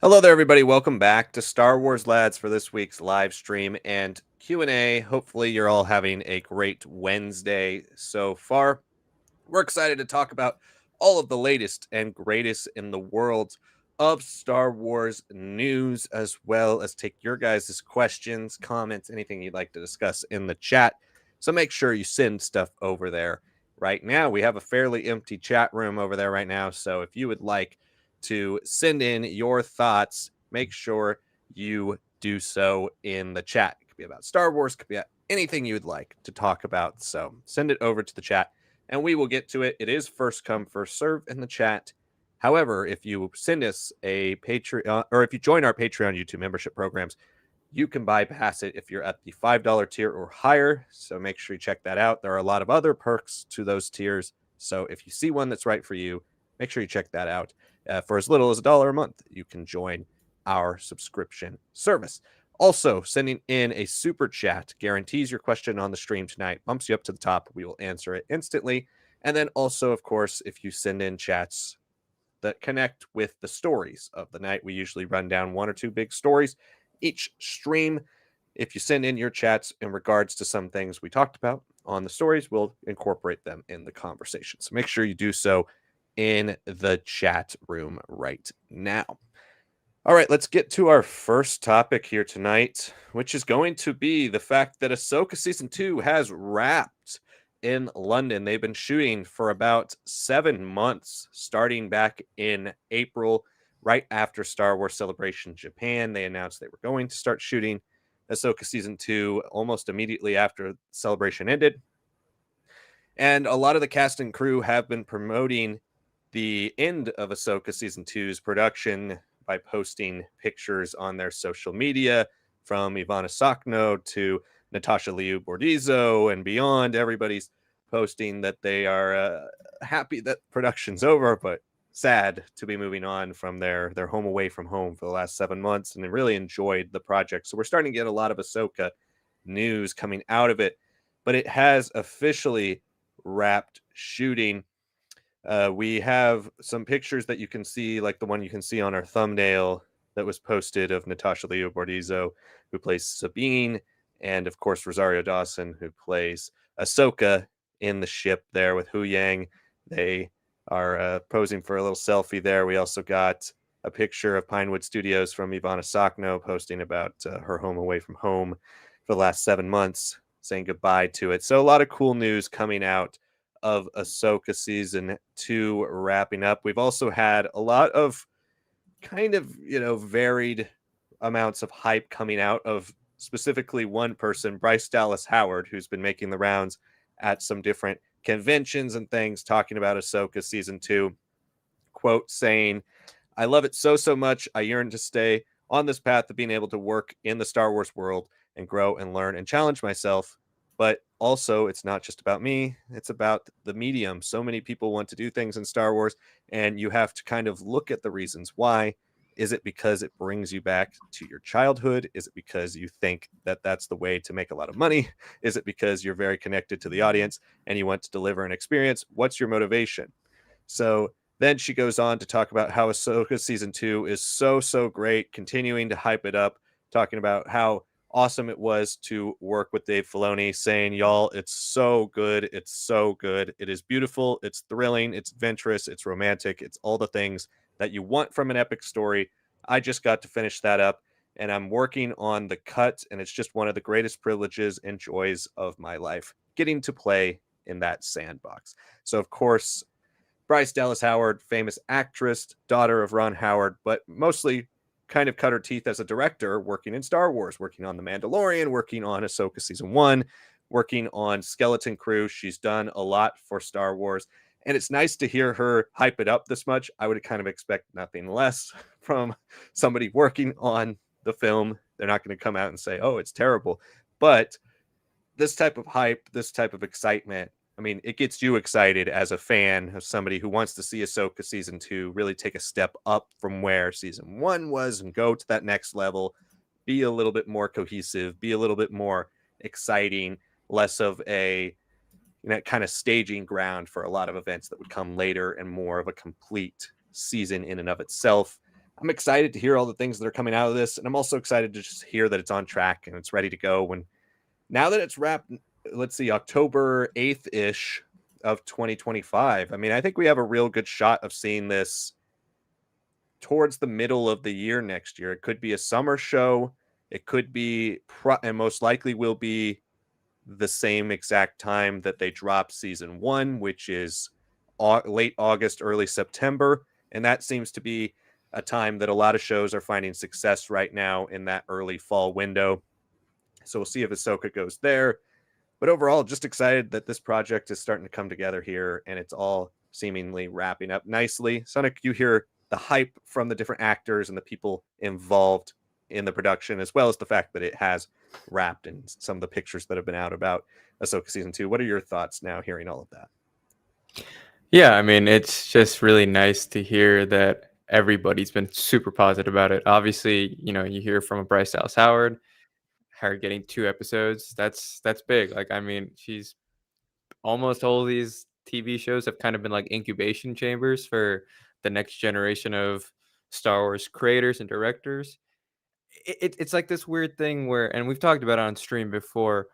Hello there, everybody. Welcome back to Star Wars Lads for this week's live stream and Q&A. Hopefully, you're all having a great Wednesday so far. We're excited to talk about all of the latest and greatest in the world of Star Wars news, as well as take your guys' questions, comments, anything you'd like to discuss in the chat. So make sure you send stuff over there right now. We have a fairly empty chat room over there right now. So if you would like to send in your thoughts, make sure you do so in the chat. It could be about Star Wars, it could be about anything you would like to talk about. So send it over to the chat and we will get to it. It is first come, first serve in the chat. However, if you send us a Patreon or if you join our Patreon YouTube membership programs, you can bypass it if you're at the $5 tier or higher. So make sure you check that out. There are a lot of other perks to those tiers. So if you see one that's right for you, make sure you check that out. For as little as $1 a month, you can join our subscription service. Also, sending in a super chat guarantees your question on the stream tonight, bumps you up to the top. We will answer it instantly. And then also, of course, if you send in chats that connect with the stories of the night, we usually run down one or two big stories each stream. If you send in your chats in regards to some things we talked about on the stories, we'll incorporate them in the conversation. So make sure you do so in the chat room right now. All right, let's get to our first topic here tonight, which is going to be the fact that Ahsoka Season 2 has wrapped in London. They've been shooting for about 7 months, starting back in April, right after Star Wars Celebration Japan. They announced they were going to start shooting Ahsoka Season 2 almost immediately after Celebration ended. And a lot of the cast and crew have been promoting the end of Ahsoka Season 2's production by posting pictures on their social media, from Ivana Sakno to Natasha Liu Bordizzo and beyond. Everybody's posting that they are happy that production's over, but sad to be moving on from their home away from home for the last 7 months, and they really enjoyed the project. So we're starting to get a lot of Ahsoka news coming out of it, but it has officially wrapped shooting. We have some pictures that you can see, like the one you can see on our thumbnail that was posted of Natasha Liu Bordizzo, who plays Sabine, and of course Rosario Dawson, who plays Ahsoka in the ship there with Hu Yang. They are posing for a little selfie there. We also got a picture of Pinewood Studios from Ivana Sakno posting about her home away from home for the last 7 months, saying goodbye to it. So a lot of cool news coming out of Ahsoka Season 2 wrapping up. We've also had a lot of kind of, varied amounts of hype coming out of specifically one person, Bryce Dallas Howard, who's been making the rounds at some different conventions and things talking about Ahsoka Season 2. Quote saying, "I love it so much. I yearn to stay on this path of being able to work in the Star Wars world and grow and learn and challenge myself. But also, it's not just about me, it's about the medium. So many people want to do things in Star Wars, and you have to kind of look at the reasons why. Is it because it brings you back to your childhood? Is it because you think that that's the way to make a lot of money? Is it because you're very connected to the audience and you want to deliver an experience? What's your motivation?" So then she goes on to talk about how Ahsoka Season 2 is so great, continuing to hype it up, talking about how awesome it was to work with Dave Filoni, saying, "Y'all, it's so good. It's so good. It is beautiful. It's thrilling. It's adventurous. It's romantic. It's all the things that you want from an epic story. I just got to finish that up, and I'm working on the cut, and it's just one of the greatest privileges and joys of my life, getting to play in that sandbox." So, of course, Bryce Dallas Howard, famous actress, daughter of Ron Howard, but mostly kind of cut her teeth as a director, working in Star Wars, working on The Mandalorian, working on Ahsoka Season 1, working on Skeleton Crew. She's done a lot for Star Wars, and it's nice to hear her hype it up this much. I would kind of expect nothing less from somebody working on the film. They're not going to come out and say, "Oh, it's terrible." But this type of hype, this type of excitement, I mean, it gets you excited as a fan of somebody who wants to see Ahsoka Season 2 really take a step up from where Season 1 was and go to that next level, be a little bit more cohesive, be a little bit more exciting, less of a kind of staging ground for a lot of events that would come later and more of a complete season in and of itself. I'm excited to hear all the things that are coming out of this, and I'm also excited to just hear that it's on track and it's ready to go. When now that it's wrapped, let's see, October 8th ish of 2025. I mean, I think we have a real good shot of seeing this towards the middle of the year next year. It could be a summer show. It could be, and most likely will be the same exact time that they drop season one, which is late August, early September. And that seems to be a time that a lot of shows are finding success right now in that early fall window. So we'll see if Ahsoka goes there. But overall, just excited that this project is starting to come together here and it's all seemingly wrapping up nicely. Sonic, you hear the hype from the different actors and the people involved in the production, as well as the fact that it has wrapped and some of the pictures that have been out about Ahsoka season two. What are your thoughts now hearing all of that? Yeah, I mean, it's just really nice to hear that everybody's been super positive about it. Obviously, you hear from a Bryce Dallas Howard, her getting 2 episodes. That's big. Like, I mean, she's almost all these TV shows have kind of been like incubation chambers for the next generation of Star Wars creators and directors. It's like this weird thing where, and we've talked about it on stream before,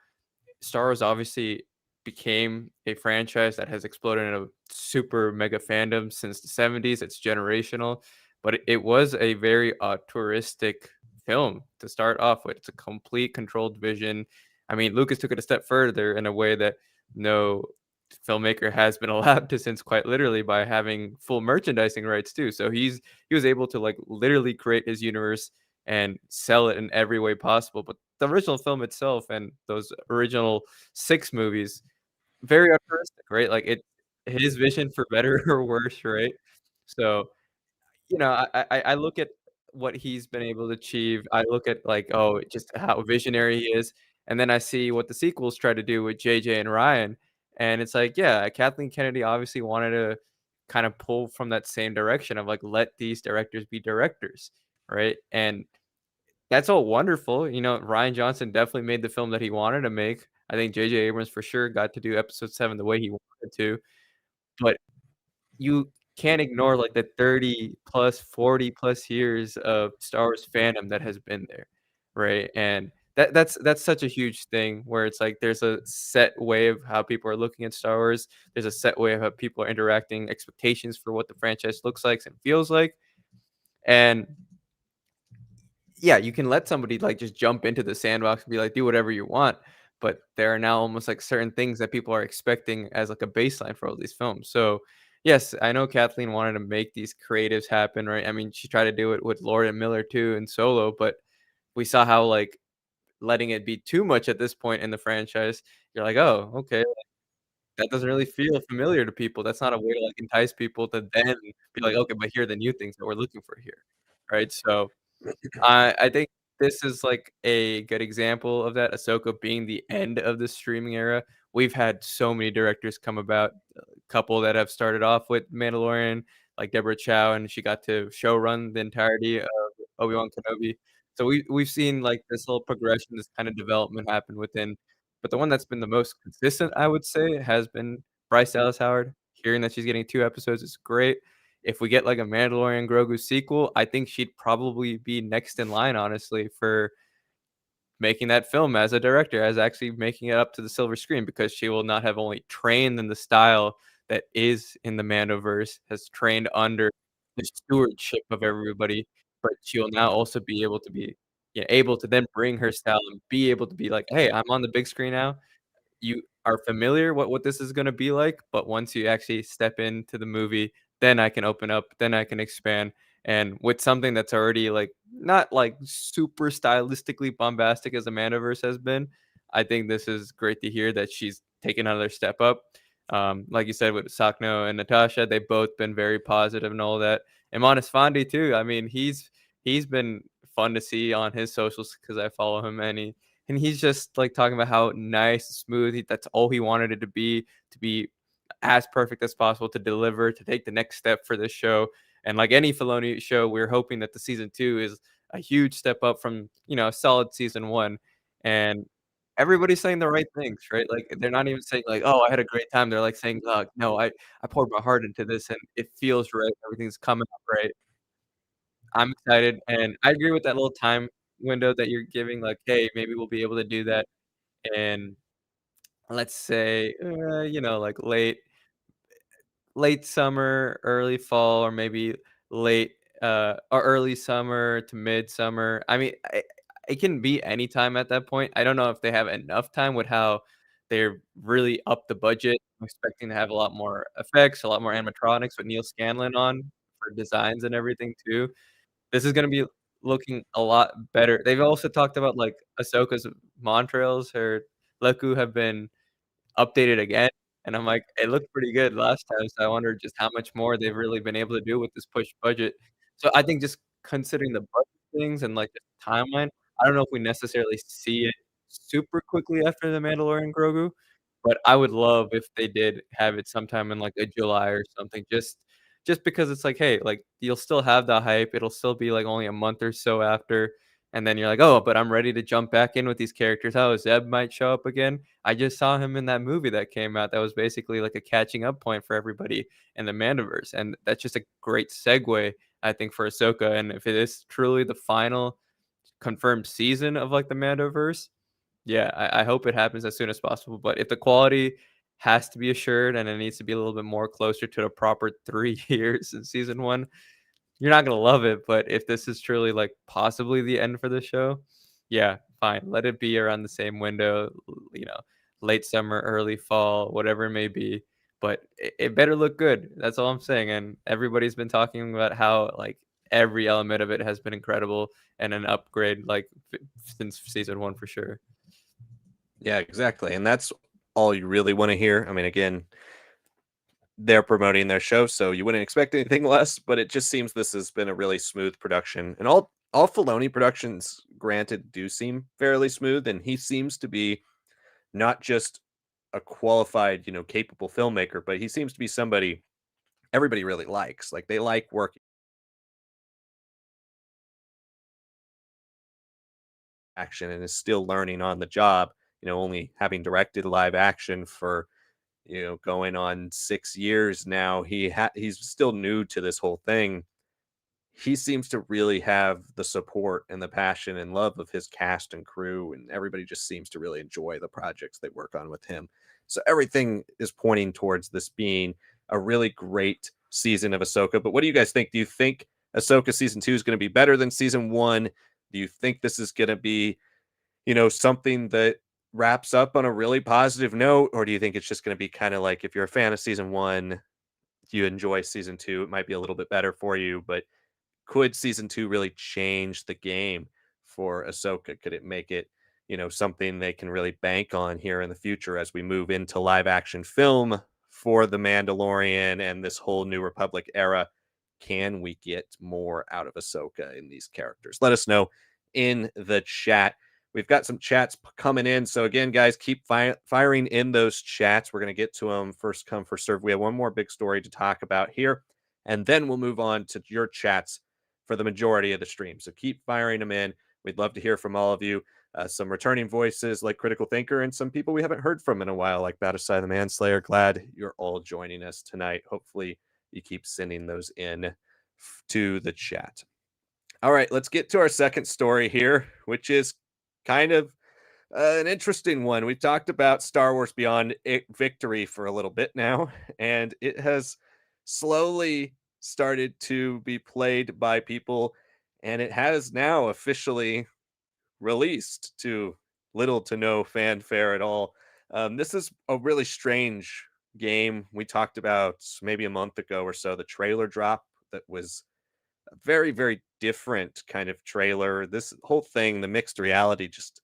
Star Wars obviously became a franchise that has exploded in a super mega fandom since the 70s. It's generational, but it was a very touristic film to start off with. It's a complete controlled vision. I mean, Lucas took it a step further in a way that no filmmaker has been allowed to since, quite literally, by having full merchandising rights too. So he was able to like literally create his universe and sell it in every way possible. But the original film itself and those original 6 movies, very altruistic, right? Like, it his vision for better or worse, right? So, I look at what he's been able to achieve. I look at, like, oh, just how visionary he is, and then I see what the sequels try to do with JJ and Ryan, and it's like, yeah, Kathleen Kennedy obviously wanted to kind of pull from that same direction of, like, let these directors be directors, right? And that's all wonderful. Ryan Johnson definitely made the film that he wanted to make. I think J.J. Abrams for sure got to do episode 7 the way he wanted to, but you can't ignore, like, the 30 plus, 40 plus years of Star Wars fandom that has been there, right? And that's such a huge thing where it's like there's a set way of how people are looking at Star Wars. There's a set way of how people are interacting, expectations for what the franchise looks like and feels like, and yeah, you can let somebody, like, just jump into the sandbox and be like, "Do whatever you want," but there are now almost, like, certain things that people are expecting as, like, a baseline for all these films. So, yes, I know Kathleen wanted to make these creatives happen, right? I mean, she tried to do it with Lord and Miller too and Solo, but we saw how, like, letting it be too much at this point in the franchise, you're like, "Oh, okay, that doesn't really feel familiar to people." That's not a way to, like, entice people to then be like, "Okay, but here are the new things that we're looking for here." Right? So I think this is, like, a good example of that, Ahsoka being the end of the streaming era. We've had so many directors come about, a couple that have started off with Mandalorian, like Deborah Chow, and she got to showrun the entirety of Obi-Wan Kenobi. So we've seen, like, this little progression, this kind of development happen within, but the one that's been the most consistent, I would say, has been Bryce Dallas Howard. Hearing that she's getting 2 episodes is great. If we get, like, a Mandalorian Grogu sequel, I think she'd probably be next in line, honestly, for making that film as a director, as actually making it up to the silver screen, because she will not have only trained in the style that is in the Mandoverse, has trained under the stewardship of everybody, but she'll now also be able to be, yeah, able to then bring her style and be able to be like, "Hey, I'm on the big screen now. You are familiar what this is gonna be like, but once you actually step into the movie, then I can open up, then I can expand." And with something that's already, like, not, like, super stylistically bombastic as Amandaverse has been, I think this is great to hear that she's taken another step up. Like you said with Sakno and Natasha, they've both been very positive and all that. And Monis Fandi too, I mean, he's been fun to see on his socials because I follow him, and he's just, like, talking about how nice and smooth that's all he wanted it to be as perfect as possible, to deliver, to take the next step for this show. And like any Filoni show, we're hoping that the season 2 is a huge step up from, a solid season 1. And everybody's saying the right things, right? Like, they're not even saying like, "Oh, I had a great time." They're like saying, no, I poured my heart into this and it feels right. Everything's coming up right." I'm excited, and I agree with that little time window that you're giving, like, "Hey, maybe we'll be able to do that in, let's say, like, late summer, early fall, or maybe late, or early summer to midsummer." I mean, it can be any time at that point. I don't know if they have enough time with how they're really up the budget. I'm expecting to have a lot more effects, a lot more animatronics with Neil Scanlon on for designs and everything too. This is gonna be looking a lot better. They've also talked about, like, Ahsoka's montrails, her Leku have been updated again, and I'm like, "It looked pretty good last time," so I wonder just how much more they've really been able to do with this push budget. So I think just considering the budget things and, like, the timeline, I don't know if we necessarily see it super quickly after The Mandalorian Grogu, but I would love if they did have it sometime in, like, a July or something, just because it's like, hey, like, you'll still have the hype, it'll still be, like, only a month or so after, and then you're like, "Oh, but I'm ready to jump back in with these characters." Oh, Zeb might show up again. I just saw him in that movie that came out that was basically like a catching up point for everybody in the Mandoverse, and that's just a great segue, I think, for Ahsoka, and if it is truly the final confirmed season of, like, the Mandoverse, yeah, I hope it happens as soon as possible, but if the quality has to be assured and it needs to be a little bit more closer to the proper 3 years in season 1, you're not gonna love it, but if this is truly, like, possibly the end for the show, yeah, fine. Let it be around the same window, late summer, early fall, whatever it may be, but it better look good. That's all I'm saying, and everybody's been talking about how, like, every element of it has been incredible and an upgrade, like, since season 1 for sure. Yeah, exactly. And that's all you really want to hear. I mean, again, they're promoting their show, so you wouldn't expect anything less, but it just seems this has been a really smooth production. And all Filoni productions, granted, do seem fairly smooth, and he seems to be not just a qualified, capable filmmaker, but he seems to be somebody everybody really likes. Like they like working action and is still learning on the job, only having directed live action for going on 6 years now. He's still new to this whole thing. He seems to really have the support and the passion and love of his cast and crew, and everybody just seems to really enjoy the projects they work on with him. So everything is pointing towards this being a really great season of Ahsoka. But what do you guys think? Do you think Ahsoka season 2 is going to be better than season 1? Do you think this is going to be, something that wraps up on a really positive note, or do you think it's just going to be kind of like if you're a fan of season 1, you enjoy season 2, it might be a little bit better for you, but could season 2 really change the game for Ahsoka? Could it make it, something they can really bank on here in the future as we move into live action film for The Mandalorian and this whole New Republic era? Can we get more out of Ahsoka in these characters? Let us know in the chat. We've got some chats coming in. So, again, guys, keep firing in those chats. We're going to get to them first come, first serve. We have one more big story to talk about here, and then we'll move on to your chats for the majority of the stream. So keep firing them in. We'd love to hear from all of you. Some returning voices like Critical Thinker and some people we haven't heard from in a while, like Battleside the Manslayer. Glad you're all joining us tonight. Hopefully, you keep sending those in to the chat. All right, let's get to our second story here, which is kind of an interesting one. We've talked about Star Wars Beyond Victory for a little bit now, and it has slowly started to be played by people, and it has now officially released to little to no fanfare at all. This is a really strange game. We talked about maybe a month ago or so the trailer drop that was a very, very different kind of trailer. This whole thing, the mixed reality, just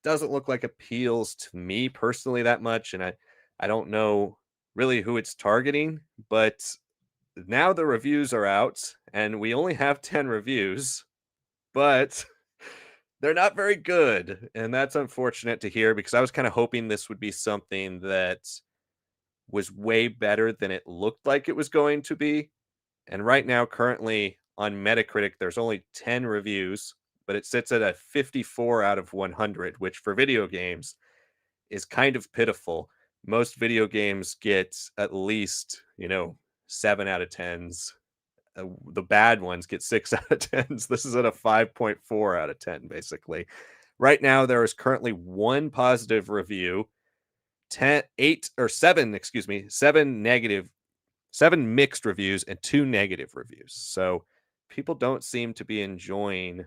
doesn't look like appeals to me personally that much, and I don't know really who it's targeting, but now the reviews are out, and we only have 10 reviews, but they're not very good, and that's unfortunate to hear because I was kind of hoping this would be something that was way better than it looked like it was going to be. And right now, currently on Metacritic, there's only 10 reviews, but it sits at a 54 out of 100, which for video games is kind of pitiful. Most video games get at least, 7 out of 10s. The bad ones get 6 out of 10s. This is at a 5.4 out of 10, basically. Right now, there is currently one positive review, 10, 8 or 7, excuse me, 7 negative, 7 mixed reviews, and 2 negative reviews. So people don't seem to be enjoying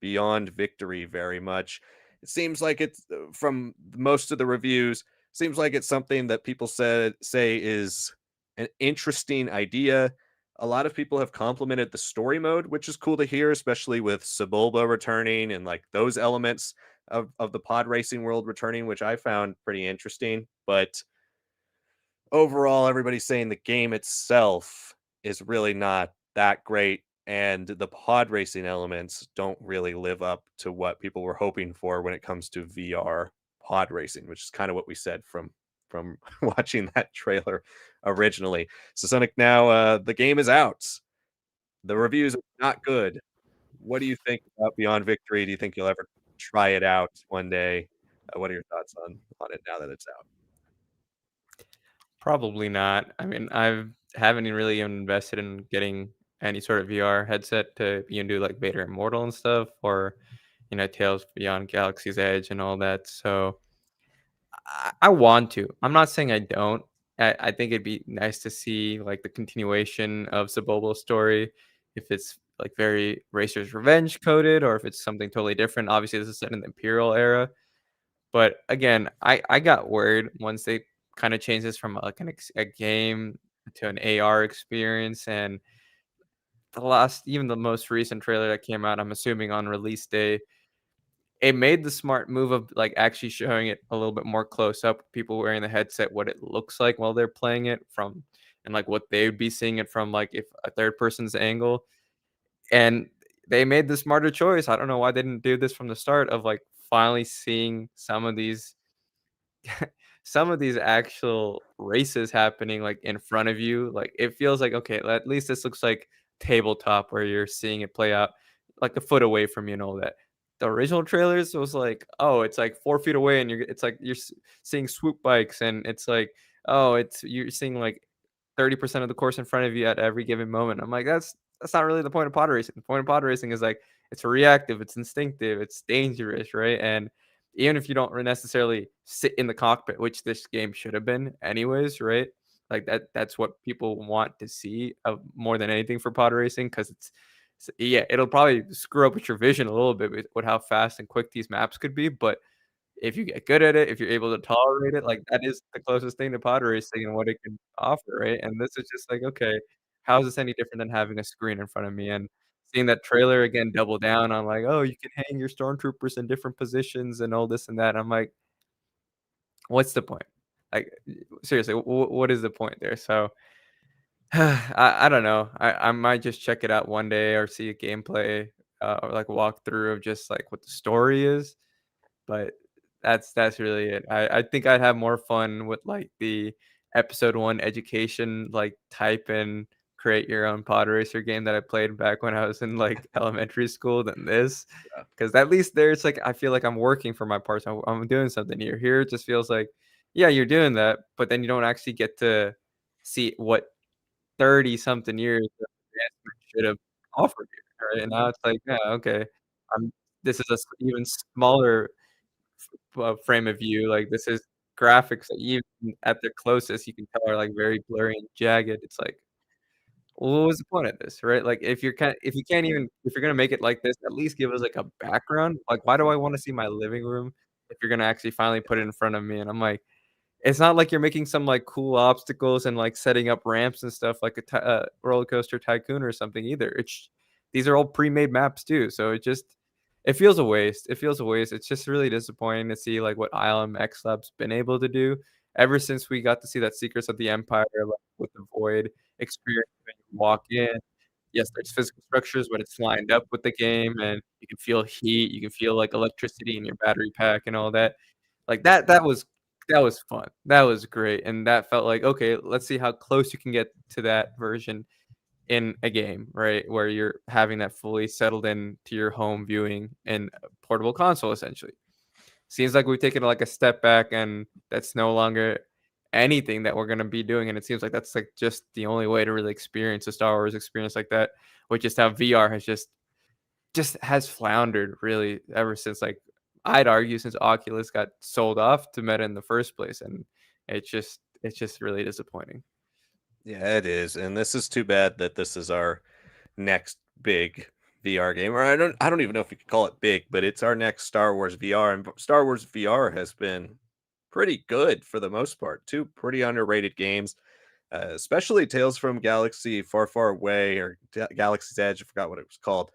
Beyond Victory very much. It seems like it's from most of the reviews, seems like it's something that people say is an interesting idea. A lot of people have complimented the story mode, which is cool to hear, especially with Sebulba returning and like those elements of the pod racing world returning, which I found pretty interesting. But overall, everybody's saying the game itself is really not that great, and the pod racing elements don't really live up to what people were hoping for when it comes to VR pod racing, which is kind of what we said from watching that trailer originally. So Sonic, now the game is out. The reviews are not good. What do you think about Beyond Victory? Do you think you'll ever try it out one day? What are your thoughts on it now that it's out? Probably not. I mean, haven't really even invested in getting any sort of VR headset to even do like Vader Immortal and stuff, or Tales Beyond Galaxy's Edge and all that. So I want to. I'm not saying I don't. I think it'd be nice to see like the continuation of Sabobo's story, if it's like very Racer's Revenge coded, or if it's something totally different. Obviously, this is set in the Imperial era, but again, I got worried once they kind of changed this from like a game to an AR experience, and even the most recent trailer that came out, I'm assuming on release day, it made the smart move of like actually showing it a little bit more close up, people wearing the headset, what it looks like while they're playing it from, and like what they would be seeing it from, like if a third person's angle, and they made the smarter choice. I don't know why they didn't do this from the start of like finally seeing some of these actual races happening like in front of you. Like it feels like, okay, at least this looks like tabletop where you're seeing it play out like a foot away from you and all that. The original trailers was like, oh, it's like 4 feet away, and it's like seeing swoop bikes, and it's like, oh, it's you're seeing like 30% of the course in front of you at every given moment. I'm like, that's not really the point of pod racing. The point of pod racing is like it's reactive, it's instinctive, it's dangerous, right? And even if you don't necessarily sit in the cockpit, which this game should have been anyways, right? Like that's what people want to see of more than anything for pod racing, because yeah, it'll probably screw up with your vision a little bit with how fast and quick these maps could be, but if you get good at it, if you're able to tolerate it, like, that is the closest thing to pod racing and what it can offer, right? And this is just like, okay, how is this any different than having a screen in front of me? And seeing that trailer again double down on like, "Oh, you can hang your stormtroopers in different positions and all this and that." I'm like, "What's the point?" Like, seriously, what is the point there? So, I don't know. I might just check it out one day or see a gameplay, or like a walkthrough of just, like, what the story is. But that's really it. I think I'd have more fun with, like, the episode 1 education, like, type and create your own pod racer game that I played back when I was in, like, elementary school than this, Yeah. because at least there it's like I feel like I'm working for my parts. I'm doing something here. Here, it just feels like, yeah, you're doing that, but then you don't actually get to see what 30 something years of advancement should have offered you, right? And now it's like, yeah, okay, this is a even smaller frame of view, like, this is graphics that even at their closest, you can tell are, like, very blurry and jagged. It's like, well, what was the point of this, right? Like, if you can't even if you're gonna make it like this, at least give us, like, a background. Like, why do I wanna see my living room if you're gonna actually finally put it in front of me? And I'm like, it's not like you're making some, like, cool obstacles and, like, setting up ramps and stuff like a Roller Coaster Tycoon or something either. These are all pre-made maps too, so it feels a waste. It feels a waste. It's just really disappointing to see, like, what ILM X Lab's been able to do ever since we got to see that Secrets of the Empire, like, with the Void experience when you walk in. Yes, there's physical structures, but it's lined up with the game, and you can feel heat, you can feel, like, electricity in your battery pack and all that. Like, that was fun. That was great, and that felt like, "Okay, let's see how close you can get to that version in a game," right? Where you're having that fully settled in to your home viewing and a portable console, essentially. Seems like we've taken, like, a step back, and that's no longer anything that we're gonna be doing, and it seems like that's, like, just the only way to really experience a Star Wars experience like that, which is how VR has just has floundered really ever since, like, I'd argue since Oculus got sold off to Meta in the first place, and it's just really disappointing. Yeah, it is, and this is too bad that this is our next big VR game, or I don't even know if you could call it big, but it's our next Star Wars VR, and Star Wars VR has been pretty good for the most part. Two pretty underrated games, especially Tales from Galaxy Far Far Away or Galaxy's Edge. I forgot what it was called,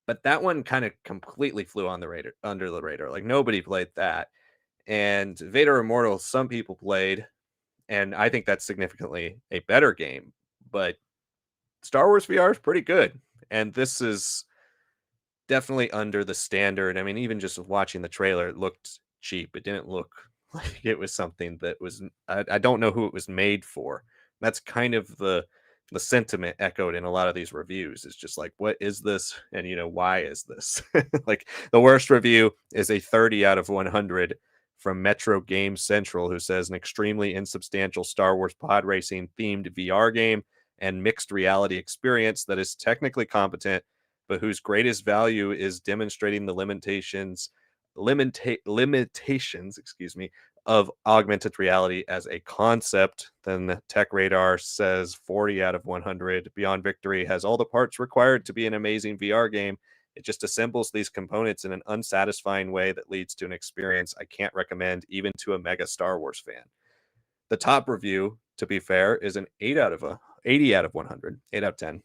but that one kind of completely flew on the radar, under the radar. Like nobody played that, and Vader Immortal, some people played, and I think that's significantly a better game. But Star Wars VR is pretty good, and this is definitely under the standard. I mean, even just watching the trailer, it looked cheap. It didn't look like it was something that was. I don't know who it was made for. That's kind of the sentiment echoed in a lot of these reviews. It's just like, what is this, and why is this? Like the worst review is a 30 out of 100 from Metro Game Central, who says an extremely insubstantial Star Wars pod racing themed VR game and mixed reality experience that is technically competent but whose greatest value is demonstrating the limitations, excuse me, of augmented reality as a concept. Then Tech Radar says 40 out of 100. Beyond Victory has all the parts required to be an amazing VR game. It just assembles these components in an unsatisfying way that leads to an experience I can't recommend even to a mega Star Wars fan. The top review, to be fair, is an 80 out of 100, 8 out of 10.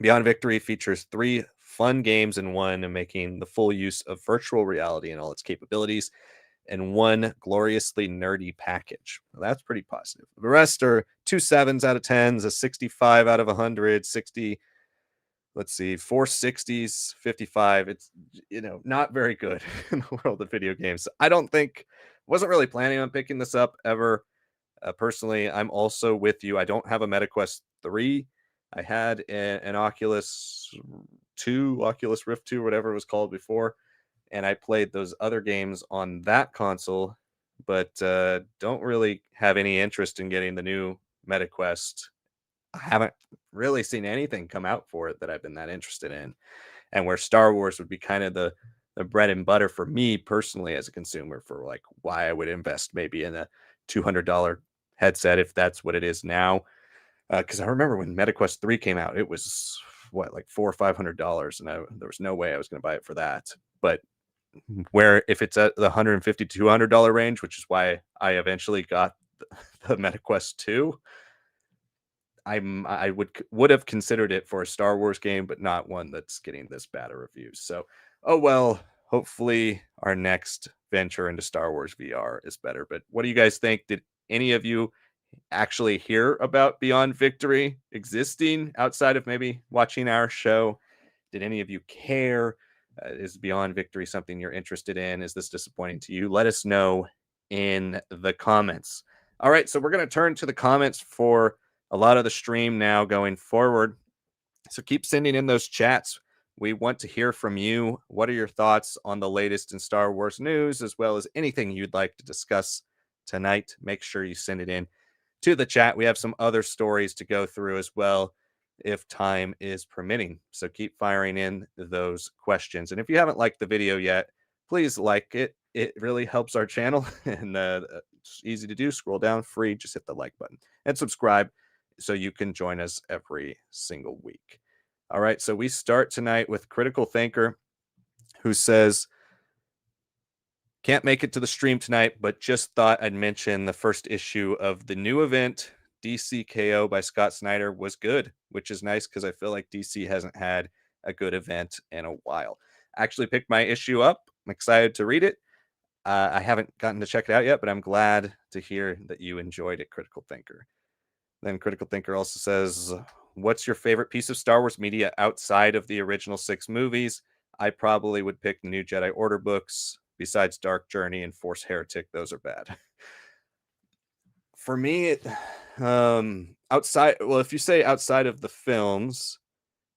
Beyond Victory features three fun games in one, and making the full use of virtual reality and all its capabilities, and one gloriously nerdy package. Well, that's pretty positive. The rest are two sevens out of tens, a 65 out of 100, 60. Let's see, 460s, 55. It's not very good in the world of video games. I don't think wasn't really planning on picking this up ever. Personally, I'm also with you. I don't have a MetaQuest 3. I had an Oculus 2, Oculus Rift 2, whatever it was called before, and I played those other games on that console, but don't really have any interest in getting the new MetaQuest. I haven't really seen anything come out for it that I've been that interested in, and where Star Wars would be kind of the bread and butter for me personally as a consumer, for like why I would invest maybe in a $200 headset if that's what it is now. Because I remember when MetaQuest 3 came out, it was what, like $400 or $500, and there was no way I was going to buy it for that. But where if it's at the $150 to $200 range, which is why I eventually got the MetaQuest 2, I would have considered it for a Star Wars game, but not one that's getting this bad of reviews. So, oh well. Hopefully, our next venture into Star Wars VR is better. But what do you guys think? Did any of you actually hear about Beyond Victory existing outside of maybe watching our show? Did any of you care? Is Beyond Victory something you're interested in? Is this disappointing to you? Let us know in the comments. All right, so we're going to turn to the comments for a lot of the stream now going forward. So keep sending in those chats. We want to hear from you. What are your thoughts on the latest in Star Wars news, as well as anything you'd like to discuss tonight? Make sure you send it in to the chat. We have some other stories to go through as well, if time is permitting. So keep firing in those questions. And if you haven't liked the video yet, please like it. It really helps our channel, and it's easy to do. Scroll down, free. Just hit the like button and subscribe so you can join us every single week. All right, so we start tonight with Critical Thinker, who says, can't make it to the stream tonight, but just thought I'd mention the first issue of the new event, DCKO by Scott Snyder, was good, which is nice because I feel like DC hasn't had a good event in a while. I actually picked my issue up. I'm excited to read it. I haven't gotten to check it out yet, but I'm glad to hear that you enjoyed it, Critical Thinker. Then Critical Thinker also says, what's your favorite piece of Star Wars media outside of the original 6 movies? I probably would pick the new Jedi Order books. Besides Dark Journey and Force Heretic, those are bad. For me, outside, well, if you say outside of the films,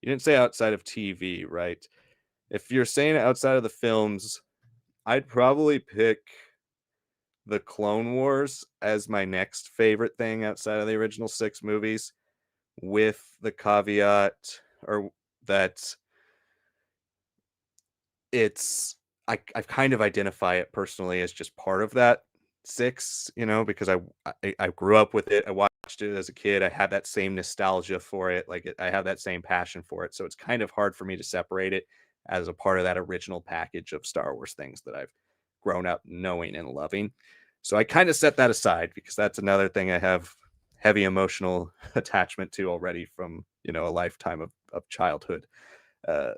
you didn't say outside of TV, right? If you're saying outside of the films, I'd probably pick the Clone Wars as my next favorite thing outside of the original 6 movies, with the caveat or that it's I kind of identify it personally as just part of that 6, because I grew up with it, I watched it as a kid, I had that same nostalgia for it, like, I have that same passion for it, so it's kind of hard for me to separate it as a part of that original package of Star Wars things that I've grown up knowing and loving. So I kinda set that aside because that's another thing I have heavy emotional attachment to already from, a lifetime of childhood, uh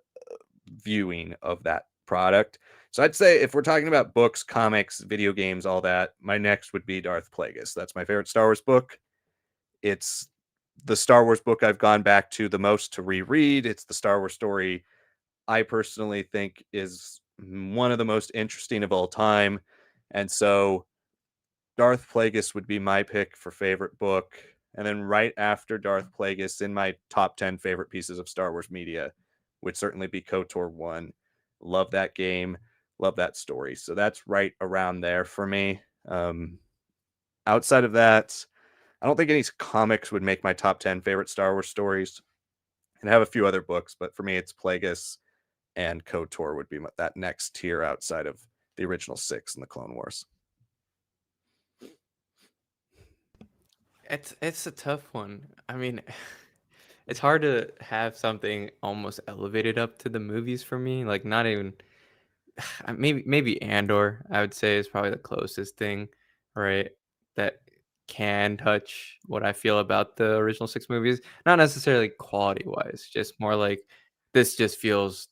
viewing of that product. So I'd say if we're talking about books, comics, video games, all that, my next would be Darth Plagueis. That's my favorite Star Wars book. It's the Star Wars book I've gone back to the most to reread. It's the Star Wars story I personally think is one of the most interesting of all time. And so Darth Plagueis would be my pick for favorite book. And then right after Darth Plagueis, in my top 10 favorite pieces of Star Wars media, would certainly be KOTOR 1. Love that game. Love that story. So that's right around there for me. Outside of that, I don't think any comics would make my top 10 favorite Star Wars stories. And I have a few other books, but for me, it's Plagueis and KOTOR would be that next tier outside of the original 6 in the Clone Wars. It's a tough one. I mean, it's hard to have something almost elevated up to the movies for me. Like not even maybe Andor, I would say is probably the closest thing, right? That can touch what I feel about the original 6 movies. Not necessarily quality wise, just more like this just feels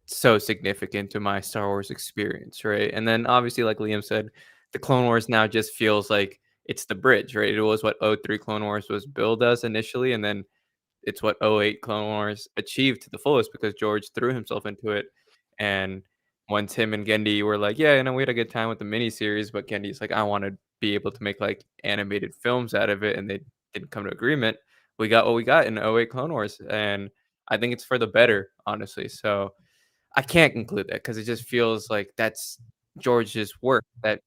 so significant to my Star Wars experience, right? And then obviously, like Liam said, the Clone Wars now just feels like it's the bridge, right? It was what O3 Clone Wars was billed as initially, and then it's what '08 Clone Wars achieved to the fullest because George threw himself into it. And once him and Gendy were like, "Yeah, we had a good time with the miniseries," but Gendy's like, "I want to be able to make like animated films out of it," and they didn't come to agreement. We got what we got in '08 Clone Wars, and I think it's for the better, honestly. So I can't conclude that because it just feels like that's George's work. That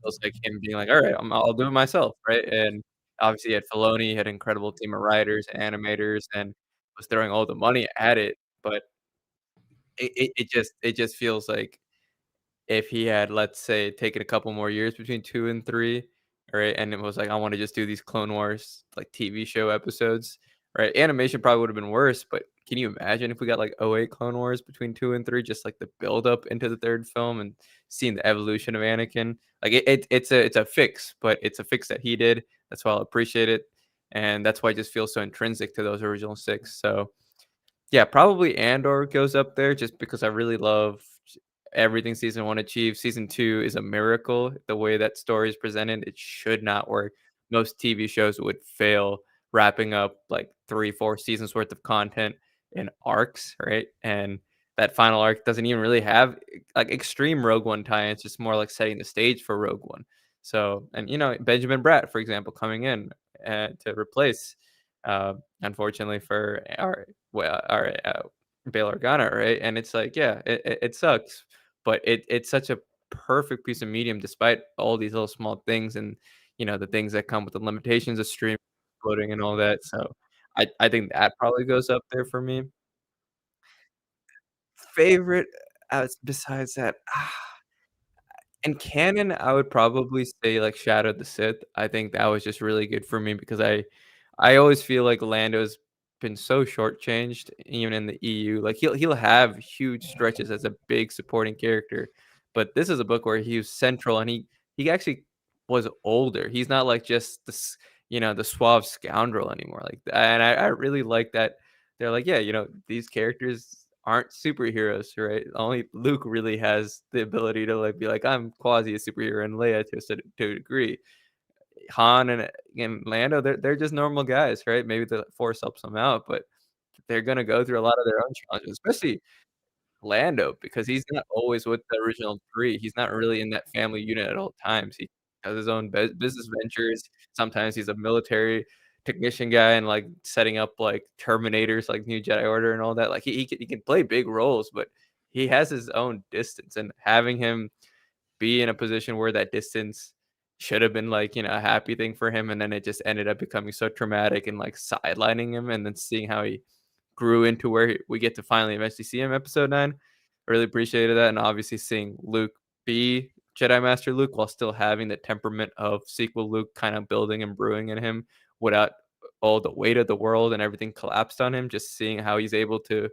feels like him being like, "All right, I'll do it myself," right? And obviously, he had Filoni, he had an incredible team of writers, animators, and was throwing all the money at it. But it just feels like if he had, let's say, taken a couple more years between 2 and 3, right, and it was like, "I wanna just do these Clone Wars, like, TV show episodes," right? Animation probably would've been worse, but can you imagine if we got, like, '08 Clone Wars between 2 and 3, just, like, the build up into the 3rd film and seeing the evolution of Anakin? Like, it's a fix, but it's a fix that he did. That's why I'll appreciate it, and that's why it just feels so intrinsic to those original 6, so yeah, probably Andor goes up there just because I really love everything season 1 achieved. Season 2 is a miracle. The way that story is presented, it should not work. Most TV shows would fail wrapping up like 3, 4 seasons worth of content in arcs, right? And that final arc doesn't even really have like extreme Rogue One tie-ins, just more like setting the stage for Rogue One. So, and Benjamin Bratt, for example, coming in to replace, unfortunately for our Bail Organa, right? And it's like, yeah, it sucks, but it's such a perfect piece of medium despite all these little small things and the things that come with the limitations of stream uploading and all that. So I think that probably goes up there for me. Favorite besides that, in canon, I would probably say, like, Shadow of the Sith. I think that was just really good for me because I always feel like Lando's been so shortchanged even in the EU. Like, he'll have huge stretches as a big supporting character, but this is a book where he was central and he actually was older. He's not, like, just the suave scoundrel anymore, like, and I really like that they're like, "Yeah, these characters aren't superheroes, right? Only Luke really has the ability to like be like, I'm quasi a superhero, and Leia to a degree. Han and Lando, they're just normal guys, right? Maybe the Force helps them out, but they're gonna go through a lot of their own challenges, especially Lando, because he's not always with the original 3. He's not really in that family unit at all times. He has his own business ventures. Sometimes he's a military technician guy and, like, setting up, like, Terminators, like New Jedi Order and all that. Like, he can play big roles, but he has his own distance, and having him be in a position where that distance should have been like, a happy thing for him, and then it just ended up becoming so traumatic and like sidelining him, and then seeing how he grew into where we get to finally eventually see him episode 9. I really appreciated that, and obviously seeing Luke be Jedi Master Luke while still having the temperament of sequel Luke kind of building and brewing in him without all the weight of the world and everything collapsed on him. Just seeing how he's able to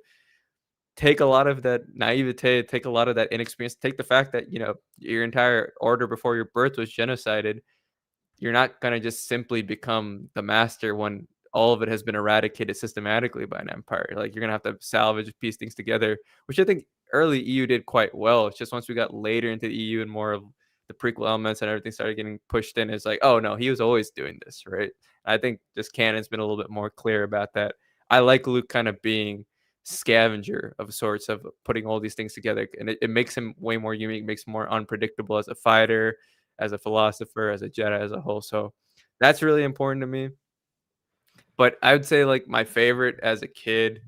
take a lot of that naivete, take a lot of that inexperience, take the fact that, your entire order before your birth was genocided. You're not gonna just simply become the master when all of it has been eradicated systematically by an empire. Like, you're gonna have to salvage, piece things together, which I think early EU did quite well. It's just once we got later into the EU and more of the prequel elements and everything started getting pushed in, it's like, oh no, he was always doing this, right? I think this canon's been a little bit more clear about that. I like Luke kind of being scavenger of sorts of putting all these things together, and it makes him way more unique, makes him more unpredictable as a fighter, as a philosopher, as a Jedi as a whole. So that's really important to me. But I would say like my favorite as a kid,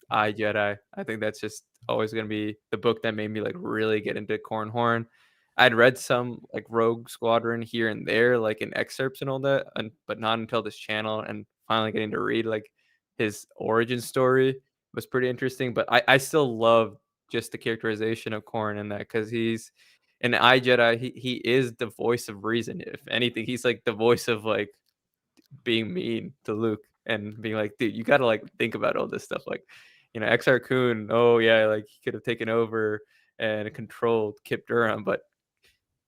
I Jedi. I think that's just always gonna be the book that made me like really get into Corn Horn. I'd read some like Rogue Squadron here and there, like in excerpts and all that, but not until this channel and finally getting to read like his origin story was pretty interesting. But I still love just the characterization of Corn in that because he's an I Jedi. He is the voice of reason. If anything, he's like the voice of like being mean to Luke and being like, "Dude, you gotta, like, think about all this stuff." Like, Exar Kun, oh, yeah, like, he could have taken over and controlled Kip Durham, but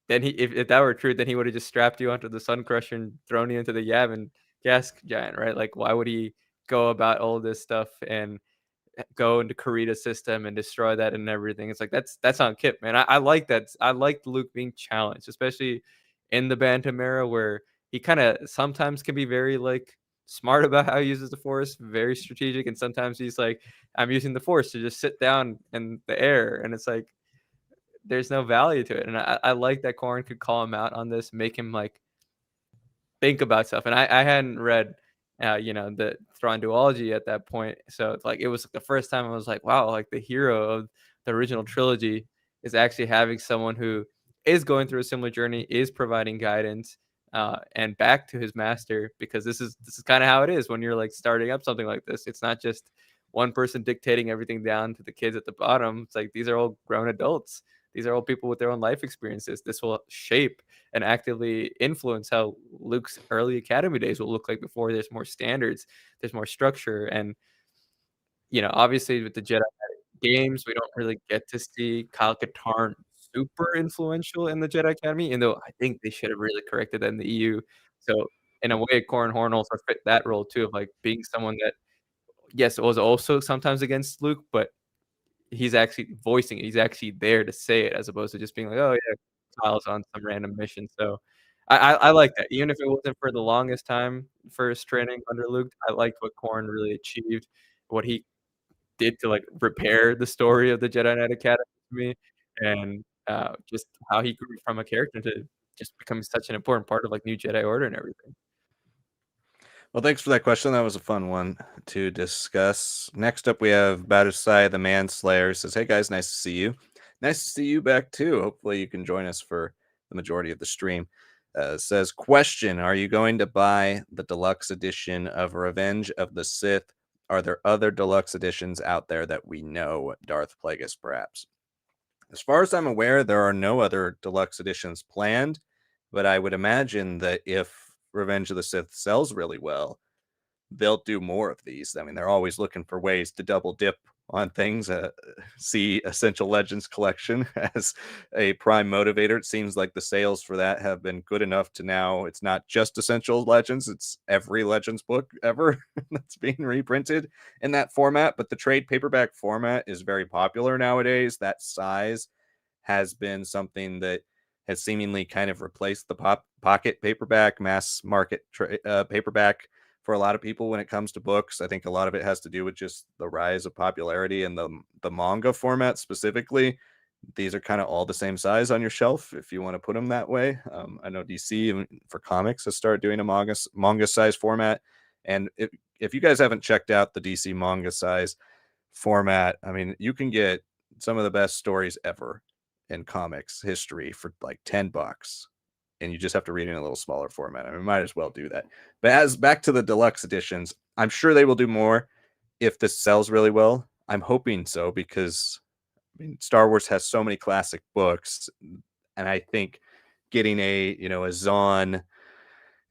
then if that were true, then he would've just strapped you onto the Sun Crusher and thrown you into the Yavin gas giant, right? Like, why would he go about all this stuff and go into Karita's system and destroy that and everything? It's like, that's on Kip, man. I like that. I like Luke being challenged, especially in the Bantam era where he kinda sometimes can be very, like, smart about how he uses the Force, very strategic, and sometimes he's like, "I'm using the Force to just sit down in the air," and it's like, there's no value to it, and I like that Corrin could call him out on this, make him, like, think about stuff. And I hadn't read, the Thrawn duology at that point, so it's like it was the first time I was like, wow, like the hero of the original trilogy is actually having someone who is going through a similar journey, is providing guidance, and back to his master because this is kind of how it is when you're like starting up something like this. It's not just one person dictating everything down to the kids at the bottom. It's like these are all grown adults. These are all people with their own life experiences. This will shape and actively influence how Luke's early academy days will look like before there's more standards, there's more structure. And, obviously with the Jedi games, we don't really get to see Kyle Katarn super influential in the Jedi Academy, even though I think they should have really corrected that in the EU. So in a way, Corran Horn also fit that role too of like being someone that, yes, was also sometimes against Luke, but he's actually voicing it. He's actually there to say it as opposed to just being like, "Oh, yeah, Kyle's on some random mission." So I like that. Even if it wasn't for the longest time for his training under Luke, I liked what Corrin really achieved, what he did to, like, repair the story of the Jedi Knight Academy to me, and, just how he grew from a character to just becoming such an important part of, like, New Jedi Order and everything. Well, thanks for that question. That was a fun one to discuss. Next up, we have Badusai the Manslayer. Says, "Hey guys, nice to see you. Nice to see you back too. Hopefully, you can join us for the majority of the stream." Says, "Question: Are you going to buy the deluxe edition of Revenge of the Sith? Are there other deluxe editions out there that we know? Darth Plagueis, perhaps." As far as I'm aware, there are no other deluxe editions planned, but I would imagine that if Revenge of the Sith sells really well, they'll do more of these. I mean, they're always looking for ways to double dip on things. See Essential Legends collection as a prime motivator. It seems like the sales for that have been good enough to now it's not just Essential Legends, it's every Legends book ever that's being reprinted in that format. But the trade paperback format is very popular nowadays. That size has been something that has seemingly kind of replaced the pocket paperback, mass market paperback for a lot of people when it comes to books. I think a lot of it has to do with just the rise of popularity and the manga format specifically. These are kind of all the same size on your shelf if you want to put them that way. I know DC for comics has started doing a manga size format, and if you guys haven't checked out the DC manga size format, I mean, you can get some of the best stories ever in comics history for like $10 and you just have to read in a little smaller format. I mean, might as well do that. But as back to the deluxe editions, I'm sure they will do more if this sells really well. I'm hoping so because I mean, Star Wars has so many classic books, and I think getting a Zahn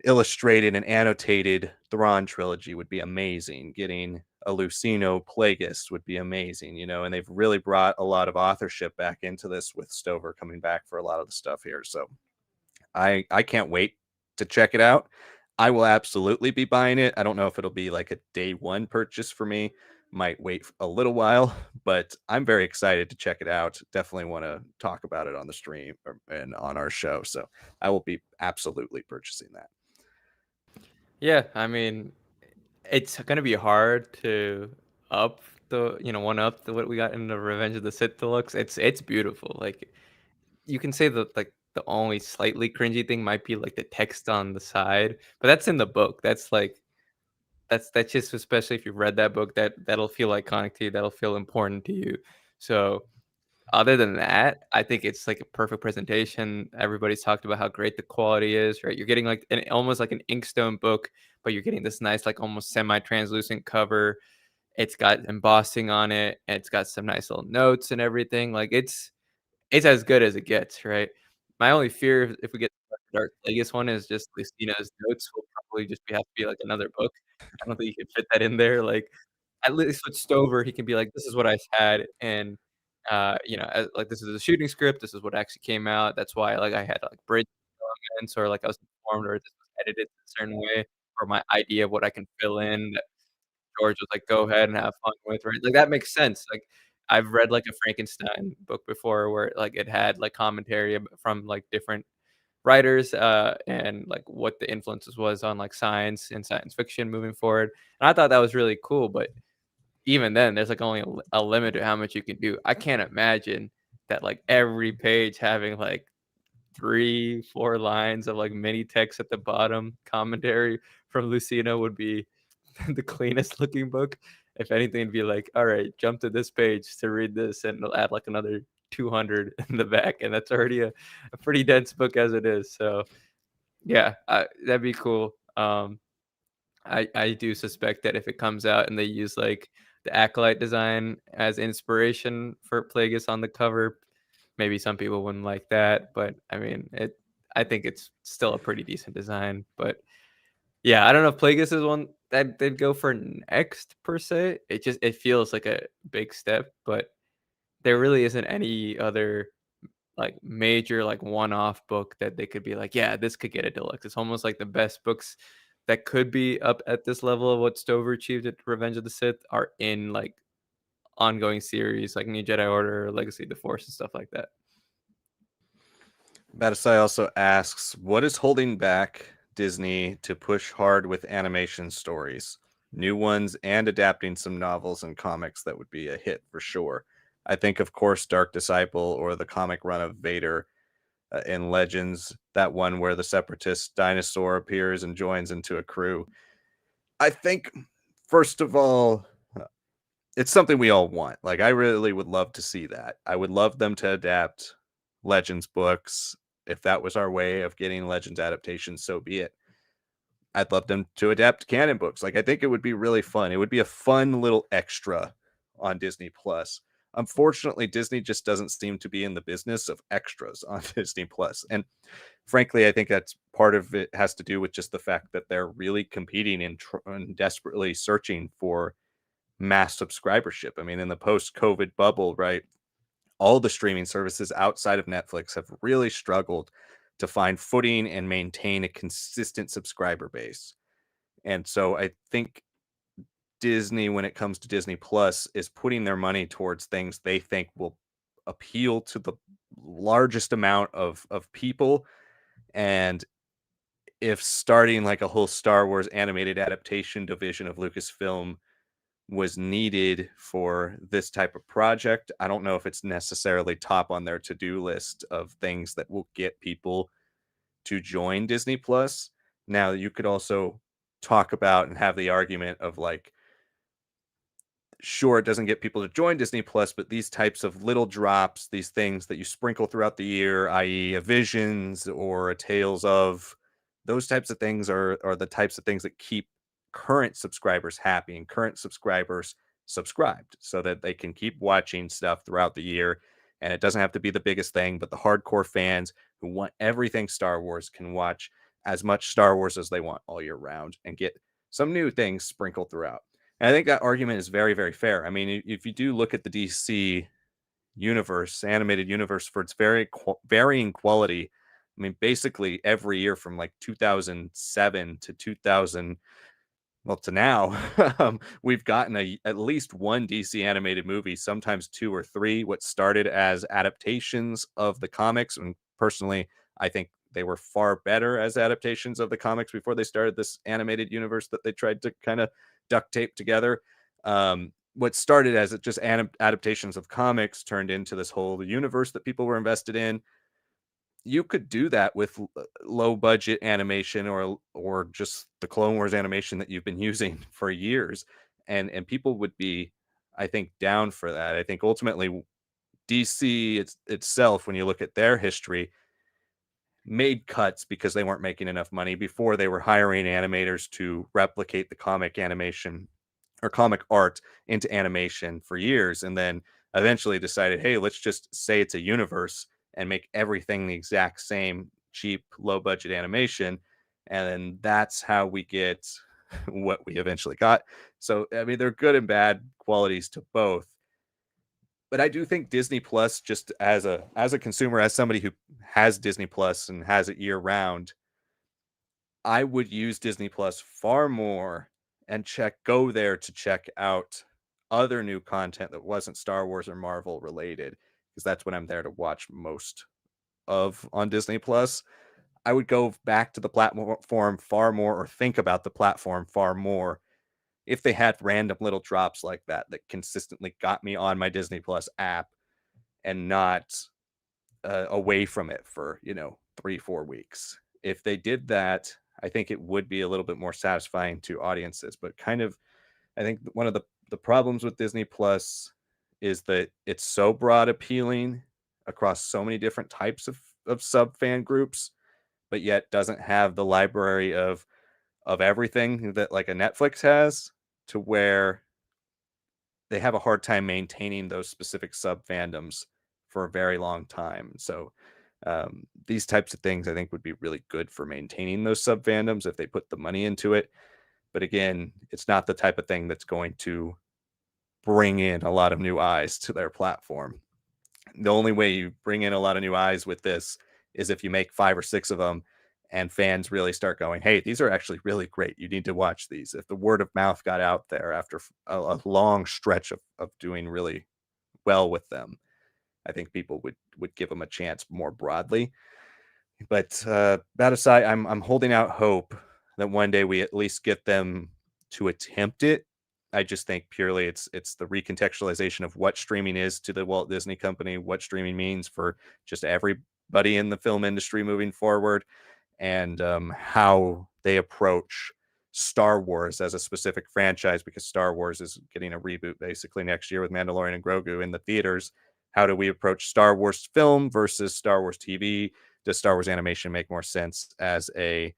illustrated and annotated Thrawn trilogy would be amazing. Getting a Lucino Plagueis would be amazing, and they've really brought a lot of authorship back into this with Stover coming back for a lot of the stuff here. So I can't wait to check it out. I will absolutely be buying it. I don't know if it'll be like a day one purchase for me. Might wait a little while, but I'm very excited to check it out. Definitely want to talk about it on the stream and on our show. So I will be absolutely purchasing that. Yeah, I mean, it's gonna be hard to up one up the what we got in the Revenge of the Sith Deluxe. It's beautiful. Like you can say that like the only slightly cringy thing might be like the text on the side, but that's in the book. That's just especially if you've read that book, that'll feel iconic to you, that'll feel important to you. So other than that, I think it's like a perfect presentation. Everybody's talked about how great the quality is, right? You're getting like an almost like an inkstone book, but you're getting this nice, like almost semi-translucent cover. It's got embossing on it, and it's got some nice little notes and everything. Like it's as good as it gets, right? My only fear if we get to the Dark Plagueis one is just Lucina's notes will probably just have to be like another book. I don't think you can fit that in there. Like at least with Stover, he can be like, "This is what I had," and like this is a shooting script. This is what actually came out. That's why like I had like bridge elements, or like I was informed, or this was edited a certain way, or my idea of what I can fill in. George was like, "Go ahead and have fun with," right? Like, that makes sense. Like, I've read, like, a Frankenstein book before where, like, it had, like, commentary from, like, different writers, and, like, what the influences was on, like, science and science fiction moving forward, and I thought that was really cool, but even then, there's, like, only a limit to how much you can do. I can't imagine that, like, every page having, like, 3, 4 lines of, like, mini text at the bottom, commentary from Lucina would be the cleanest looking book. If anything, it'd be like, all right, jump to this page to read this, and it'll add like another 200 in the back, and that's already a pretty dense book as it is. So yeah, that'd be cool. I do suspect that if it comes out and they use like the acolyte design as inspiration for Plagueis on the cover, maybe some people wouldn't like that, but I mean, it. I think it's still a pretty decent design, but yeah, I don't know if Plagueis is one that they'd go for next per se. It feels like a big step, but there really isn't any other like major like one-off book that they could be like, yeah, this could get a deluxe. It's almost like the best books that could be up at this level of what Stover achieved at Revenge of the Sith are in like ongoing series like New Jedi Order, Legacy of the Force, and stuff like that. Batasai also asks, what is holding back Disney to push hard with animation stories, new ones, and adapting some novels and comics that would be a hit for sure? I think, of course, Dark Disciple or the comic run of Vader in Legends, that one where the separatist dinosaur appears and joins into a crew. I think, first of all, it's something we all want. Like, I really would love to see that. I would love them to adapt Legends books. If that was our way of getting Legends adaptations, so be it. I'd love them to adapt canon books. Like, I think it would be really fun. It would be a fun little extra on Disney Plus. Unfortunately, Disney just doesn't seem to be in the business of extras on Disney Plus. And frankly, I think that's part of it has to do with just the fact that they're really competing and desperately searching for mass subscribership. I mean, in the post-COVID bubble, right? All the streaming services outside of Netflix have really struggled to find footing and maintain a consistent subscriber base. And so I think Disney, when it comes to Disney Plus, is putting their money towards things they think will appeal to the largest amount of people. And if starting like a whole Star Wars animated adaptation division of Lucasfilm was needed for this type of project, I don't know if it's necessarily top on their to-do list of things that will get people to join Disney Plus. Now, you could also talk about and have the argument of like Sure, it doesn't get people to join Disney Plus, but these types of little drops, these things that you sprinkle throughout the year, i.e., a Visions or a Tales of, those types of things are the types of things that keep current subscribers happy and current subscribers subscribed so that they can keep watching stuff throughout the year. And it doesn't have to be the biggest thing, but the hardcore fans who want everything Star Wars can watch as much Star Wars as they want all year round and get some new things sprinkled throughout. And I think that argument is very, very fair. I mean, if you do look at the DC universe, animated universe, for its varying quality, I mean, basically every year from like 2007 to 2000, well, to now, we've gotten at least one DC animated movie, sometimes two or three. What started as adaptations of the comics, and personally, I think they were far better as adaptations of the comics before they started this animated universe that they tried to kind of duct tape together. What started as just adaptations of comics turned into this whole universe that people were invested in. You could do that with low budget animation or just the Clone Wars animation that you've been using for years, and people would be, I think, down for that. I think ultimately DC itself, when you look at their history, made cuts because they weren't making enough money before they were hiring animators to replicate the comic animation or comic art into animation for years, and then eventually decided, hey, let's just say it's a universe and make everything the exact same cheap, low budget animation. And that's how we get what we eventually got. So, I mean, they're good and bad qualities to both. But I do think Disney Plus, just as a consumer, as somebody who has Disney Plus and has it year round, I would use Disney Plus far more and go there to check out other new content that wasn't Star Wars or Marvel related, because that's what I'm there to watch most of on Disney Plus. I would go back to the platform far more, or think about the platform far more, if they had random little drops like that that consistently got me on my Disney Plus app and not away from it for 3-4 weeks. If they did that, I think it would be a little bit more satisfying to audiences. But kind of, I think one of the problems with Disney Plus is that it's so broad appealing across so many different types of sub fan groups, but yet doesn't have the library of everything that like a Netflix has, to where they have a hard time maintaining those specific sub fandoms for a very long time. So these types of things I think would be really good for maintaining those sub fandoms if they put the money into it. But again, it's not the type of thing that's going to bring in a lot of new eyes to their platform. The only way you bring in a lot of new eyes with this is if you make 5 or 6 of them and fans really start going, hey, these are actually really great. You need to watch these. If the word of mouth got out there after a long stretch of doing really well with them, I think people would give them a chance more broadly. But that aside, I'm holding out hope that one day we at least get them to attempt it. I just think purely it's the recontextualization of what streaming is to the Walt Disney Company, what streaming means for just everybody in the film industry moving forward, and how they approach Star Wars as a specific franchise, because Star Wars is getting a reboot basically next year with Mandalorian and Grogu in the theaters. How do we approach Star Wars film versus Star Wars TV? Does Star Wars animation make more sense as a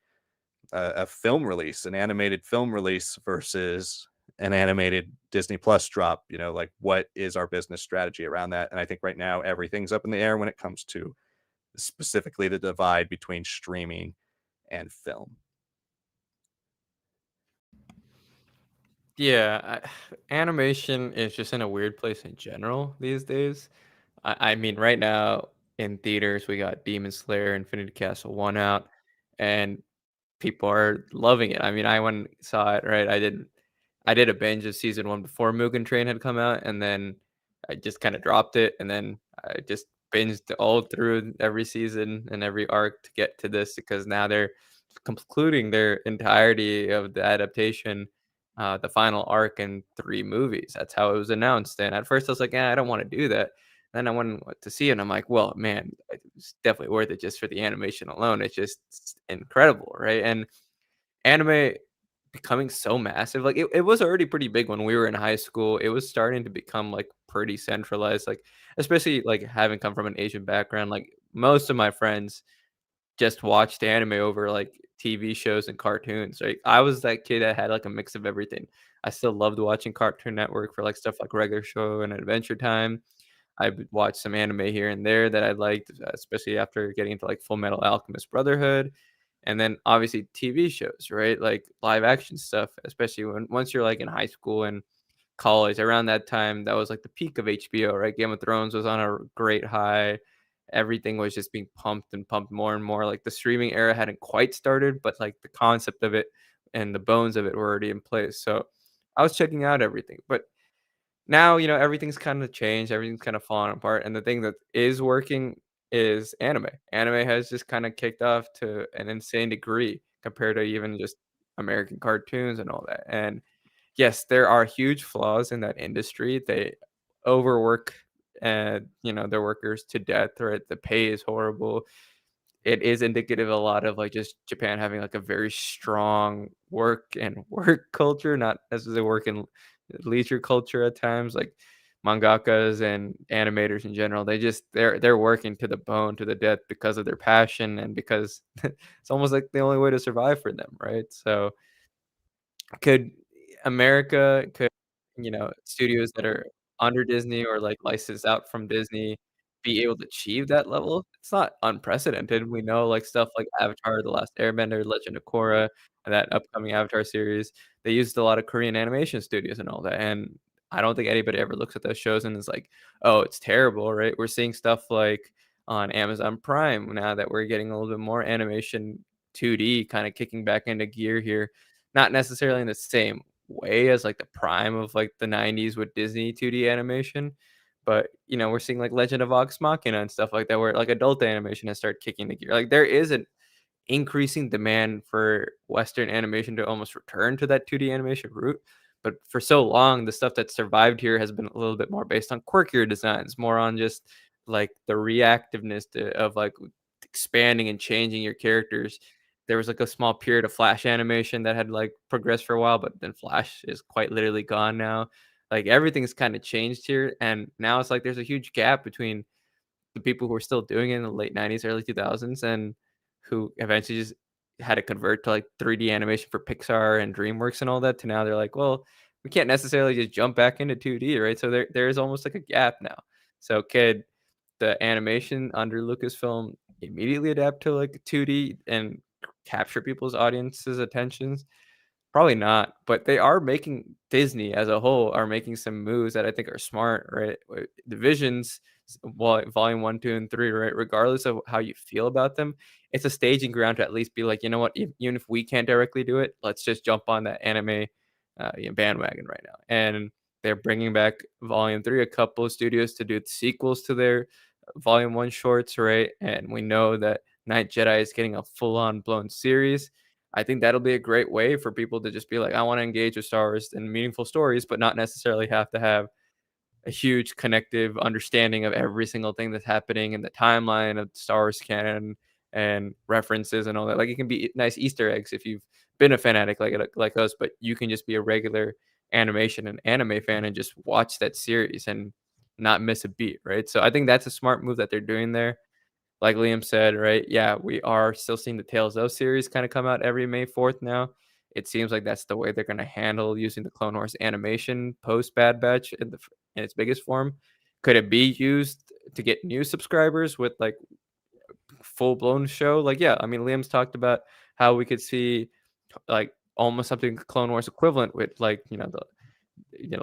film release, an animated film release versus an animated Disney Plus drop? Like, what is our business strategy around that? And I think right now everything's up in the air when it comes to specifically the divide between streaming and film. Yeah, animation is just in a weird place in general these days. I mean, right now in theaters, we got Demon Slayer, Infinity Castle 1 out, and people are loving it. I mean, I went and saw it, right? I did a binge of season 1 before Mugen Train had come out, and then I just kinda dropped it, and then I just binged all through every season and every arc to get to this, because now they're concluding their entirety of the adaptation, the final arc in 3 movies. That's how it was announced, and at first I was like, "Yeah, I don't wanna do that." Then I went to see it, and I'm like, "Well, man, it's definitely worth it just for the animation alone." It's just incredible, right? And anime becoming so massive. Like it was already pretty big when we were in high school. It was starting to become like pretty centralized, like especially like having come from an Asian background. Like most of my friends just watched anime over like TV shows and cartoons. Right, I was that kid that had like a mix of everything. I still loved watching Cartoon Network for like stuff like Regular Show and Adventure Time. I would watch some anime here and there that I liked, especially after getting into like Full Metal Alchemist Brotherhood. And then obviously TV shows, right? Like live action stuff, especially when once you're like in high school and college. Around that time, that was like the peak of HBO, right? Game of Thrones was on a great high. Everything was just being pumped and pumped more and more. Like the streaming era hadn't quite started, but like the concept of it and the bones of it were already in place. So I was checking out everything. But now, everything's kinda changed, everything's kinda falling apart, and the thing that is working is anime. Anime has just kinda kicked off to an insane degree compared to even just American cartoons and all that, and yes, there are huge flaws in that industry. They overwork, their workers to death, right? The pay is horrible. It is indicative a lot of, like, just Japan having, like, a very strong work and work culture, not necessarily work and leisure culture at times, like, mangakas and animators in general, they're working to the bone, to the death because of their passion and because it's almost like the only way to survive for them, right? So could America, studios that are under Disney or, like, licensed out from Disney be able to achieve that level? It's not unprecedented. We know, like, stuff like Avatar: The Last Airbender, Legend of Korra, and that upcoming Avatar series, they used a lot of Korean animation studios and all that, and I don't think anybody ever looks at those shows and is like, "Oh, it's terrible," right? We're seeing stuff like on Amazon Prime now that we're getting a little bit more animation 2D kinda kicking back into gear here. Not necessarily in the same way as, like, the prime of, like, the '90s with Disney 2D animation, but, we're seeing, like, Legend of Vox Machina and stuff like that where, like, adult animation has started kicking the gear. Like, there is an increasing demand for Western animation to almost return to that 2D animation route, but for so long, the stuff that survived here has been a little bit more based on quirkier designs, more on just, like, the reactiveness of, like, expanding and changing your characters. There was, like, a small period of Flash animation that had, like, progressed for a while, but then Flash is quite literally gone now. Like, everything's kinda changed here, and now it's like there's a huge gap between the people who were still doing it in the late '90s, early 2000s, and who eventually just had to convert to, like, 3D animation for Pixar and DreamWorks and all that, to now they're like, "Well, we can't necessarily just jump back into 2D," right? So there is almost like a gap now. So could the animation under Lucasfilm immediately adapt to, like, 2D and capture people's audience's attentions? Probably not, but they are making Disney as a whole are making some moves that I think are smart, right? The Visions, volume 1, 2, and 3, right? Regardless of how you feel about them, it's a staging ground to at least be like, you know what, even if we can't directly do it, let's just jump on that anime bandwagon right now. And they're bringing back volume 3, a couple of studios to do sequels to their volume 1 shorts, right? And we know that Night Jedi is getting a full on blown series. I think that'll be a great way for people to just be like, I want to engage with Star Wars and meaningful stories, but not necessarily have to have a huge connective understanding of every single thing that's happening in the timeline of Star Wars canon and references and all that. Like it can be nice Easter eggs if you've been a fanatic like us, but you can just be a regular animation and anime fan and just watch that series and not miss a beat, right? So I think that's a smart move that they're doing there. Like Liam said, right? Yeah, we are still seeing the Tales of series kind of come out every May 4th now. It seems like that's the way they're going to handle using the Clone Wars animation post Bad Batch in its biggest form. Could it be used to get new subscribers with like full blown show? Like, yeah, I mean, Liam's talked about how we could see like almost something Clone Wars equivalent with like the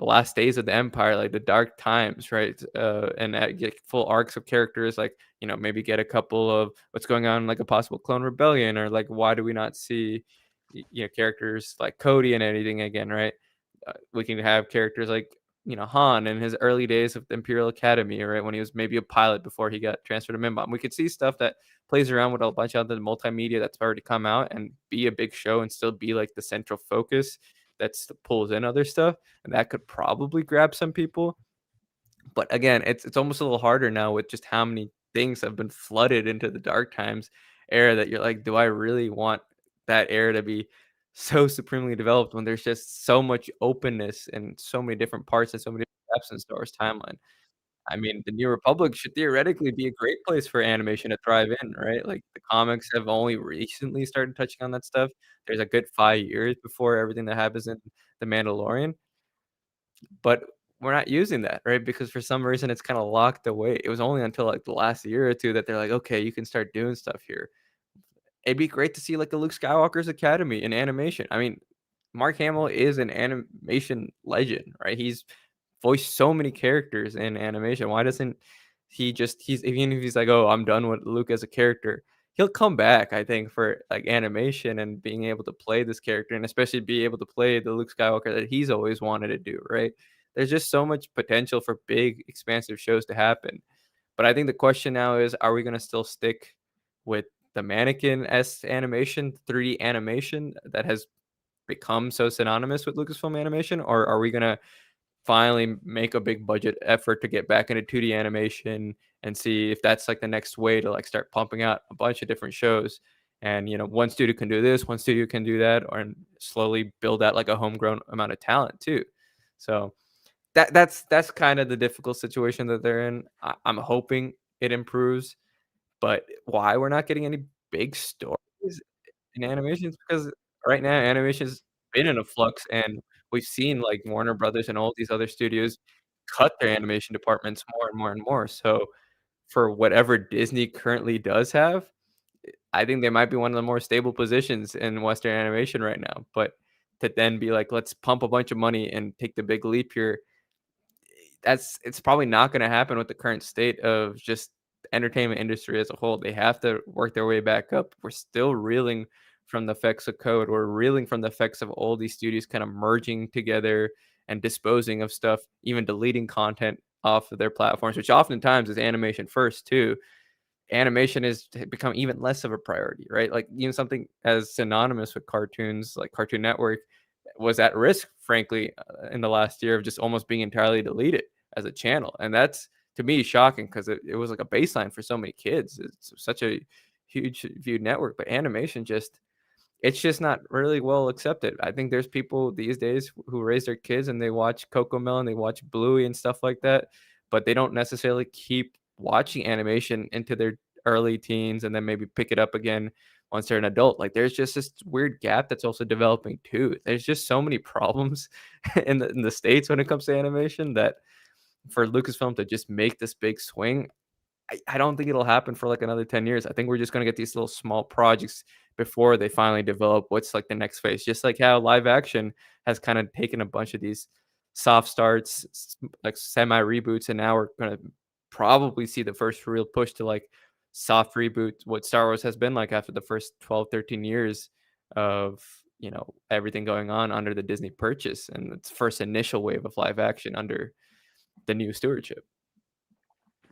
last days of the empire, like the dark times, right? And get full arcs of characters, like maybe get a couple of what's going on, like a possible clone rebellion, or like why do we not see characters like Cody and anything again, right? We can have characters like Han in his early days of the Imperial Academy, right, when he was maybe a pilot before he got transferred to Mimbom. We could see stuff that plays around with a bunch of the multimedia that's already come out and be a big show and still be like the central focus that's pulls in other stuff, and that could probably grab some people. But again, it's almost a little harder now with just how many things have been flooded into the dark times era that you're like, do I really want that era to be so supremely developed when there's just so much openness and so many different parts and so many different steps in Star Wars timeline. I mean, the New Republic should theoretically be a great place for animation to thrive in, right? Like, the comics have only recently started touching on that stuff. There's a good 5 years before everything that happens in The Mandalorian, but we're not using that, right? Because for some reason, it's kinda locked away. It was only until, like, the last year or 2 that they're like, "Okay, you can start doing stuff here." It'd be great to see, like, a Luke Skywalker's Academy in animation. I mean, Mark Hamill is an animation legend, right? He's voiced so many characters in animation. Why doesn't he just he's even if he's like, "Oh, I'm done with Luke as a character," he'll come back, I think, for, like, animation and being able to play this character, and especially be able to play the Luke Skywalker that he's always wanted to do, right? There's just so much potential for big, expansive shows to happen. But I think the question now is, are we gonna still stick with the mannequin-esque animation, 3D animation that has become so synonymous with Lucasfilm animation, or are we gonna finally make a big budget effort to get back into 2D animation and see if that's, like, the next way to, like, start pumping out a bunch of different shows? And, one studio can do this, one studio can do that, or and slowly build out, like, a homegrown amount of talent too. So that's kinda the difficult situation that they're in. I'm hoping it improves, but why we're not getting any big stories in animations because right now animation's been in a flux, and we've seen, like, Warner Brothers and all these other studios cut their animation departments more and more and more. So, for whatever Disney currently does have, I think they might be one of the more stable positions in Western animation right now, but to then be like, "Let's pump a bunch of money and take the big leap here," it's probably not gonna happen with the current state of just the entertainment industry as a whole. They have to work their way back up. We're still reeling from the effects of code. We're reeling from the effects of all these studios kind of merging together and disposing of stuff, even deleting content off of their platforms, which oftentimes is animation first too. Animation has become even less of a priority, right? Like, something as synonymous with cartoons, like Cartoon Network, was at risk, frankly, in the last year of just almost being entirely deleted as a channel. And that's, to me, shocking because it was like a baseline for so many kids. It's such a huge viewed network, but animation just it's just not really well accepted. I think there's people these days who raise their kids and they watch Cocomelon, they watch Bluey and stuff like that, but they don't necessarily keep watching animation into their early teens and then maybe pick it up again once they're an adult. Like there's just this weird gap that's also developing too. There's just so many problems in the States when it comes to animation that for Lucasfilm to just make this big swing, I don't think it'll happen for, like, another 10 years. I think we're just gonna get these little small projects before they finally develop what's, like, the next phase, just like how live action has kinda taken a bunch of these soft starts, like, semi-reboots, and now we're gonna probably see the first real push to, like, soft reboot, what Star Wars has been like after the first 12, 13 years of, everything going on under the Disney purchase and its first initial wave of live action under the new stewardship.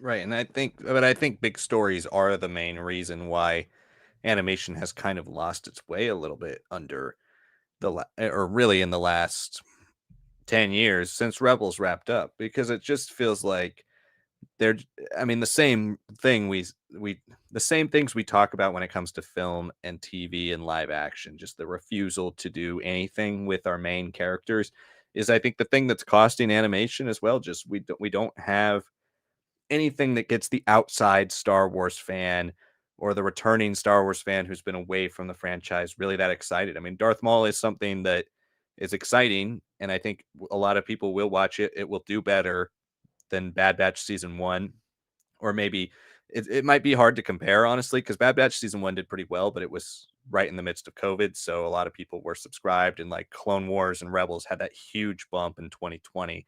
Right, and I think big stories are the main reason why animation has kind of lost its way a little bit under or really in the last 10 years since Rebels wrapped up because it just feels like they're I mean the same thing we the same things we talk about when it comes to film and TV and live action, just the refusal to do anything with our main characters is I think the thing that's costing animation as well. Just we don't have anything that gets the outside Star Wars fan or the returning Star Wars fan who's been away from the franchise really that excited. I mean, Darth Maul is something that is exciting, and I think a lot of people will watch it. It will do better than Bad Batch season one, or maybe it might be hard to compare honestly because Bad Batch season one did pretty well, but it was right in the midst of COVID, so a lot of people were subscribed, and like Clone Wars and Rebels had that huge bump in 2020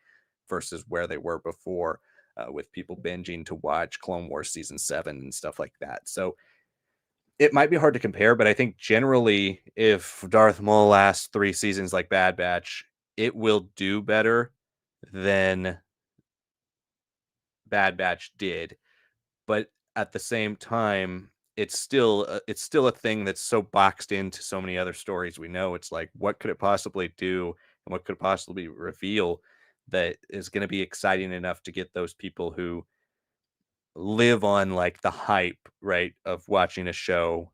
versus where they were before, with people binging to watch Clone Wars season seven and stuff like that. So it might be hard to compare, but I think generally, if Darth Maul lasts 3 seasons like Bad Batch, it will do better than Bad Batch did. But at the same time, it's still a thing that's so boxed into so many other stories we know. It's like, what could it possibly do, and what could it possibly reveal that is going to be exciting enough to get those people who live on like the hype, right, of watching a show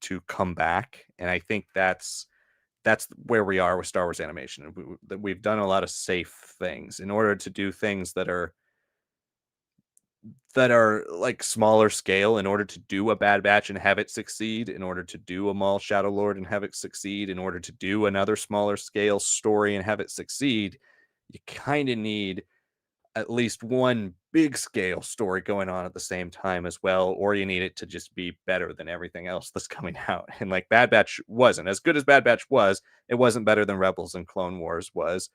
to come back. And I think that's that's where we are with Star Wars animation. We've done a lot of safe things in order to do things that are like smaller scale, in order to do a Bad Batch and have it succeed, in order to do a Maul Shadow Lord and have it succeed, in order to do another smaller scale story and have it succeed. You kind of need at least one big scale story going on at the same time as well, or you need it to just be better than everything else that's coming out. And like Bad Batch wasn't as good as Bad Batch was, it wasn't better than Rebels and Clone Wars was,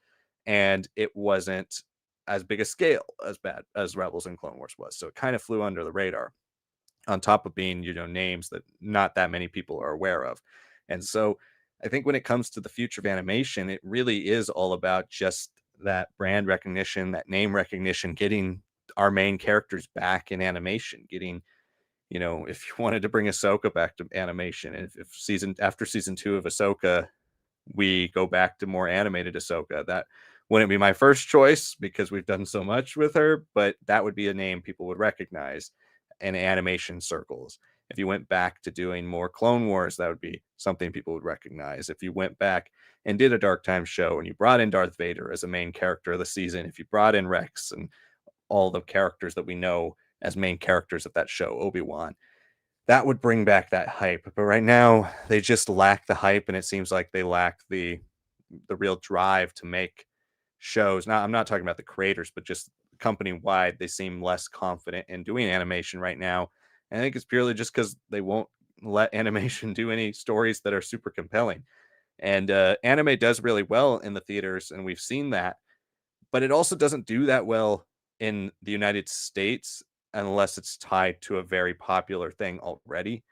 and it wasn't as big a scale as bad as Rebels and Clone Wars was. So it kind of flew under the radar on top of being, names that not that many people are aware of. And so I think when it comes to the future of animation, it really is all about just that brand recognition, that name recognition, getting our main characters back in animation, getting, if you wanted to bring Ahsoka back to animation, if after season 2 of Ahsoka, we go back to more animated Ahsoka, that wouldn't be my first choice because we've done so much with her, but that would be a name people would recognize in animation circles. If you went back to doing more Clone Wars, that would be something people would recognize. If you went back and did a Dark Time show and you brought in Darth Vader as a main character of the season, if you brought in Rex and all the characters that we know as main characters of that show, Obi-Wan, that would bring back that hype. But right now, they just lack the hype, and it seems like they lack the real drive to make shows. Now, I'm not talking about the creators, but just company wide, they seem less confident in doing animation right now. And I think it's purely just because they won't let animation do any stories that are super compelling. And anime does really well in the theaters, and we've seen that, but it also doesn't do that well in the United States unless it's tied to a very popular thing already.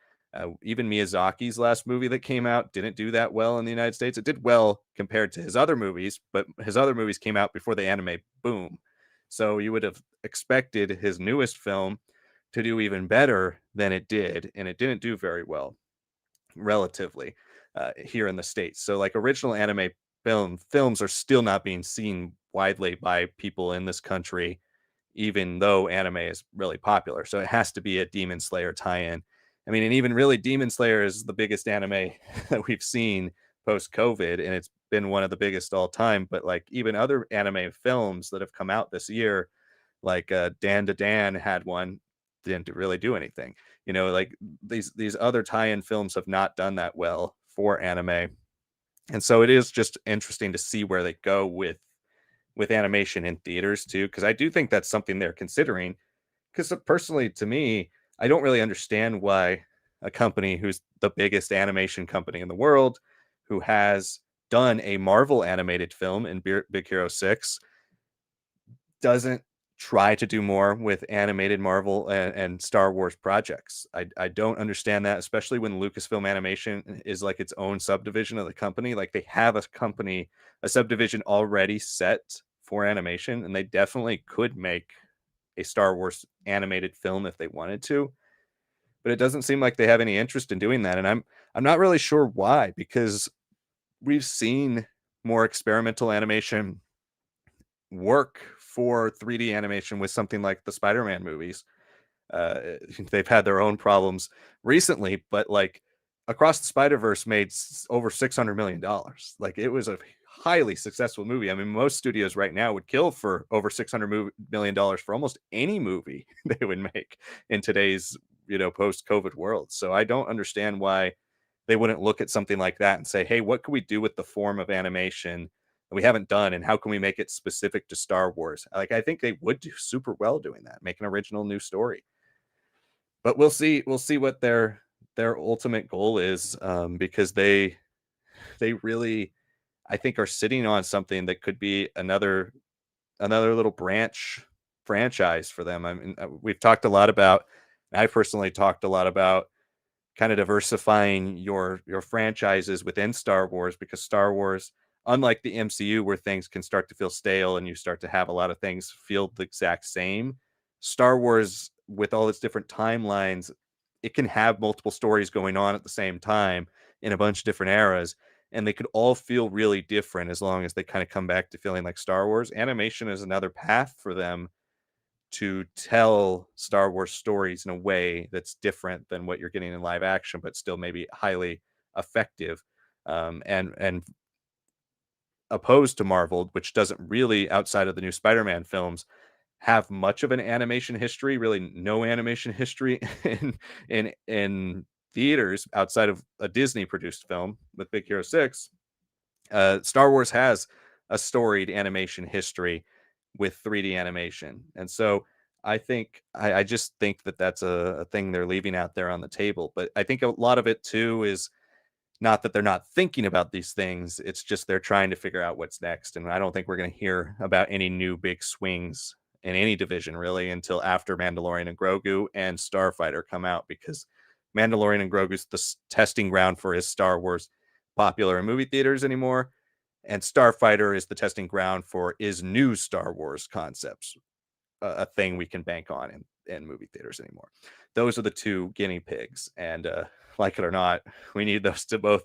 Even Miyazaki's last movie that came out didn't do that well in the United States. It did well compared to his other movies, but his other movies came out before the anime boom. So you would have expected his newest film to do even better than it did, and it didn't do very well relatively here in the States. So like original anime films are still not being seen widely by people in this country, even though anime is really popular. So it has to be a Demon Slayer tie-in. I mean, and even really Demon Slayer is the biggest anime that we've seen post COVID, and it's been one of the biggest all time. But like even other anime films that have come out this year, like Dan to Dan had one, didn't really do anything. Like these other tie-in films have not done that well for anime, and so it is just interesting to see where they go with animation in theaters too, because I do think that's something they're considering. Because personally, to me, I don't really understand why a company who's the biggest animation company in the world, who has done a Marvel animated film in Big Hero 6, doesn't try to do more with animated Marvel and Star Wars projects. I don't understand that, especially when Lucasfilm Animation is like its own subdivision of the company. Like they have a subdivision already set for animation, and they definitely could make a Star Wars animated film if they wanted to. But it doesn't seem like they have any interest in doing that, and I'm not really sure why, because we've seen more experimental animation work for 3D animation with something like the Spider-Man movies. They've had their own problems recently, but like Across the Spider-Verse made over $600 million. Like it was a highly successful movie. I mean, most studios right now would kill for over $600 million for almost any movie they would make in today's post-COVID world. So I don't understand why they wouldn't look at something like that and say, hey, what can we do with the form of animation that we haven't done, and how can we make it specific to Star Wars? Like I think they would do super well doing that, make an original new story. But we'll see what their ultimate goal is, because they really, I think, are sitting on something that could be another little branch franchise for them. I mean, we've talked a lot about, I personally talked a lot about kind of diversifying your franchises within Star Wars, because Star Wars, unlike the MCU where things can start to feel stale and you start to have a lot of things feel the exact same, Star Wars with all its different timelines, it can have multiple stories going on at the same time in a bunch of different eras, and they could all feel really different as long as they kind of come back to feeling like Star Wars. Animation is another path for them to tell Star Wars stories in a way that's different than what you're getting in live action, but still maybe highly effective. and opposed to Marvel, which doesn't really, outside of the new Spider-Man films, have much of an animation history, really no animation history in theaters outside of a Disney produced film with Big Hero 6. Star Wars has a storied animation history with 3D animation. And so I just think that that's a thing they're leaving out there on the table. But I think a lot of it too is not that they're not thinking about these things, it's just they're trying to figure out what's next, and I don't think we're gonna hear about any new big swings in any division really until after Mandalorian and Grogu and Starfighter come out, because Mandalorian and Grogu's the testing ground for is Star Wars popular in movie theaters anymore, and Starfighter is the testing ground for is new Star Wars concepts a thing we can bank on in movie theaters anymore. Those are the two guinea pigs, and like it or not, we need those to both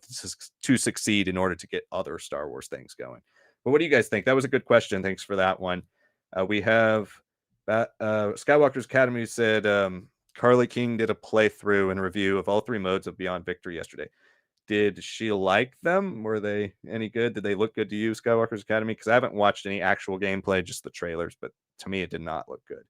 to succeed in order to get other Star Wars things going. But what do you guys think? That was a good question. Thanks for that one. We have Skywalker's Academy said Carly King did a playthrough and review of all three modes of Beyond Victory yesterday. Did she like them? Were they any good? Did they look good to you, Skywalker's Academy? Because I haven't watched any actual gameplay, just the trailers, but to me, it did not look good.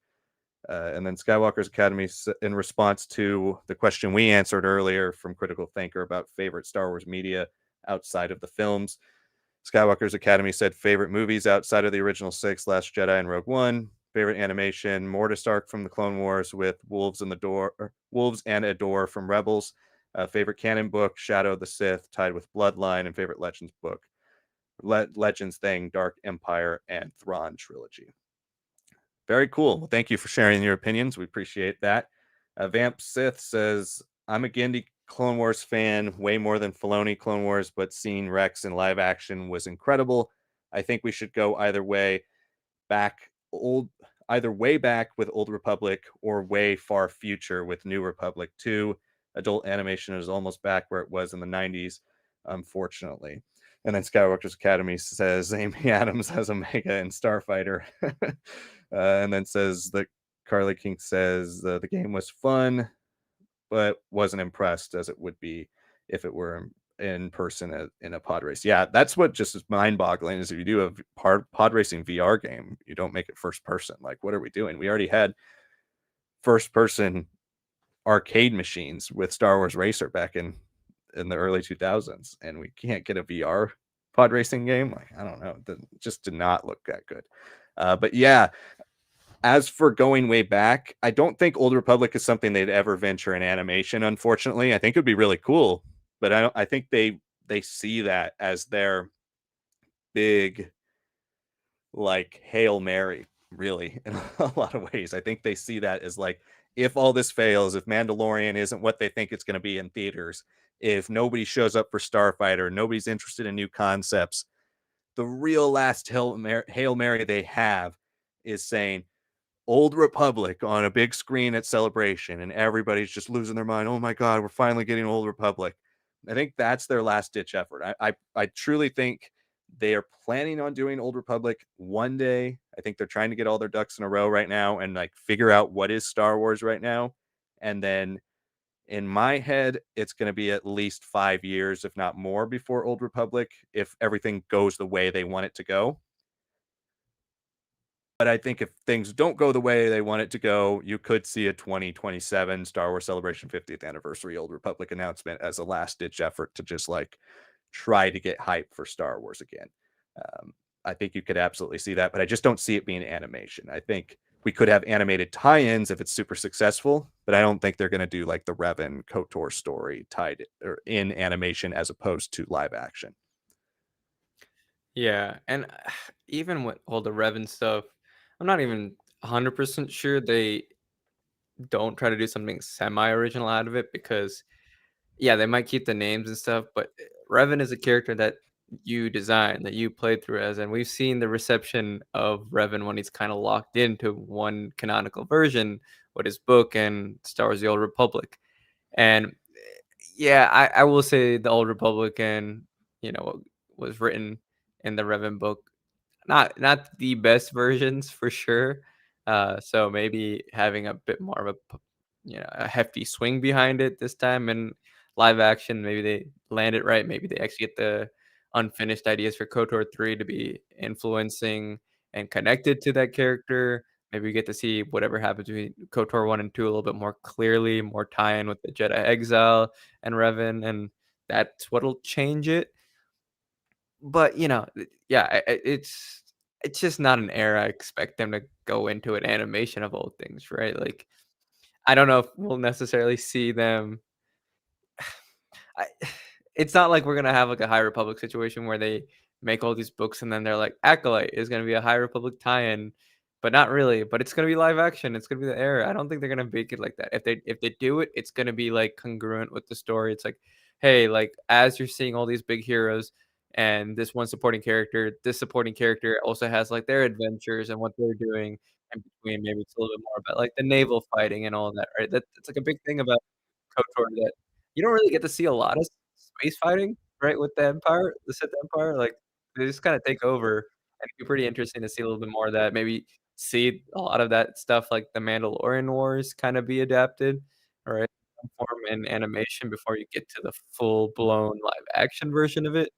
And then Skywalker's Academy, in response to the question we answered earlier from Critical Thinker about favorite Star Wars media outside of the films, Skywalker's Academy said favorite movies outside of the original six, Last Jedi and Rogue One. Favorite animation, Mortis Arc from the Clone Wars with Wolves and a Door from Rebels. Favorite canon book, Shadow of the Sith, tied with Bloodline, and favorite Legends book, Legends Thing, Dark Empire, and Thrawn trilogy. Very cool. Well, thank you for sharing your opinions. We appreciate that. Vamp Sith says, I'm a Gandhi Clone Wars fan, way more than Filoni Clone Wars, but seeing Rex in live action was incredible. I think we should go back old either way back with Old Republic or way far future with New Republic 2. Adult animation is almost back where it was in the 90s, unfortunately. And then Skywalker's Academy says Amy Adams has Omega and Starfighter. And then says that Carly King says the game was fun, but wasn't impressed as it would be if it were in person in a pod race. Yeah, that's what just is mind boggling is if you do a pod racing VR game, you don't make it first person. Like, what are we doing? We already had first person arcade machines with Star Wars Racer back in the early 2000s, and we can't get a VR pod racing game. Like, I don't know, it just did not look that good. But yeah, as for going way back, I don't think Old Republic is something they'd ever venture in animation. Unfortunately, I think it would be really cool, but I think they see that as their big like Hail Mary, really, in a lot of ways. I think they see that as like, if all this fails, if Mandalorian isn't what they think it's going to be in theaters, if nobody shows up for Starfighter, nobody's interested in new concepts, the real last Hail Mary they have is saying, Old Republic on a big screen at Celebration, and everybody's just losing their mind. Oh my God, we're finally getting Old Republic. I think that's their last ditch effort. I truly think they are planning on doing Old Republic one day. I think they're trying to get all their ducks in a row right now and like figure out what is Star Wars right now. And then in my head, it's going to be at least 5 years, if not more, before Old Republic, if everything goes the way they want it to go. But I think if things don't go the way they want it to go, you could see a 2027 Star Wars Celebration 50th Anniversary Old Republic announcement as a last ditch effort to just like try to get hype for Star Wars again. Um, I think you could absolutely see that, but I just don't see it being animation. I think we could have animated tie-ins if it's super successful, but I don't think they're going to do like the Revan KOTOR story tied or in animation as opposed to live action. Yeah, and even with all the Revan stuff, I'm not even 100% sure they don't try to do something semi-original out of it because, yeah, they might keep the names and stuff, but Revan is a character that you designed, that you played through as, and we've seen the reception of Revan when he's kind of locked into one canonical version with his book and Star Wars: The Old Republic. And yeah, I will say the Old Republic and what was written in the Revan book, not the best versions for sure. So maybe having a bit more of a hefty swing behind it this time and live action, maybe they land it right, maybe they actually get the unfinished ideas for KOTOR 3 to be influencing and connected to that character. Maybe we get to see whatever happened between KOTOR 1 and 2 a little bit more clearly, more tie-in with the Jedi Exile and Revan, and that's what'll change it. But, yeah, it's just not an era I expect them to go into an animation of old things, right? Like, I don't know if we'll necessarily see them I it's not like we're gonna have, like, a High Republic situation where they make all these books and then they're like, "Acolyte is gonna be a High Republic tie-in," but not really, but it's gonna be live action, it's gonna be the era. I don't think they're gonna make it like that. If they do it, it's gonna be, like, congruent with the story. It's like, "Hey, like, as you're seeing all these big heroes and this supporting character also has, like, their adventures and what they're doing in between." Maybe it's a little bit more about, like, the naval fighting and all that, right? That's, like, a big thing about KOTOR that you don't really get to see a lot of space fighting, right, with the Empire, the Sith Empire, like, they just kinda take over, and it'd be pretty interesting to see a little bit more of that, maybe see a lot of that stuff like the Mandalorian Wars kinda be adapted, right, some form in animation before you get to the full-blown live action version of it.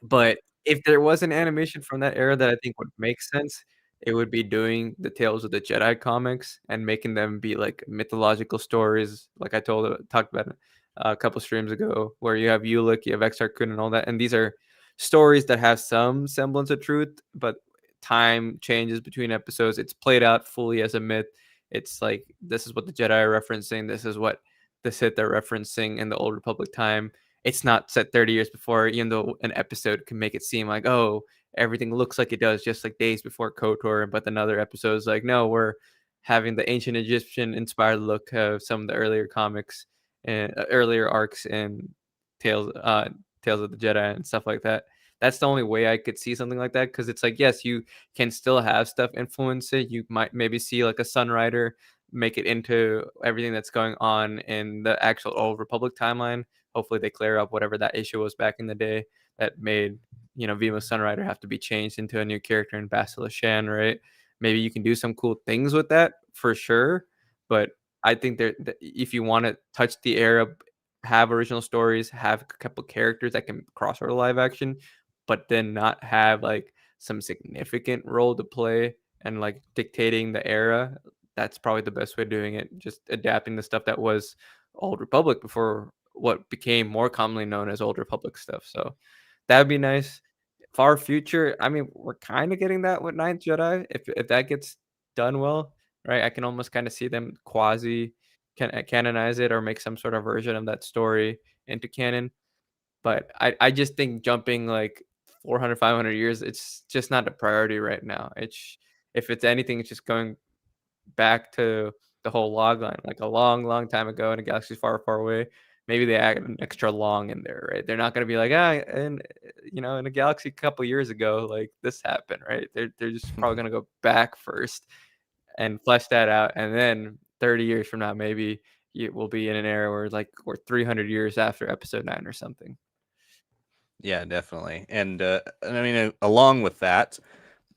But if there was an animation from that era that I think would make sense, it would be doing the Tales of the Jedi comics and making them be like mythological stories, like I talked about a couple streams ago, where you have Ulick, you have Exar Kun, and all that, and these are stories that have some semblance of truth, but time changes between episodes. It's played out fully as a myth. It's like this is what the Jedi are referencing. This is what the Sith are referencing in the Old Republic time. It's not set 30 years before, even though an episode can make it seem like, oh, everything looks like it does, just like days before KOTOR. But then other episodes, like, no, we're having the ancient Egyptian inspired look of some of the earlier comics and earlier arcs and Tales of the Jedi and stuff like that. That's the only way I could see something like that because it's like, yes, you can still have stuff influence it. You might maybe see like a Sunrider make it into everything that's going on in the actual Old Republic timeline. Hopefully, they clear up whatever that issue was back in the day that made Vima Sunrider have to be changed into a new character in Bastila Shan, right? Maybe you can do some cool things with that for sure, but I think if you want to touch the era, have original stories, have a couple characters that can cross over live action, but then not have like some significant role to play and like dictating the era. That's probably the best way of doing it. Just adapting the stuff that was Old Republic before what became more commonly known as Old Republic stuff. So that'd be nice. Far future, I mean, we're kind of getting that with Ninth Jedi. If that gets done well, right? I can almost kind of see them quasi canonize it or make some sort of version of that story into canon. But I just think jumping like 400, 500 years, it's just not a priority right now. If it's anything, it's just going back to the whole log line, like a long, long time ago in a galaxy far, far away. Maybe they add an extra long in there, right? They're not gonna be like, and in a galaxy a couple years ago, like this happened, right? They're just probably gonna go back first and flesh that out, and then 30 years from now, maybe it will be in an era where like we're 300 years after Episode 9 or something. Yeah, definitely. And I mean, along with that,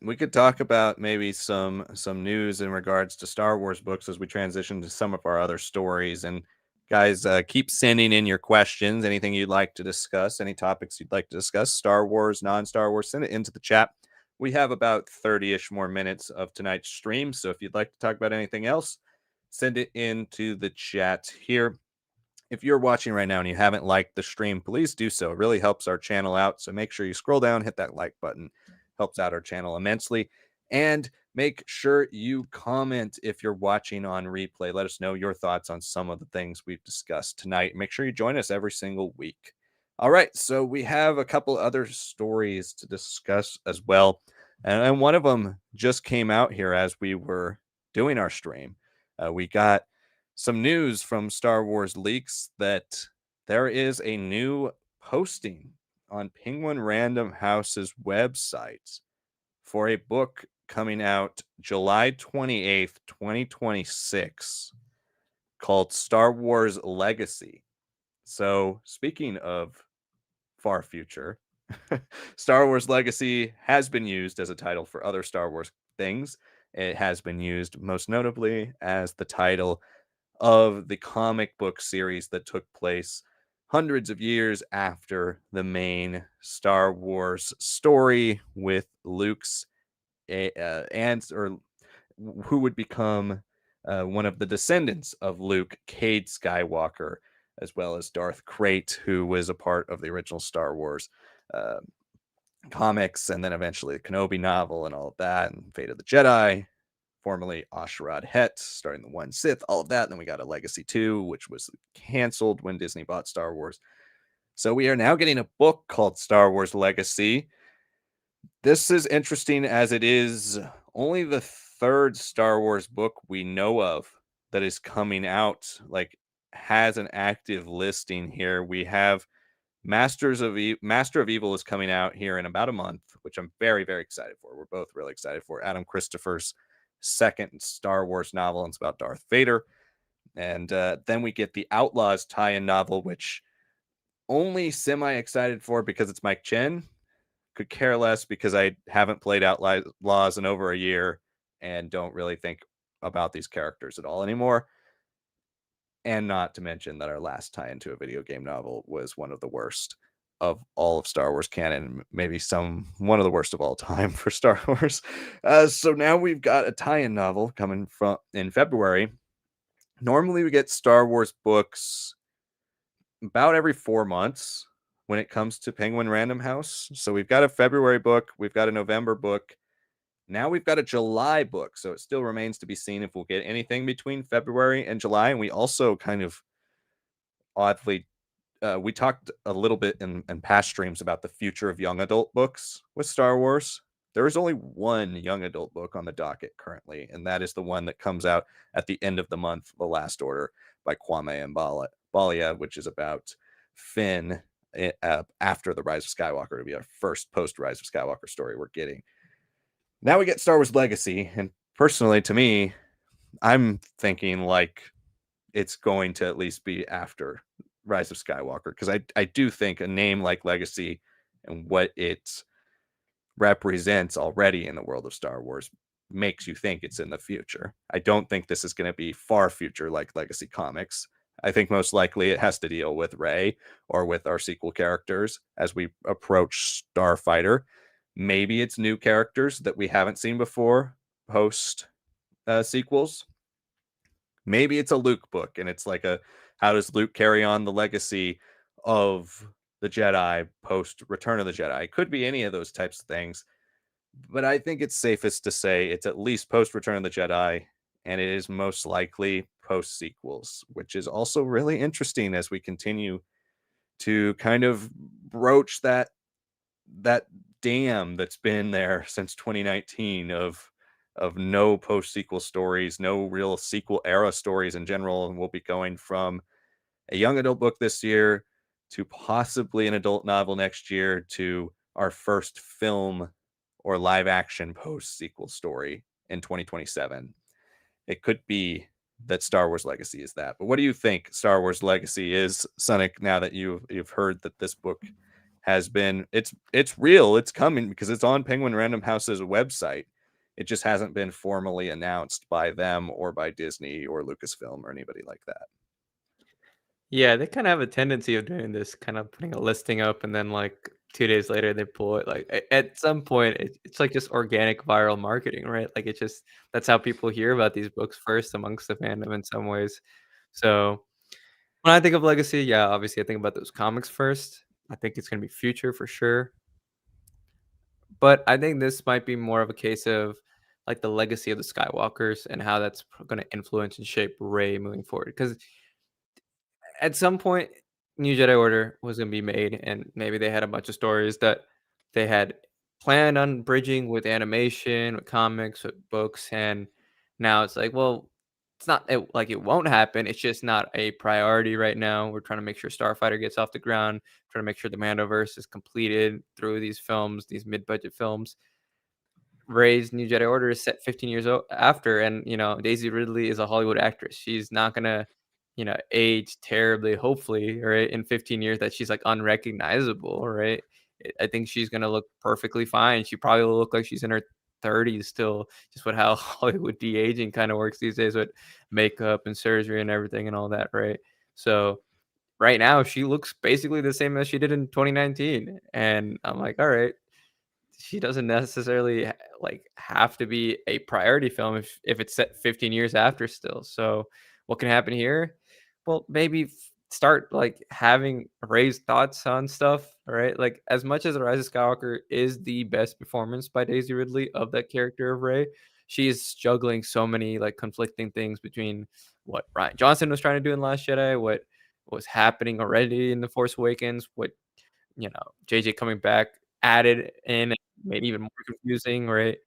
we could talk about maybe some news in regards to Star Wars books as we transition to some of our other stories. And guys, keep sending in your questions, anything you'd like to discuss, any topics you'd like to discuss, Star Wars, non-Star Wars, send it into the chat. We have about 30-ish more minutes of tonight's stream, so if you'd like to talk about anything else, send it into the chat here. If you're watching right now and you haven't liked the stream, please do so. It really helps our channel out. So make sure you scroll down, hit that like button. Helps out our channel immensely. And make sure you comment if you're watching on replay. Let us know your thoughts on some of the things we've discussed tonight. Make sure you join us every single week. All right, so we have a couple other stories to discuss as well. And one of them just came out here as we were doing our stream. We got some news from Star Wars Leaks that there is a new posting on Penguin Random House's website for a book coming out July 28th, 2026, called Star Wars Legacy. So, speaking of far future, Star Wars Legacy has been used as a title for other Star Wars things. It has been used most notably as the title of the comic book series that took place hundreds of years after the main Star Wars story with Luke's aunt, or who would become one of the descendants of Luke, Cade Skywalker, as well as Darth Krayt, who was a part of the original Star Wars uh, comics, and then eventually the Kenobi novel and all of that, and Fate of the Jedi, formerly Asherad Het, starting the One Sith, all of that. And then we got a Legacy 2, which was canceled when Disney bought Star Wars. So we are now getting a book called Star Wars Legacy. This is interesting as it is only the third Star Wars book we know of that is coming out, like has an active listing here. We have Master of Evil is coming out here in about a month, which I'm very, very excited for. We're both really excited for. Adam Christopher's second Star Wars novel, and it's about Darth Vader. And then we get the Outlaws tie-in novel, which only semi excited for because it's Mike Chen. Could care less because I haven't played Outlaws in over a year and don't really think about these characters at all anymore. And not to mention that our last tie into a video game novel was one of the worst of all of Star Wars canon, maybe one of the worst of all time for Star Wars. So now we've got a tie-in novel coming from in February. Normally we get Star Wars books about every 4 months when it comes to Penguin Random House. So we've got a February book, we've got a November book. Now we've got a July book, so it still remains to be seen if we'll get anything between February and July. And we also kind of oddly, we talked a little bit in past streams about the future of young adult books with Star Wars. There is only one young adult book on the docket currently, and that is the one that comes out at the end of the month, The Last Order by Kwame and Balia, which is about Finn after the Rise of Skywalker. To be our first post Rise of Skywalker story we're getting. Now we get Star Wars Legacy, and personally, to me, I'm thinking like it's going to at least be after Rise of Skywalker, because I do think a name like Legacy and what it represents already in the world of Star Wars makes you think it's in the future. I don't think this is going to be far future like Legacy Comics. I think most likely it has to deal with Rey or with our sequel characters as we approach Starfighter. Maybe it's new characters that we haven't seen before post sequels. Maybe it's a Luke book and it's like a how does Luke carry on the legacy of the Jedi post Return of the Jedi? It could be any of those types of things, but I think it's safest to say it's at least post Return of the Jedi, and it is most likely post sequels, which is also really interesting as we continue to kind of broach that dam that's been there since 2019 of no post sequel stories, no real sequel era stories in general, and we'll be going from a young adult book this year to possibly an adult novel next year to our first film or live action post sequel story in 2027. It could be that Star Wars Legacy is that. But what do you think Star Wars Legacy is, Sonic, now that you've heard that this book has been it's real, it's coming because it's on Penguin Random House's website. It just hasn't been formally announced by them or by Disney or Lucasfilm or anybody like that. Yeah, they kinda have a tendency of doing this, kind of putting a listing up and then, like, 2 days later, they pull it, like, at some point, it's like just organic viral marketing, right? Like, it just that's how people hear about these books first amongst the fandom in some ways. So, when I think of legacy, yeah, obviously, I think about those comics first. I think it's gonna be future for sure, but I think this might be more of a case of, like, the legacy of the Skywalkers and how that's gonna influence and shape Rey moving forward. Because at some point, New Jedi Order was gonna be made, and maybe they had a bunch of stories that they had planned on bridging with animation, with comics, with books, and now it's like, well, it's not like it won't happen. It's just not a priority right now. We're trying to make sure Starfighter gets off the ground, trying to make sure the Mandoverse is completed through these films, these mid-budget films. Rey's New Jedi Order is set 15 years after, and Daisy Ridley is a Hollywood actress. She's not gonna, age terribly. Hopefully, right, in 15 years that she's like unrecognizable, right? I think she's gonna look perfectly fine. She probably will look like she's in her 30s still, just with how Hollywood de-aging kind of works these days with makeup and surgery and everything and all that, right? So right now she looks basically the same as she did in 2019, and I'm like, all right, she doesn't necessarily like have to be a priority film if it's set 15 years after still. So what can happen here? Well, maybe start like having raised thoughts on stuff, right? Like as much as The Rise of Skywalker is the best performance by Daisy Ridley of that character of Rey, she is juggling so many like conflicting things between what Ryan Johnson was trying to do in Last Jedi, what was happening already in The Force Awakens, what JJ coming back added in and made it even more confusing, right?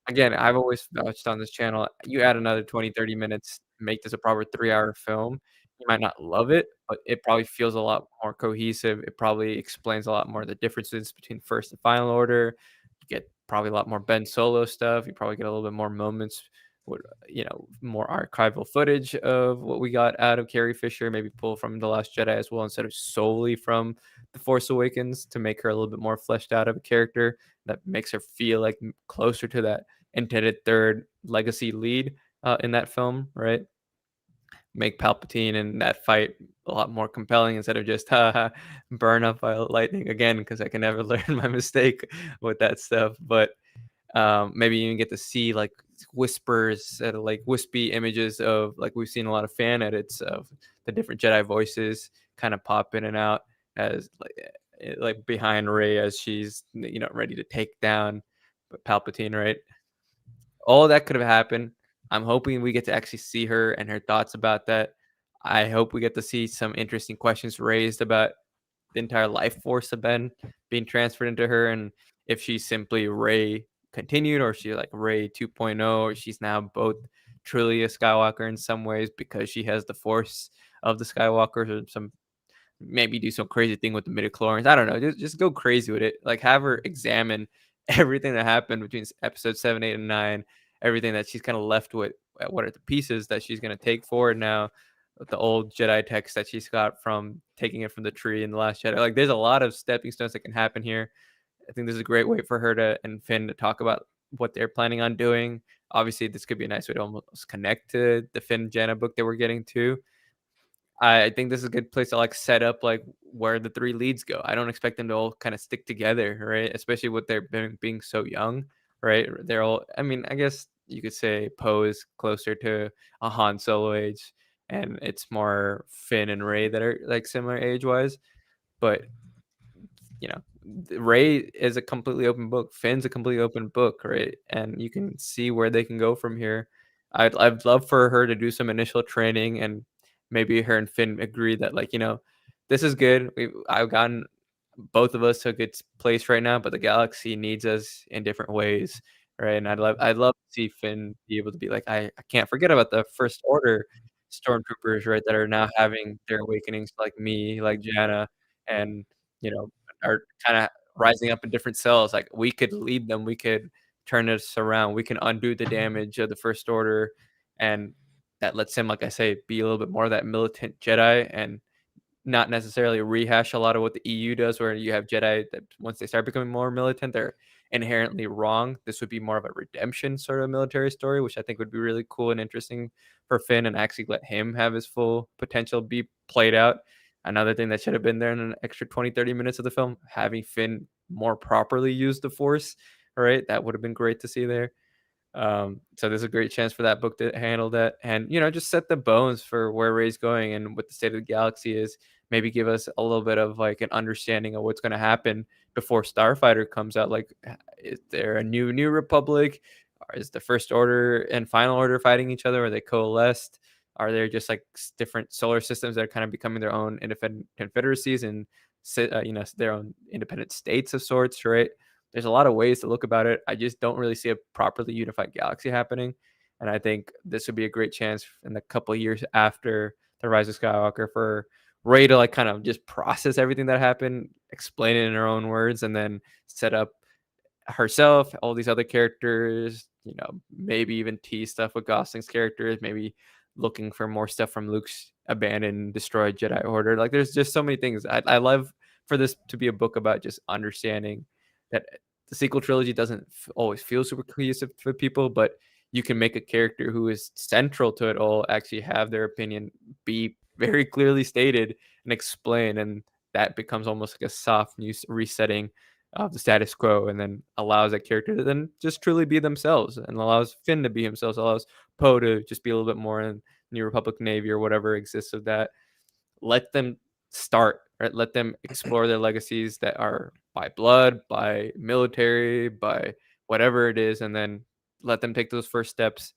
Again, I've always vouched on this channel, you add another 20, 30 minutes, make this a proper 3-hour film. You might not love it, but it probably feels a lot more cohesive. It probably explains a lot more of the differences between First and Final Order. You get probably a lot more Ben Solo stuff. You probably get a little bit more moments with, more archival footage of what we got out of Carrie Fisher, maybe pull from The Last Jedi as well, instead of solely from The Force Awakens to make her a little bit more fleshed out of a character that makes her feel like closer to that intended third legacy lead in that film, right? Make Palpatine and that fight a lot more compelling instead of just burn up by lightning again, because I can never learn my mistake with that stuff. But maybe you even get to see like whispers, like wispy images of like we've seen a lot of fan edits of the different Jedi voices kind of pop in and out as like behind Rey as she's ready to take down Palpatine, right? All that could have happened. I'm hoping we get to actually see her and her thoughts about that. I hope we get to see some interesting questions raised about the entire life force of Ben being transferred into her, and if she's simply Ray continued, or she like Ray 2.0, or she's now both truly a Skywalker in some ways because she has the force of the Skywalkers, or some maybe do some crazy thing with the midichlorians. I don't know. Just go crazy with it. Like have her examine everything that happened between episode 7, 8, and 9. Everything that she's kind of left with. What are the pieces that she's going to take forward now? With the old Jedi text that she's got from taking it from the tree in the Last Jedi. Like there's a lot of stepping stones that can happen here. I think this is a great way for her to and Finn to talk about what they're planning on doing. Obviously, this could be a nice way to almost connect to the Finn Janna book that we're getting to. I think this is a good place to like set up like where the three leads go. I don't expect them to all kind of stick together, right? Especially with their being so young, right? They're all. I mean, I guess you could say Poe is closer to a Han Solo age, and it's more Finn and Ray that are like similar age wise. But Ray is a completely open book. Finn's a completely open book, right? And you can see where they can go from here. I'd love for her to do some initial training, and maybe her and Finn agree that like this is good. I've gotten both of us to a good place right now, but the galaxy needs us in different ways, right? And I'd love to see Finn be able to be like I can't forget about the First Order stormtroopers, right? That are now having their awakenings, like me, like Jana, and you know are kind of rising up in different cells. Like we could lead them, we could turn this around, we can undo the damage of the First Order, and that lets him, like I say, be a little bit more of that militant Jedi and not necessarily rehash a lot of what the EU does, where you have Jedi that once they start becoming more militant, they're inherently wrong. This would be more of a redemption sort of military story, which I think would be really cool and interesting for Finn, and actually let him have his full potential be played out. Another thing that should have been there in an extra 20, 30 minutes of the film, having Finn more properly use the Force, right? That would have been great to see there. So there's a great chance for that book to handle that, and just set the bones for where Ray's going and what the state of the galaxy is. Maybe give us a little bit of like an understanding of what's going to happen before Starfighter comes out. Like, is there a new Republic? Or is the First Order and Final Order fighting each other? Are they coalesced? Are there just like different solar systems that are kind of becoming their own independent confederacies and their own independent states of sorts, right? There's a lot of ways to look about it. I just don't really see a properly unified galaxy happening. And I think this would be a great chance in the couple of years after the Rise of Skywalker for Rey to like kind of just process everything that happened, explain it in her own words, and then set up herself, all these other characters, maybe even tease stuff with Gosling's characters, maybe looking for more stuff from Luke's abandoned, destroyed Jedi Order. Like there's just so many things. I love for this to be a book about just understanding that the sequel trilogy doesn't always feel super cohesive for people, but you can make a character who is central to it all actually have their opinion be very clearly stated and explained, and that becomes almost like a soft new resetting of the status quo, and then allows that character to then just truly be themselves, and allows Finn to be himself, allows Poe to just be a little bit more in New Republic Navy or whatever exists of that. Let them start, right? Let them explore their legacies that are by blood, by military, by whatever it is, and then let them take those first steps.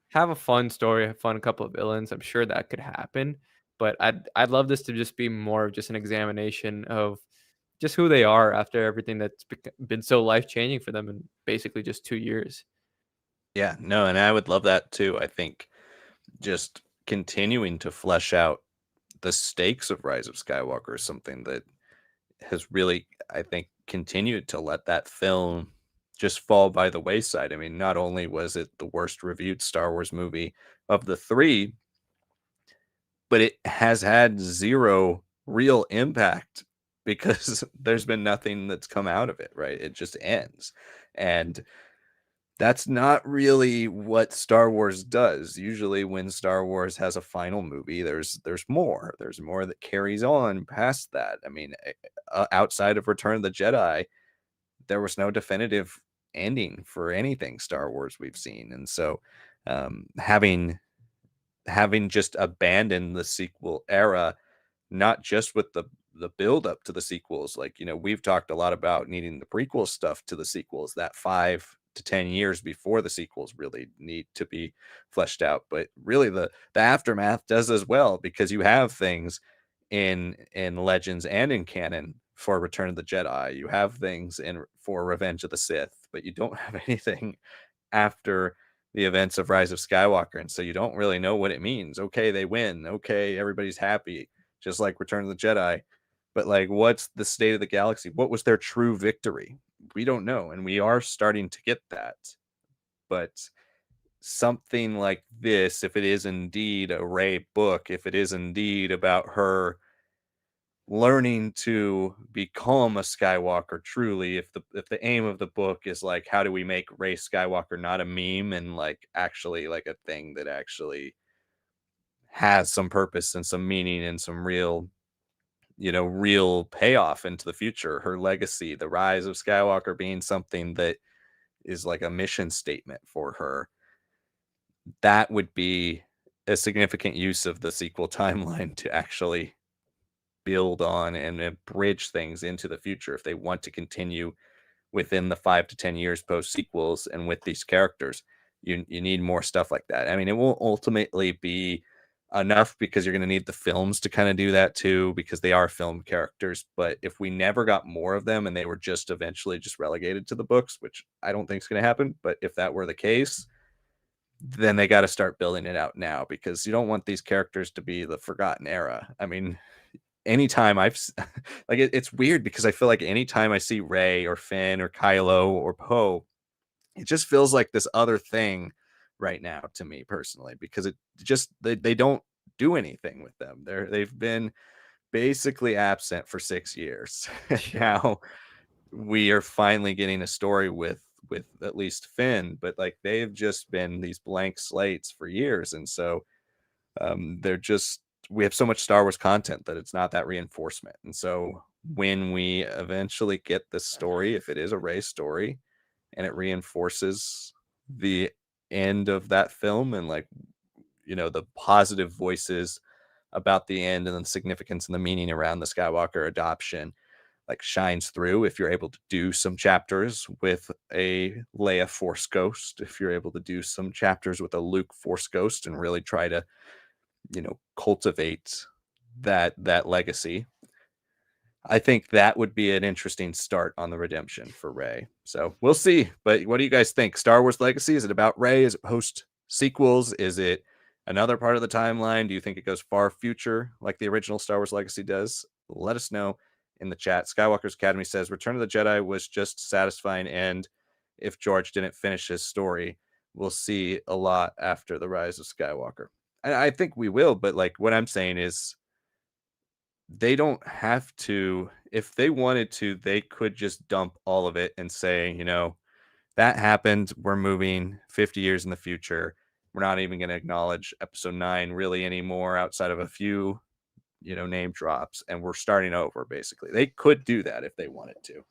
Have a fun story, have fun couple of villains. I'm sure that could happen, but I'd love this to just be more of just an examination of just who they are after everything that's been so life changing for them in basically just 2 years. Yeah, no, and I would love that too. I think just continuing to flesh out the stakes of Rise of Skywalker is something that has really, I think, continued to let that film just fall by the wayside. I mean, not only was it the worst reviewed Star Wars movie of the three, but it has had zero real impact because there's been nothing that's come out of it, right? It just ends. And that's not really what Star Wars does. Usually when Star Wars has a final movie, there's more. There's more that carries on past that. I mean, outside of Return of the Jedi, there was no definitive ending for anything Star Wars we've seen. And so having just abandoned the sequel era, not just with the build up to the sequels, like, we've talked a lot about needing the prequel stuff to the sequels, that 5 to 10 years before the sequels really need to be fleshed out, but really the aftermath does as well, because you have things in Legends and in canon for Return of the Jedi. You have things in for Revenge of the Sith, but you don't have anything after the events of Rise of Skywalker, and so you don't really know what it means. Okay, they win. Okay, everybody's happy, just like Return of the Jedi. But like, what's the state of the galaxy? What was their true victory? We don't know, and we are starting to get that. But something like this, if it is indeed a Rey book, if it is indeed about her learning to become a Skywalker truly, if the aim of the book is like, how do we make Rey Skywalker not a meme and like actually like a thing that actually has some purpose and some meaning and some real payoff into the future, her legacy, the rise of Skywalker being something that is like a mission statement for her, that would be a significant use of the sequel timeline to actually build on and bridge things into the future if they want to continue within the 5 to 10 years post sequels and with these characters. You need more stuff like that. I mean, it won't ultimately be enough because you're going to need the films to kind of do that too, because they are film characters. But if we never got more of them and they were just eventually just relegated to the books, which I don't think is going to happen, but if that were the case, then they got to start building it out now, because you don't want these characters to be the forgotten era. I mean, anytime like it's weird because I feel like anytime I see Ray or Finn or Kylo or Poe, it just feels like this other thing right now to me personally, because it just they don't do anything with them. They've been basically absent for 6 years. Yeah. Now we are finally getting a story with at least Finn, but like they've just been these blank slates for years, and so they're just we have so much Star Wars content that it's not that reinforcement. And so when we eventually get this story, if it is a Rey story and it reinforces the end of that film and like the positive voices about the end and the significance and the meaning around the Skywalker adoption like shines through, if you're able to do some chapters with a Leia Force Ghost, if you're able to do some chapters with a Luke Force Ghost and really try to cultivate that legacy, I think that would be an interesting start on the redemption for Rey. So we'll see. But what do you guys think? Star Wars Legacy, is it about Rey? Is it post sequels? Is it another part of the timeline? Do you think it goes far future like the original Star Wars Legacy does? Let us know in the chat. Skywalker's Academy says Return of the Jedi was just satisfying end. If George didn't finish his story, we'll see a lot after the rise of Skywalker. I think we will, but like what I'm saying is they don't have to. If they wanted to, they could just dump all of it and say, that happened. We're moving 50 years in the future. We're not even going to acknowledge episode 9 really anymore outside of a few, name drops, and we're starting over basically. They could do that if they wanted to.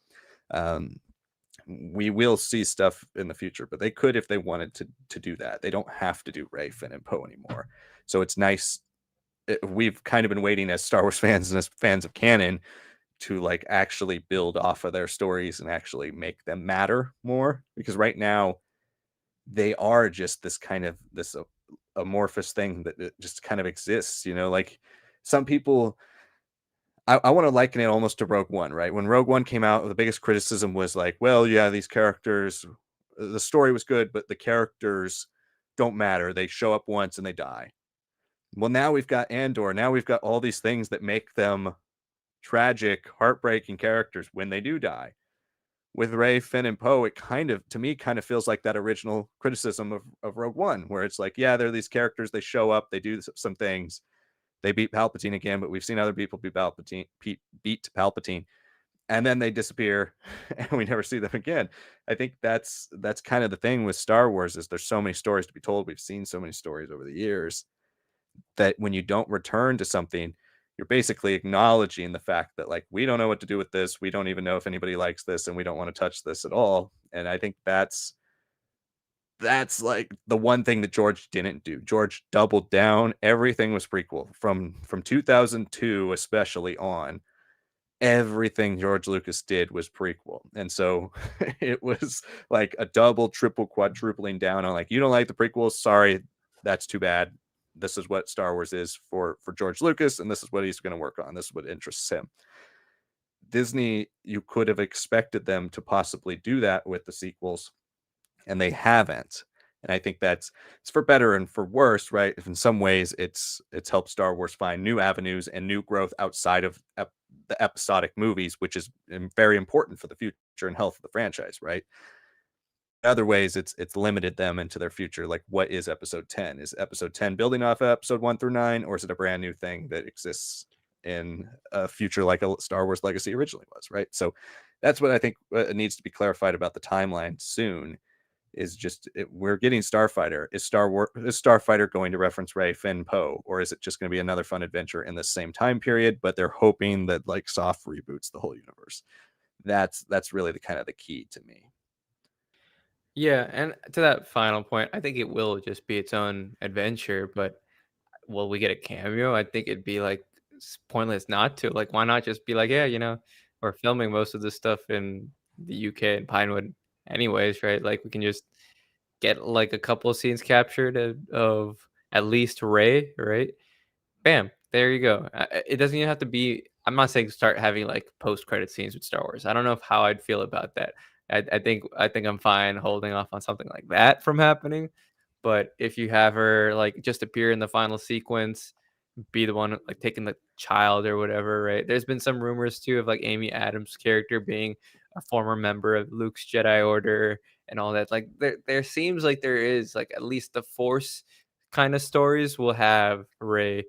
Um, we will see stuff in the future, but they could if they wanted to do that. They don't have to do Ray, Finn, and Poe anymore. So it's nice. We've kind of been waiting as Star Wars fans and as fans of canon to like actually build off of their stories and actually make them matter more, because right now they are just this kind of this amorphous thing that just kind of exists, like some people. I want to liken it almost to Rogue One, right? When Rogue One came out, the biggest criticism was like, well, yeah, these characters, the story was good, but the characters don't matter. They show up once and they die. Well, now we've got Andor. Now we've got all these things that make them tragic, heartbreaking characters when they do die. With Ray, Finn, and Poe, it kind of, to me, kind of feels like that original criticism of Rogue One, where it's like, yeah, they're these characters, they show up, they do some things, they beat Palpatine again, but we've seen other people beat Palpatine, and then they disappear, and we never see them again. I think that's kind of the thing with Star Wars, is there's so many stories to be told. We've seen so many stories over the years that when you don't return to something, you're basically acknowledging the fact that like we don't know what to do with this. We don't even know if anybody likes this, and we don't want to touch this at all. And I think that's like the one thing that George didn't do. George doubled down. Everything was prequel from 2002 especially on. Everything George Lucas did was prequel. And so it was like a double, triple, quadrupling down on like, you don't like the prequels, sorry, that's too bad. This is what Star Wars is for George Lucas, and this is what he's going to work on. This is what interests him. Disney, you could have expected them to possibly do that with the sequels, and they haven't. And I think it's for better and for worse, right? If in some ways it's helped Star Wars find new avenues and new growth outside of the episodic movies, which is very important for the future and health of the franchise, right? In other ways, it's limited them into their future. Like, what is Episode 10? Is Episode 10 building off of Episode 1 through 9, or is it a brand new thing that exists in a future like a Star Wars Legacy originally was, right? So that's what I think needs to be clarified about the timeline soon, is just we're getting Starfighter. Is Starfighter going to reference Ray, Finn, Poe, or is it just going to be another fun adventure in the same time period? But they're hoping that like soft reboots the whole universe. That's really the kind of the key to me. Yeah, and to that final point, I think it will just be its own adventure, but will we get a cameo? I think it'd be like pointless not to. Like, why not just be like, yeah, we're filming most of this stuff in the UK and Pinewood, anyways, right? Like, we can just get like a couple of scenes captured of at least Ray, right? Bam, there you go. It doesn't even have to be. I'm not saying start having like post credit scenes with Star Wars. I don't know how I'd feel about that. I think I'm fine holding off on something like that from happening. But if you have her like just appear in the final sequence, be the one like taking the child or whatever, right? There's been some rumors too of like Amy Adams' character being a former member of Luke's Jedi Order and all that. Like there seems like there is like at least the Force kind of stories will have Ray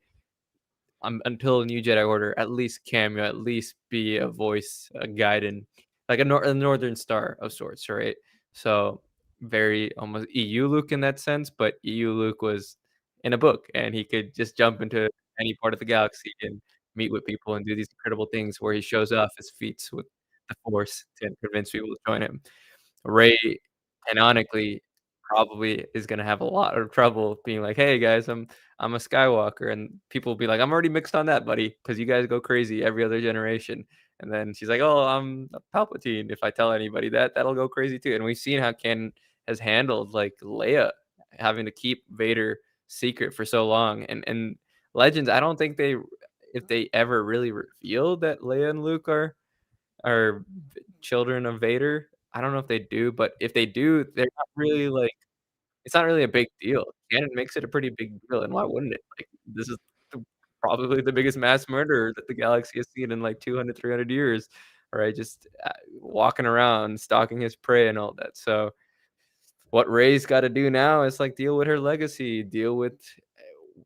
until a New Jedi Order at least cameo, at least be a voice, a guidance, like a Northern Star of sorts, right? So very almost EU Luke in that sense, but EU Luke was in a book and he could just jump into any part of the galaxy and meet with people and do these incredible things where he shows off his feats with the Force to convince people to join him. Ray canonically probably is gonna have a lot of trouble being like, "Hey guys, I'm a Skywalker," and people will be like, "I'm already mixed on that, buddy, because you guys go crazy every other generation." And then she's like, "Oh, I'm a Palpatine." If I tell anybody that, that'll go crazy too. And we've seen how Ken has handled like Leia having to keep Vader secret for so long. And Legends, I don't think if they ever really revealed that Leia and Luke are children of Vader. I don't know if they do, but if they do, they're not really like it's not really a big deal. Canon makes it a pretty big deal, and why wouldn't it? Like, this is the probably the biggest mass murderer that the galaxy has seen in, like, 200, 300 years, right? Just, walking around, stalking his prey and all that, so what Rey's gotta do now is, like, deal with her legacy, deal with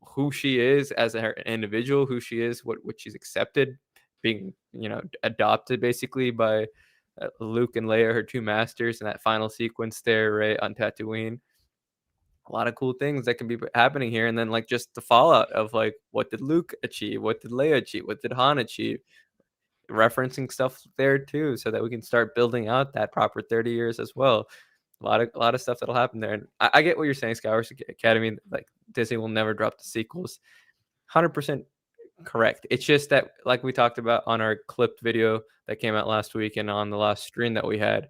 who she is as an individual, who she is, what she's accepted, being adopted basically by Luke and Leia, her two masters, in that final sequence there, right on Tatooine. A lot of cool things that can be happening here, and then like just the fallout of like what did Luke achieve, what did Leia achieve, what did Han achieve, referencing stuff there too, so that we can start building out that proper 30 years as well. A lot of stuff that'll happen there, and I get what you're saying, Skyward Academy. Like Disney will never drop the sequels. 100% correct. It's just that, like we talked about on our clipped video that came out last week and on the last stream that we had,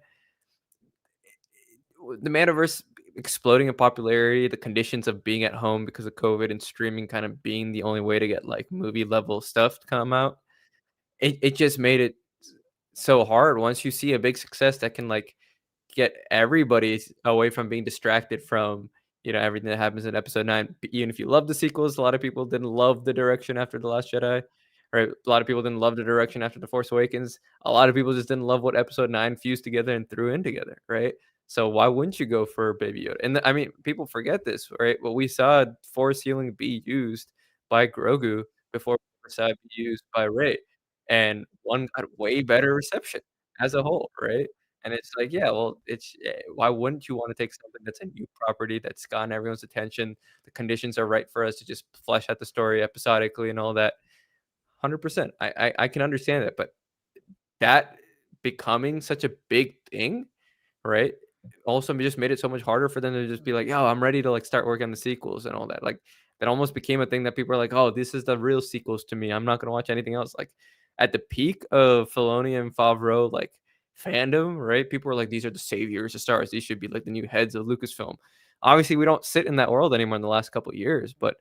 the Metaverse exploding in popularity, the conditions of being at home because of COVID and streaming kind of being the only way to get like movie level stuff to come out. It just made it so hard once you see a big success that can like get everybody away from being distracted from everything that happens in episode 9. Even if you love the sequels, a lot of people didn't love the direction after The Last Jedi, right? A lot of people didn't love the direction after The Force Awakens. A lot of people just didn't love what episode 9 fused together and threw in together, right? So why wouldn't you go for Baby Yoda? And I mean, people forget this, right? Well, we saw force healing be used by Grogu before we saw it be used by Rey, and one got way better reception as a whole, right? And it's like, yeah, well, why wouldn't you wanna take something that's a new property that's gotten everyone's attention? The conditions are right for us to just flesh out the story episodically and all that. 100%. I can understand that, but that becoming such a big thing, right? Also just made it so much harder for them to just be like, "Yo, I'm ready to, like, start working on the sequels," and all that. Like, that almost became a thing that people are like, "Oh, this is the real sequels to me. I'm not gonna watch anything else." Like, at the peak of Filoni and Favreau, like, fandom, right? People were like, "These are the saviors of Star Wars. These should be, like, the new heads of Lucasfilm." Obviously, we don't sit in that world anymore in the last couple of years, but,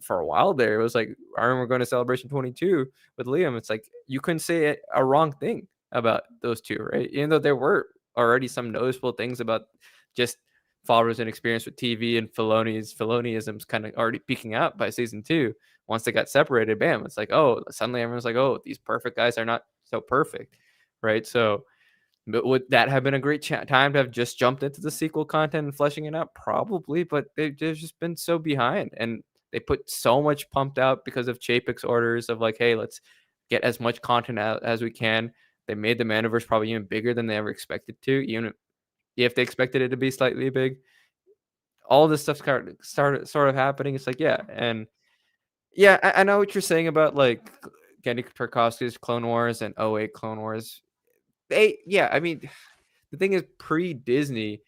for a while there, it was like, I remember going to Celebration 22 with Liam. It's like, you couldn't say a wrong thing about those 2, right? Even though there were already some noticeable things about just Favreau's inexperience with TV and Filoniism's kind of already peaking out by season 2. Once they got separated, bam, it's like, oh, suddenly everyone's like, oh, these perfect guys are not so perfect, right? So, but would that have been a great time to have just jumped into the sequel content and fleshing it out? Probably, but they've just been so behind, and they put so much pumped out because of Chapek's orders of like, hey, let's get as much content out as we can. They made the Maniverse probably even bigger than they ever expected to, even if they expected it to be slightly big. All this stuff started sort of happening. It's like, yeah, and yeah, I know what you're saying about like Gendy Tarkovsky's Clone Wars and '08 Clone Wars. Yeah, I mean, the thing is, pre-Disney,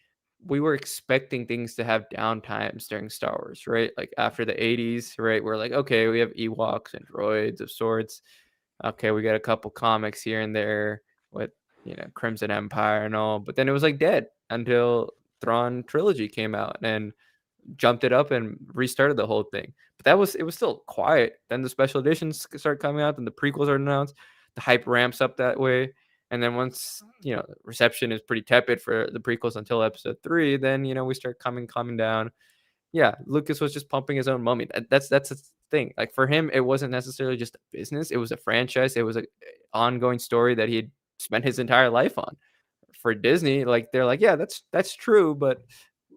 we were expecting things to have downtimes during Star Wars, right? Like after the '80s, right? We're like, okay, we have Ewoks and droids of sorts. Okay, we got a couple comics here and there with Crimson Empire and all, but then it was like dead until Thrawn trilogy came out and jumped it up and restarted the whole thing. But it was still quiet. Then the special editions start coming out, then the prequels are announced. The hype ramps up that way. And then once, reception is pretty tepid for the prequels until episode 3, then, we start coming down. Yeah, Lucas was just pumping his own money. That's the thing. Like for him, it wasn't necessarily just a business. It was a franchise. It was a ongoing story that he had spent his entire life on. For Disney, like they're like, yeah, that's true, but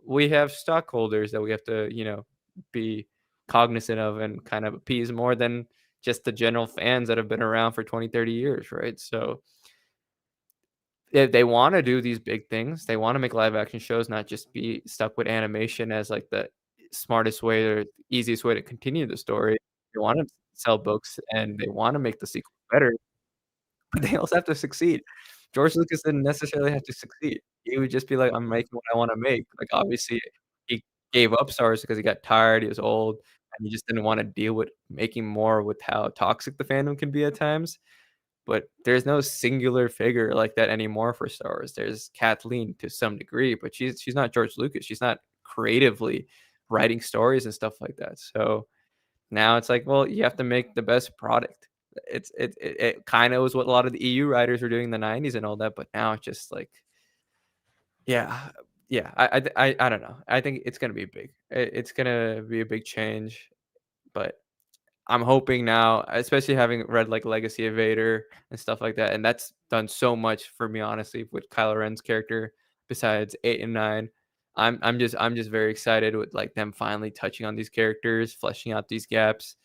we have stockholders that we have to, be cognizant of and kind of appease more than just the general fans that have been around for 20, 30 years, right? So they want to do these big things. They want to make live action shows, not just be stuck with animation as like the smartest way or easiest way to continue the story. They want to sell books and they want to make the sequel better, but they also have to succeed. George Lucas didn't necessarily have to succeed. He would just be like, "I'm making what I wanna make." Like, obviously, he gave up Star Wars because he got tired, he was old, and he just didn't wanna deal with making more with how toxic the fandom can be at times, but there's no singular figure like that anymore for Star Wars. There's Kathleen to some degree, but she's not George Lucas. She's not creatively writing stories and stuff like that, so now it's like, well, you have to make the best product. It kinda was what a lot of the EU writers were doing in the '90s and all that, but now it's just like, yeah, yeah, I don't know. I think it's gonna be big. It's gonna be a big change, but I'm hoping now, especially having read like Legacy of Vader and stuff like that, and that's done so much for me, honestly, with Kylo Ren's character besides 8 and 9. I'm just very excited with like them finally touching on these characters, fleshing out these gaps,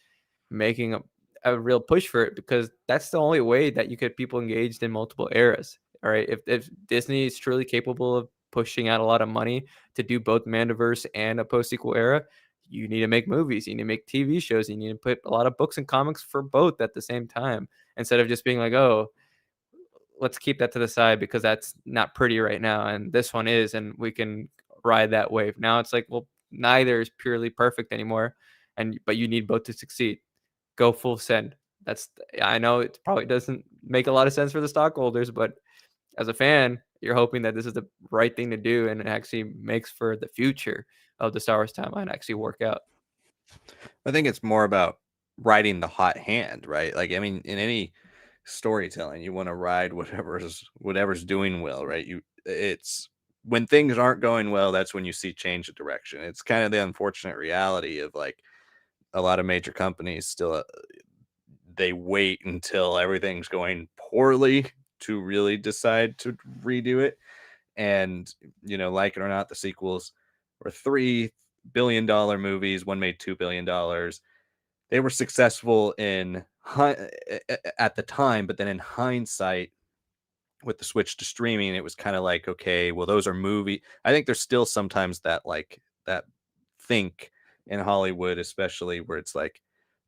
making a real push for it because that's the only way that you get people engaged in multiple eras. All right. If Disney is truly capable of pushing out a lot of money to do both Mandiverse and a post sequel era, you need to make movies, you need to make TV shows, you need to put a lot of books and comics for both at the same time instead of just being like, oh, let's keep that to the side because that's not pretty right now. And this one is, and we can ride that wave. Now it's like, well, neither is purely perfect anymore. But you need both to succeed. Go full send. That's I know it probably doesn't make a lot of sense for the stockholders, but as a fan, you're hoping that this is the right thing to do and it actually makes for the future of the Star Wars timeline actually work out. I think it's more about riding the hot hand, right? Like, I mean, in any storytelling, you want to ride whatever's doing well, right? It's when things aren't going well, that's when you see change of direction. It's kind of the unfortunate reality of like a lot of major companies still they wait until everything's going poorly to really decide to redo it. And like it or not, the sequels were $3 billion movies. One made $2 billion. They were successful at the time, but then in hindsight, with the switch to streaming, it was kind of like, okay, well, those are movie. I think there's still sometimes that think in Hollywood, especially where it's like,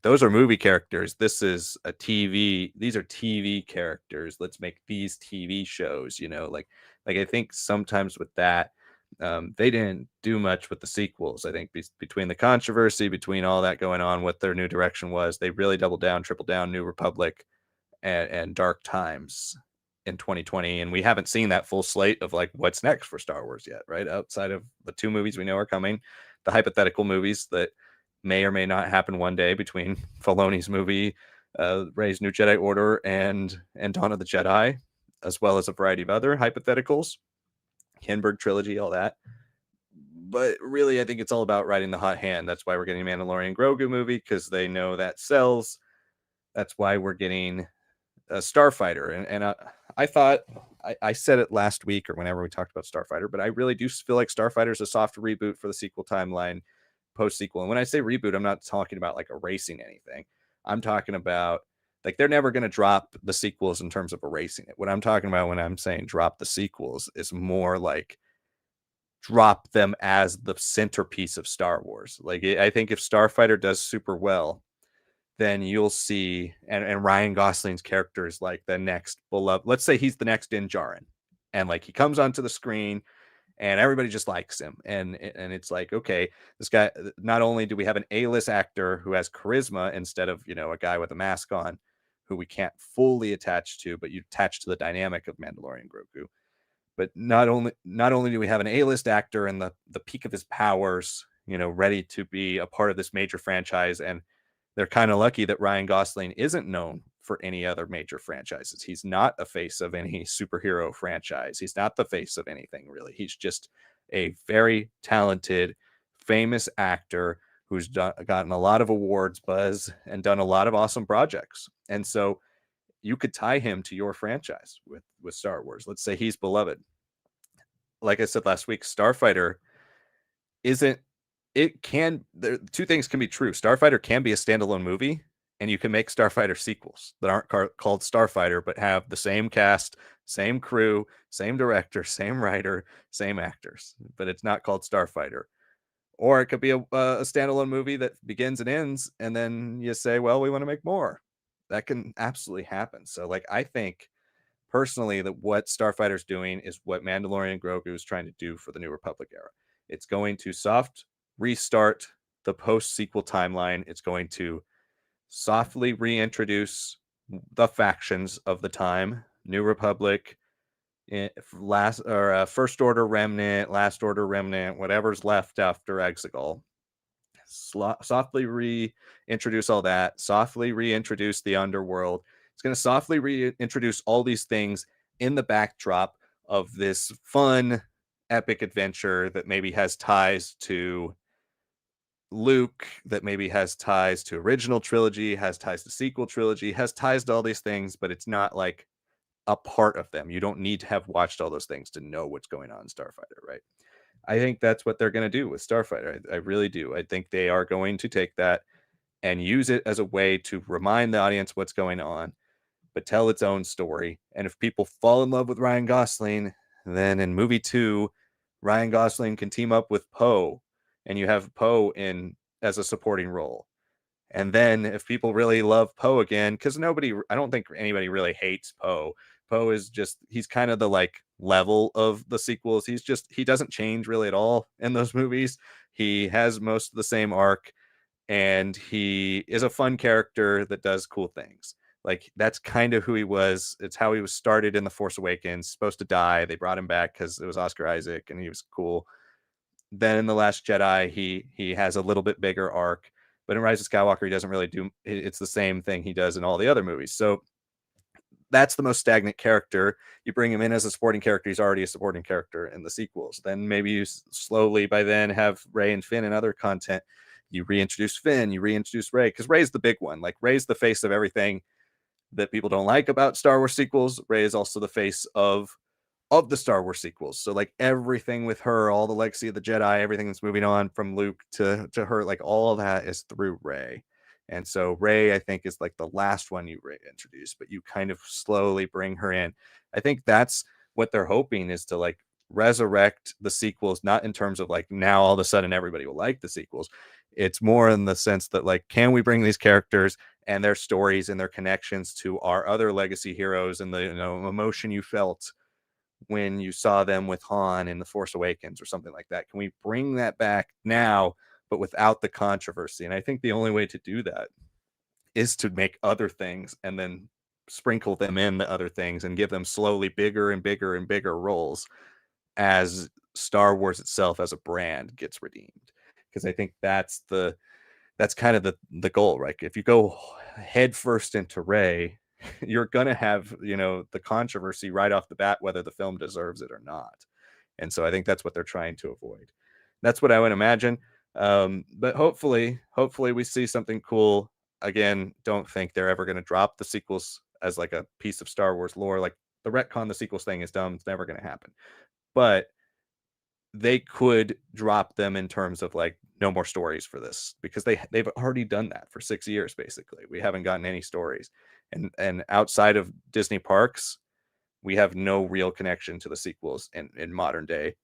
those are movie characters. This is a TV. These are TV characters. Let's make these TV shows. Like I think sometimes with that, they didn't do much with the sequels. I think between the controversy, between all that going on, what their new direction was, they really doubled down, tripled down. New Republic and Dark Times in 2020, and we haven't seen that full slate of like what's next for Star Wars yet, right? Outside of the 2 movies we know are coming, the hypothetical movies that may or may not happen one day between Filoni's movie, Rey's New Jedi Order, and Dawn of the Jedi, as well as a variety of other hypotheticals, Hindenburg trilogy, all that. But really, I think it's all about riding the hot hand. That's why we're getting a Mandalorian Grogu movie, because they know that sells. That's why we're getting a Starfighter. And I thought, I said it last week or whenever we talked about Starfighter, but I really do feel like Starfighter is a soft reboot for the sequel timeline, post sequel. And when I say reboot, I'm not talking about like erasing anything. I'm talking about like they're never going to drop the sequels in terms of erasing it. What I'm talking about when I'm saying drop the sequels is more like drop them as the centerpiece of Star Wars. Like I think if Starfighter does super well, then you'll see, and Ryan Gosling's character is like the next beloved. Let's say he's the next Din Djarin, and like he comes onto the screen, and everybody just likes him, and it's like, okay, this guy. Not only do we have an A-list actor who has charisma instead of a guy with a mask on, who we can't fully attach to, but you attach to the dynamic of Mandalorian Grogu. But not only do we have an A-list actor in the peak of his powers, ready to be a part of this major franchise, and they're kind of lucky that Ryan Gosling isn't known for any other major franchises. He's not a face of any superhero franchise. He's not the face of anything really. He's just a very talented, famous actor who's gotten a lot of awards buzz and done a lot of awesome projects. And so you could tie him to your franchise with Star Wars. Let's say he's beloved. Like I said last week, Starfighter isn't. It can. There, two things can be true. Starfighter can be a standalone movie, and you can make Starfighter sequels that aren't called Starfighter, but have the same cast, same crew, same director, same writer, same actors. But it's not called Starfighter. Or it could be a standalone movie that begins and ends, and then you say, well, we want to make more. That can absolutely happen. So, like, I think personally that what Starfighter's doing is what Mandalorian Grogu is trying to do for the New Republic era. It's going to soft restart the post sequel timeline. It's going to softly reintroduce the factions of the time, New Republic, First Order Remnant, Last Order Remnant, whatever's left after Exegol. Softly reintroduce all that, softly reintroduce the underworld. It's going to softly reintroduce all these things in the backdrop of this fun, epic adventure that maybe has ties to Luke, that maybe has ties to original trilogy, has ties to sequel trilogy, has ties to all these things, but it's not like a part of them. You don't need to have watched all those things to know what's going on in Starfighter, right? I think that's what they're going to do with Starfighter. I really do. I think they are going to take that and use it as a way to remind the audience what's going on, but tell its own story. And if people fall in love with Ryan Gosling, then in movie 2, Ryan Gosling can team up with Poe, and you have Poe in as a supporting role. And then if people really love Poe again, because I don't think anybody really hates Poe. Poe is just, he's kind of the like level of the sequels. He doesn't change really at all in those movies. He has most of the same arc, and he is a fun character that does cool things. Like that's kind of who he was. It's how he was started in The Force Awakens, supposed to die. They brought him back because it was Oscar Isaac and he was cool. Then in The Last Jedi, he has a little bit bigger arc, but in Rise of Skywalker, he doesn't really do. It's the same thing he does in all the other movies. So that's the most stagnant character. You bring him in as a supporting character. He's already a supporting character in the sequels. Then maybe you slowly by then have Rey and Finn and other content. You reintroduce Finn, you reintroduce Rey, because Rey's the big one. Like Rey's the face of everything that people don't like about Star Wars sequels. Rey is also the face of the Star Wars sequels. So like everything with her, all the legacy of the Jedi, everything that's moving on from Luke to her, like all of that is through Rey. And so Rey, I think, is like the last one you introduce, but you kind of slowly bring her in. I think that's what they're hoping is to like resurrect the sequels, not in terms of like now all of a sudden everybody will like the sequels. It's more in the sense that like, can we bring these characters and their stories and their connections to our other legacy heroes and the emotion you felt when you saw them with Han in The Force Awakens or something like that? Can we bring that back now, but without the controversy? And I think the only way to do that is to make other things and then sprinkle them in the other things and give them slowly bigger and bigger and bigger roles as Star Wars itself as a brand gets redeemed. Because I think that's kind of the goal, right? If you go head first into Rey, you're gonna have the controversy right off the bat whether the film deserves it or not. And so I think that's what they're trying to avoid. That's what I would imagine. But hopefully we see something cool. Again, don't think they're ever going to drop the sequels as like a piece of Star Wars lore. Like the retcon the sequels thing is dumb. It's never going to happen. But they could drop them in terms of like no more stories for this, because they've already done that for 6 years basically. We haven't gotten any stories. And outside of Disney parks, we have no real connection to the sequels in modern day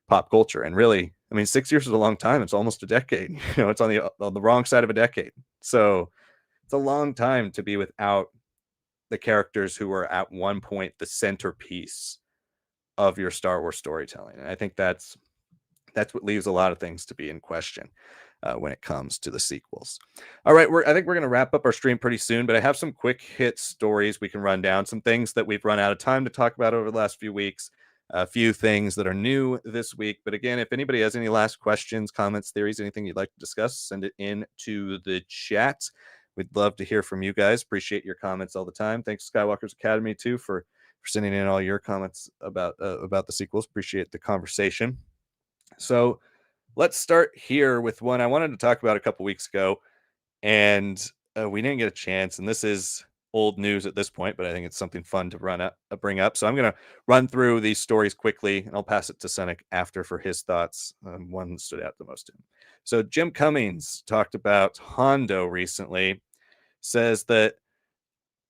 pop culture. And really, I mean, 6 years is a long time. It's almost a decade. It's on the wrong side of a decade. So it's a long time to be without the characters who were at one point the centerpiece of your Star Wars storytelling. And I think that's what leaves a lot of things to be in question when it comes to the sequels. All right, I think we're going to wrap up our stream pretty soon, but I have some quick hit stories we can run down, some things that we've run out of time to talk about over the last few weeks, a few things that are new this week. But again, if anybody has any last questions, comments, theories, anything you'd like to discuss, send it in to the chat. We'd love to hear from you guys. Appreciate your comments all the time. Thanks, Skywalker's Academy, too, for sending in all your comments about the sequels. Appreciate the conversation. So let's start here with one I wanted to talk about a couple weeks ago, and we didn't get a chance. And this is old news at this point, but I think it's something fun to bring up. So I'm going to run through these stories quickly, and I'll pass it to Senek after for his thoughts. One that stood out the most to him. So Jim Cummings talked about Hondo recently, says that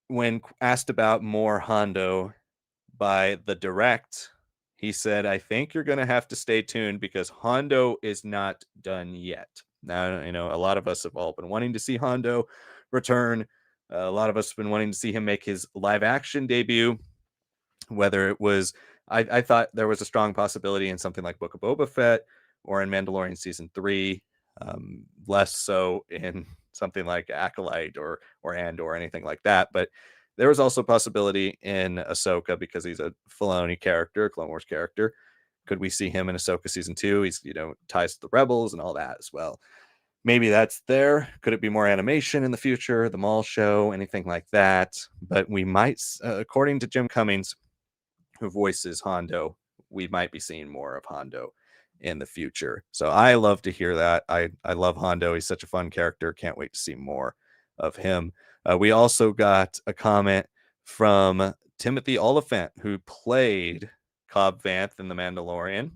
when asked about more Hondo by the direct, he said, I think you're going to have to stay tuned because Hondo is not done yet. Now, a lot of us have all been wanting to see Hondo return. A lot of us have been wanting to see him make his live action debut. Whether it was, I thought there was a strong possibility in something like Book of Boba Fett or in Mandalorian season 3, less so in something like Acolyte or Andor or anything like that. But there was also a possibility in Ahsoka because he's a Filoni character, a Clone Wars character. Could we see him in Ahsoka season 2? He's, ties to the Rebels and all that as well. Maybe that's there. Could it be more animation in the future? The Maul show, anything like that? But we might, according to Jim Cummings, who voices Hondo, we might be seeing more of Hondo in the future. So I love to hear that. I love Hondo. He's such a fun character. Can't wait to see more of him. We also got a comment from Timothy Oliphant, who played Cobb Vanth in The Mandalorian,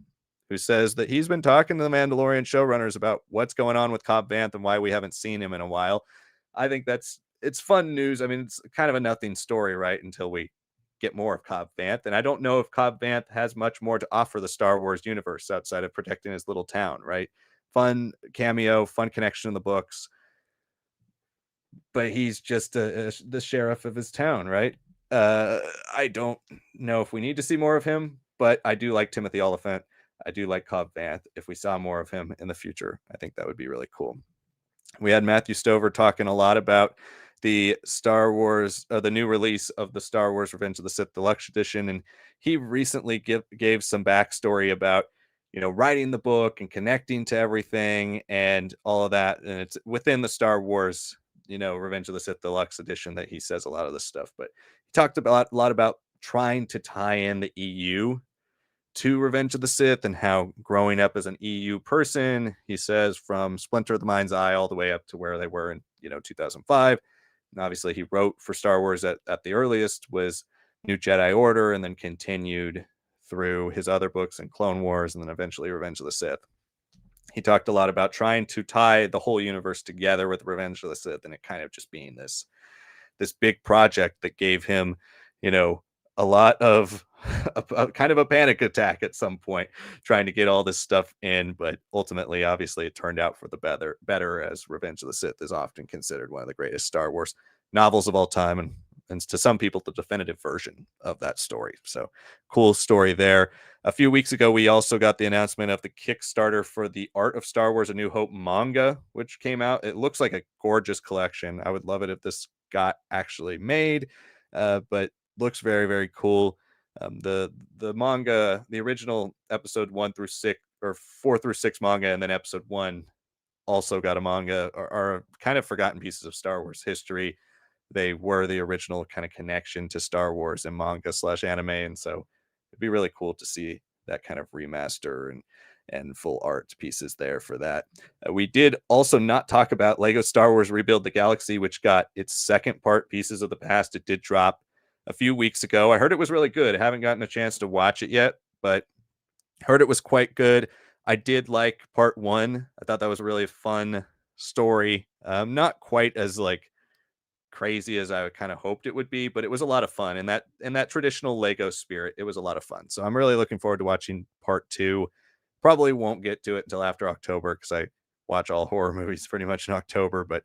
who says that he's been talking to the Mandalorian showrunners about what's going on with Cobb Vanth and why we haven't seen him in a while. I think it's fun news. I mean, it's kind of a nothing story, right? Until we get more of Cobb Vanth. And I don't know if Cobb Vanth has much more to offer the Star Wars universe outside of protecting his little town, right? Fun cameo, fun connection in the books, but he's just the sheriff of his town, right? Uh, I don't know if we need to see more of him, but I do like Timothy Oliphant. I do like Cobb Vanth. If we saw more of him in the future, I think that would be really cool. We had Matthew Stover talking a lot about the Star Wars, the new release of the Star Wars Revenge of the Sith Deluxe Edition, and he recently gave some backstory about writing the book and connecting to everything and all of that, and it's within the Star Wars Revenge of the Sith Deluxe Edition that he says a lot of this stuff. But he talked about a lot about trying to tie in the EU to Revenge of the Sith and how growing up as an EU person, he says from Splinter of the Mind's Eye all the way up to where they were in 2005. And obviously he wrote for Star Wars at the earliest was New Jedi Order, and then continued through his other books and Clone Wars, and then eventually Revenge of the Sith. He talked a lot about trying to tie the whole universe together with Revenge of the Sith, and it kind of just being this big project that gave him, you know, a lot of a kind of a panic attack at some point trying to get all this stuff in, but ultimately, obviously, it turned out for the better, as Revenge of the Sith is often considered one of the greatest Star Wars novels of all time, and to some people, the definitive version of that story. So cool story there. A few weeks ago, we also got the announcement of the Kickstarter for the Art of Star Wars: A New Hope manga, which came out. It looks like a gorgeous collection. I would love it if this got actually made, but looks very, very cool. The manga, the original episode 1 through 6 or 4 through 6 manga, and then episode 1 also got a manga, are kind of forgotten pieces of Star Wars history. They were the original kind of connection to Star Wars and manga slash anime, and so it'd be really cool to see that kind of remaster and full art pieces there for that. We did also not talk about Lego Star Wars Rebuild the Galaxy, which got its second part, Pieces of the Past. It did drop a few weeks ago. I heard it was really good. I haven't gotten a chance to watch it yet, but heard it was quite good. I did like part one. I thought that was a really fun story. Not quite as like crazy as I kind of hoped it would be, but it was a lot of fun. And that traditional Lego spirit, it was a lot of fun. So I'm really looking forward to watching part two. Probably won't get to it until after October because I watch all horror movies pretty much in October, but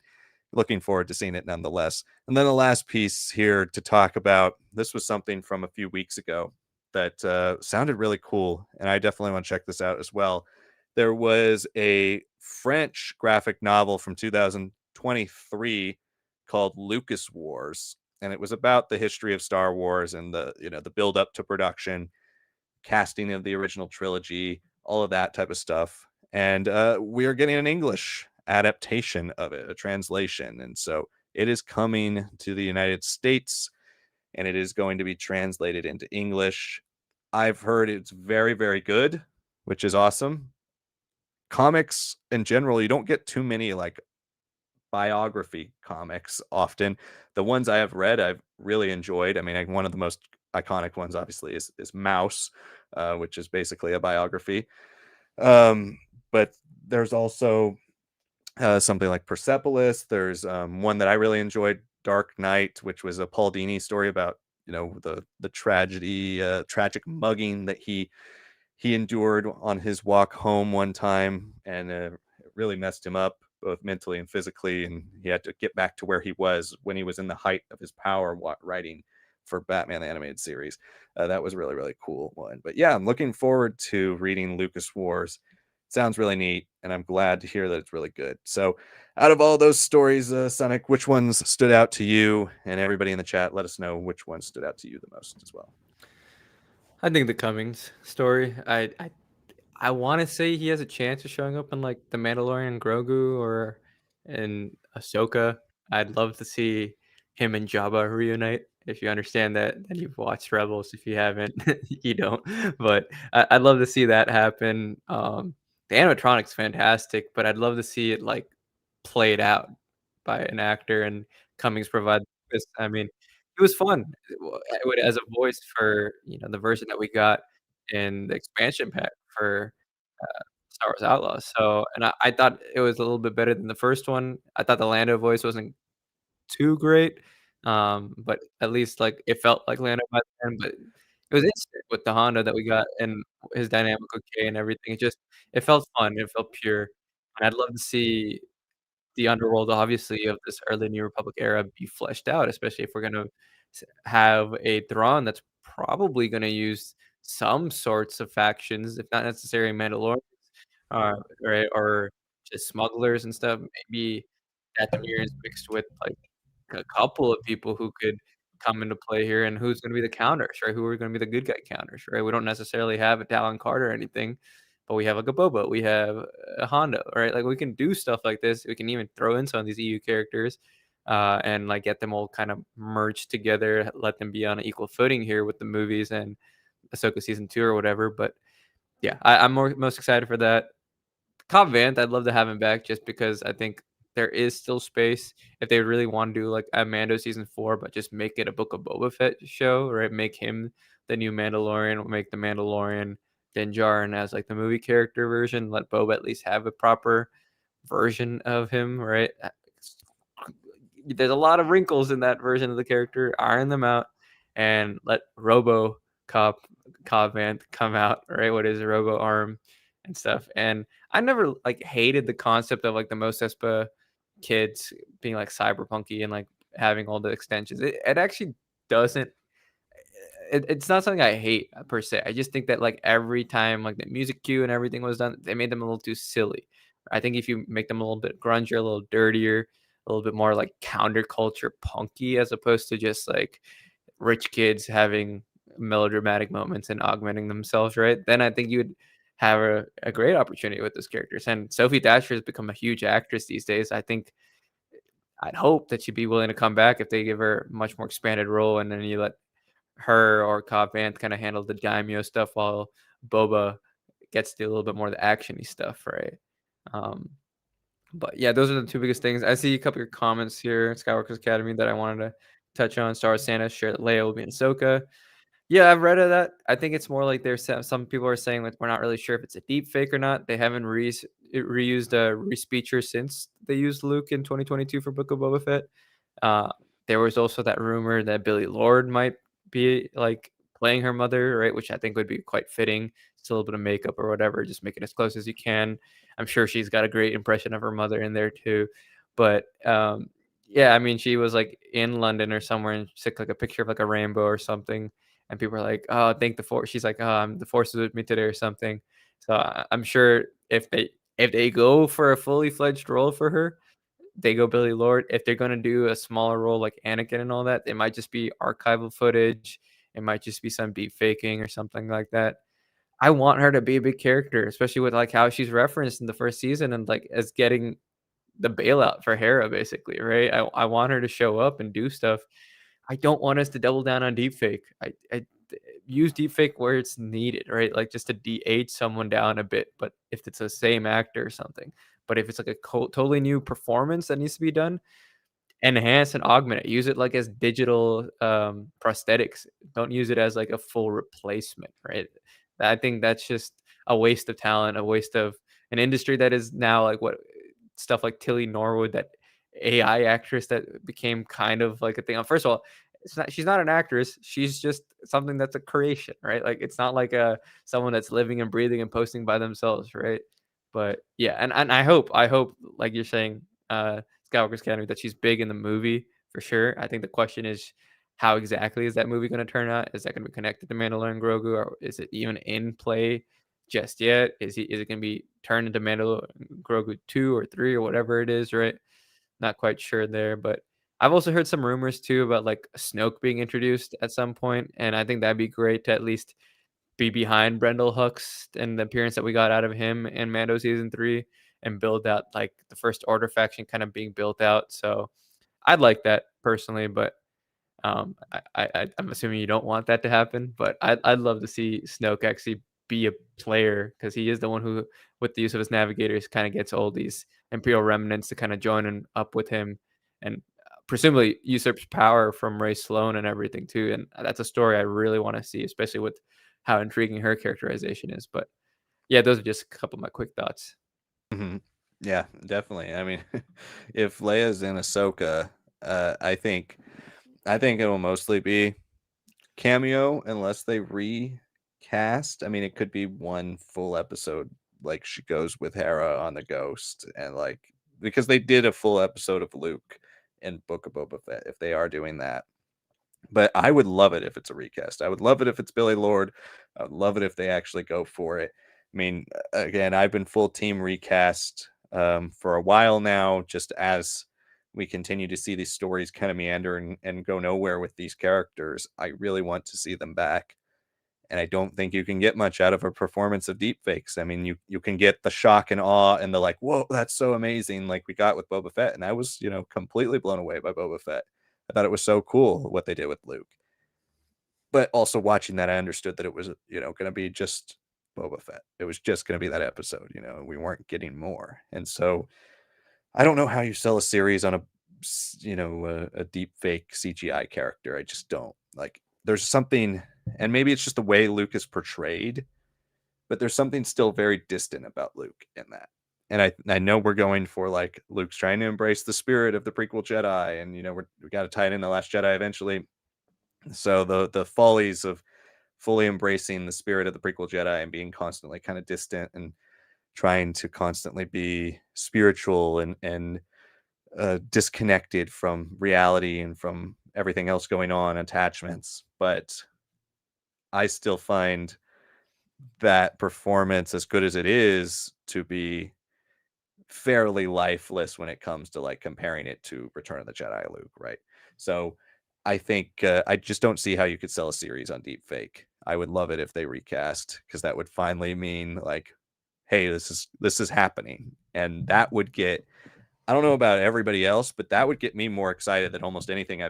looking forward to seeing it nonetheless. And then the last piece here to talk about, this was something from a few weeks ago that sounded really cool, and I definitely want to check this out as well. There was a French graphic novel from 2023 called Lucas Wars, and it was about the history of Star Wars and the build up to production, casting of the original trilogy, all of that type of stuff. And we are getting an English adaptation of it, a translation. And so it is coming to the United States, and it is going to be translated into English. I've heard it's very, very good, which is awesome. Comics in general, you don't get too many like biography comics often. The ones I have read, I've really enjoyed. I mean, one of the most iconic ones, obviously, is Mouse, which is basically a biography. Um, but there's also something like Persepolis. There's one that I really enjoyed, Dark Knight, which was a Paul Dini story about the tragic mugging that he endured on his walk home one time, and it really messed him up both mentally and physically, and he had to get back to where he was when he was in the height of his power writing for Batman the Animated Series. That was really, really cool one. But yeah, I'm looking forward to reading Lucas Wars. Sounds really neat, and I'm glad to hear that it's really good. So, out of all those stories, Sonic, which ones stood out to you? And everybody in the chat, let us know which one stood out to you the most as well. I think the Cummings story. I want to say he has a chance of showing up in like the Mandalorian Grogu or in Ahsoka. I'd love to see him and Jabba reunite. If you understand that, then you've watched Rebels. If you haven't, you don't. But I'd love to see that happen. The animatronic's fantastic, but I'd love to see it like played out by an actor, and Cummings provide this. I mean, it was fun as a voice for the version that we got in the expansion pack for Star Wars Outlaws. So, and I thought it was a little bit better than the first one. I thought the Lando voice wasn't too great, but at least, like, it felt like Lando by the end, but it was instant with the Honda that we got and his dynamic okay and everything. It felt fun, it felt pure, and I'd love to see the underworld, obviously, of this early New Republic era be fleshed out, especially if we're gonna have a Thrawn that's probably gonna use some sorts of factions, if not necessarily Mandalorians, uh, right, or just smugglers and stuff. Maybe Dathomir is mixed with, like, a couple of people who could come into play here, and who's gonna be the counters, right? Who are gonna be the good guy counters, right? We don't necessarily have a Talon Card or anything, but we have, like, a Boba, we have a Hondo, right? Like, we can do stuff like this. We can even throw in some of these EU characters, and, like, get them all kind of merged together, let them be on an equal footing here with the movies and Ahsoka season 2 or whatever, but yeah, I'm most excited for that. Cobb Vanth, I'd love to have him back just because I think there is still space if they really want to do like a Mando season 4, but just make it a Book of Boba Fett show, right? Make him the new Mandalorian, make the Mandalorian Din Djarin as like the movie character version. Let Boba at least have a proper version of him, right? There's a lot of wrinkles in that version of the character. Iron them out and let Robo Cop Cobb Vanth come out, right? With his Robo arm and stuff. And I never like hated the concept of like the Mos Espa kids being like cyberpunky and like having all the extensions. It actually doesn't it's not something I hate per se. I just think that like every time like the music cue and everything was done, they made them a little too silly. I think if you make them a little bit grungier, a little dirtier, a little bit more like counterculture punky, as opposed to just like rich kids having melodramatic moments and augmenting themselves, right? Then I think you would have a great opportunity with those characters. And Sophie Thatcher has become a huge actress these days. I think I'd hope that she'd be willing to come back if they give her a much more expanded role, and then you let her or Cobb Vanth kind of handle the daimyo stuff while Boba gets to do a little bit more of the actiony stuff, right? Um, but yeah, those are the two biggest things. I see a couple of your comments here, Skywalker's Academy, that I wanted to touch on. Star Wars Santa shared that Leia will be in Ahsoka. Yeah, I've read of that. I think it's more like there's some people are saying like we're not really sure if it's a deep fake or not. They haven't reused a respeecher since they used Luke in 2022 for Book of Boba Fett. Uh, there was also that rumor that Billy Lord might be like playing her mother, right? Which I think would be quite fitting. Just a little bit of makeup or whatever, just make it as close as you can. I'm sure she's got a great impression of her mother in there too. But yeah, I mean, she was like in London or somewhere and she took like a picture of like a rainbow or something, and people are like, "Oh, thank the force." She's like, "Oh, the force is with me today" or something. So I'm sure if they go for a fully fledged role for her, they go Billy Lord. If they're gonna do a smaller role like Anakin and all that, it might just be archival footage. It might just be some deep faking or something like that. I want her to be a big character, especially with like how she's referenced in the first season and like as getting the bailout for Hera, basically, right? I want her to show up and do stuff. I don't want us to double down on deepfake. I use deepfake where it's needed, right? Like just to de-age someone down a bit, but if it's the same actor or something. But if it's like a totally new performance that needs to be done, enhance and augment it. Use it like as digital prosthetics. Don't use it as like a full replacement, right? I think that's just a waste of talent, a waste of an industry that is now like what stuff like Tilly Norwood, that AI actress that became kind of like a thing. First of all, she's not an actress. She's just something that's a creation, right? Like it's not like a someone that's living and breathing and posting by themselves, right? But yeah, and I hope like you're saying, Skywalker's Academy, that she's big in the movie for sure. I think the question is, how exactly is that movie going to turn out? Is that going to be connected to Mandalorian Grogu, or is it even in play just yet? Is it going to be turned into Mandalorian Grogu 2 or 3 or whatever it is, right? Not quite sure there, but I've also heard some rumors too about like Snoke being introduced at some point, and I think that'd be great to at least be behind Brendel Hooks and the appearance that we got out of him in Mando season 3, and build out like the First Order faction kind of being built out. So I'd like that personally, but I'm assuming you don't want that to happen. But I'd love to see Snoke actually be a player, because he is the one who, with the use of his navigators, kind of gets all these Imperial remnants to kind of join up with him, and presumably usurps power from Ray Sloan and everything too. And that's a story I really want to see, especially with how intriguing her characterization is. But Yeah, those are just a couple of my quick thoughts. Mhm. Yeah, definitely. I mean, if Leia's in Ahsoka, I think it'll mostly be cameo unless they recast. I mean, it could be one full episode, like she goes with Hera on the Ghost, and like because they did a full episode of Luke in Book of Boba Fett. If they are doing that, but I would love it if it's a recast. I would love it if it's Billy Lord. I would love it if they actually go for it. I mean, again, I've been full team recast for a while now, just as we continue to see these stories kind of meander and go nowhere with these characters. I really want to see them back. And I don't think you can get much out of a performance of deepfakes. I mean, you can get the shock and awe and the like, whoa, that's so amazing, like we got with Boba Fett. And I was, completely blown away by Boba Fett. I thought it was so cool what they did with Luke. But also watching that, I understood that it was, going to be just Boba Fett. It was just going to be that episode, we weren't getting more. And so I don't know how you sell a series on a deep fake CGI character. I just don't. Like, there's something, and maybe it's just the way Luke is portrayed, but there's something still very distant about Luke in that. And I know we're going for like Luke's trying to embrace the spirit of the prequel Jedi, and we got to tie it in the Last Jedi eventually. So the follies of fully embracing the spirit of the prequel Jedi and being constantly kind of distant and trying to constantly be spiritual and disconnected from reality and from everything else going on, attachments. But I still find that performance, as good as it is, to be fairly lifeless when it comes to like comparing it to Return of the Jedi Luke, right? So I think I just don't see how you could sell a series on deepfake. I would love it if they recast, because that would finally mean like, hey, this is happening, and that would get. I don't know about everybody else, but that would get me more excited than almost anything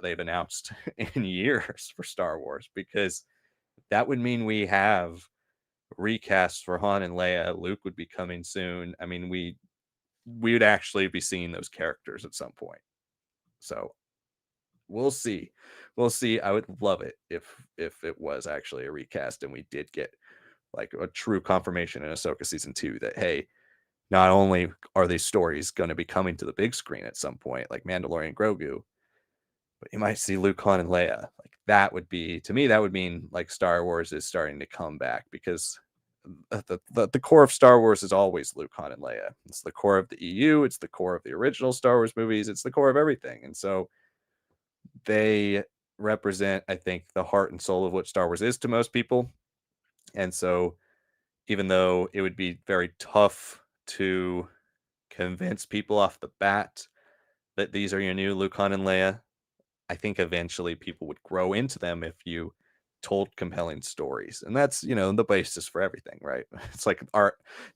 they've announced in years for Star Wars, because that would mean we have recasts for Han and Leia. Luke would be coming soon. I mean, we would actually be seeing those characters at some point. So we'll see. We'll see. I would love it if it was actually a recast and we did get like a true confirmation in Ahsoka season 2 that, hey, not only are these stories going to be coming to the big screen at some point, like Mandalorian Grogu, but you might see Luke, Han, and Leia. Like that would be, to me, that would mean like Star Wars is starting to come back, because the core of Star Wars is always Luke, Han, and Leia. It's the core of the EU. It's the core of the original Star Wars movies. It's the core of everything. And so they represent, I think, the heart and soul of what Star Wars is to most people. And so even though it would be very tough to convince people off the bat that these are your new Luke, Han, and Leia, I think eventually people would grow into them if you told compelling stories. And that's, the basis for everything, right? It's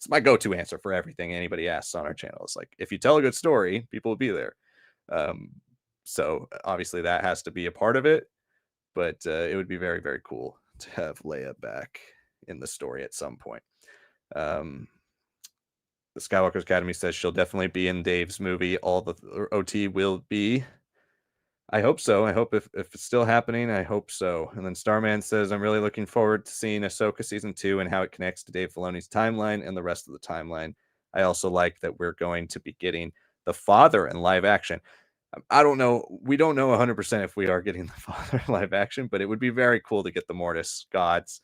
my go-to answer for everything anybody asks on our channel. It's like, if you tell a good story, people will be there. Um, so obviously that has to be a part of it, but it would be very, very cool to have Leia back in the story at some point. Um, the Skywalker Academy says she'll definitely be in Dave's movie. All the OT will be. I hope so. I hope if it's still happening, I hope so. And then Starman says, I'm really looking forward to seeing Ahsoka season 2 and how it connects to Dave Filoni's timeline and the rest of the timeline. I also like that we're going to be getting the father in live action. I don't know. We don't know 100% if we are getting the father in live action, but it would be very cool to get the Mortis gods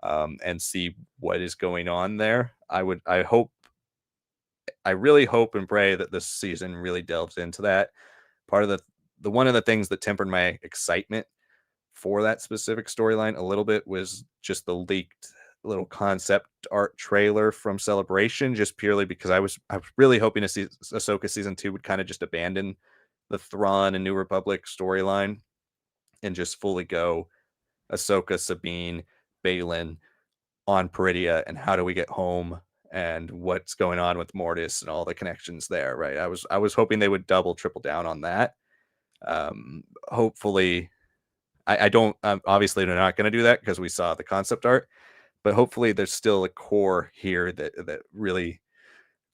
and see what is going on there. I really hope and pray that this season really delves into that. Part of the one of the things that tempered my excitement for that specific storyline a little bit was just the leaked little concept art trailer from Celebration, just purely because I was really hoping to see Ahsoka season 2 would kind of just abandon the Thrawn and New Republic storyline and just fully go Ahsoka, Sabine, Balin on Peridia, and how do we get home and what's going on with Mortis and all the connections there, right? I was hoping they would double, triple down on that. Hopefully, I don't. Obviously, they're not going to do that because we saw the concept art. But hopefully, there's still a core here that really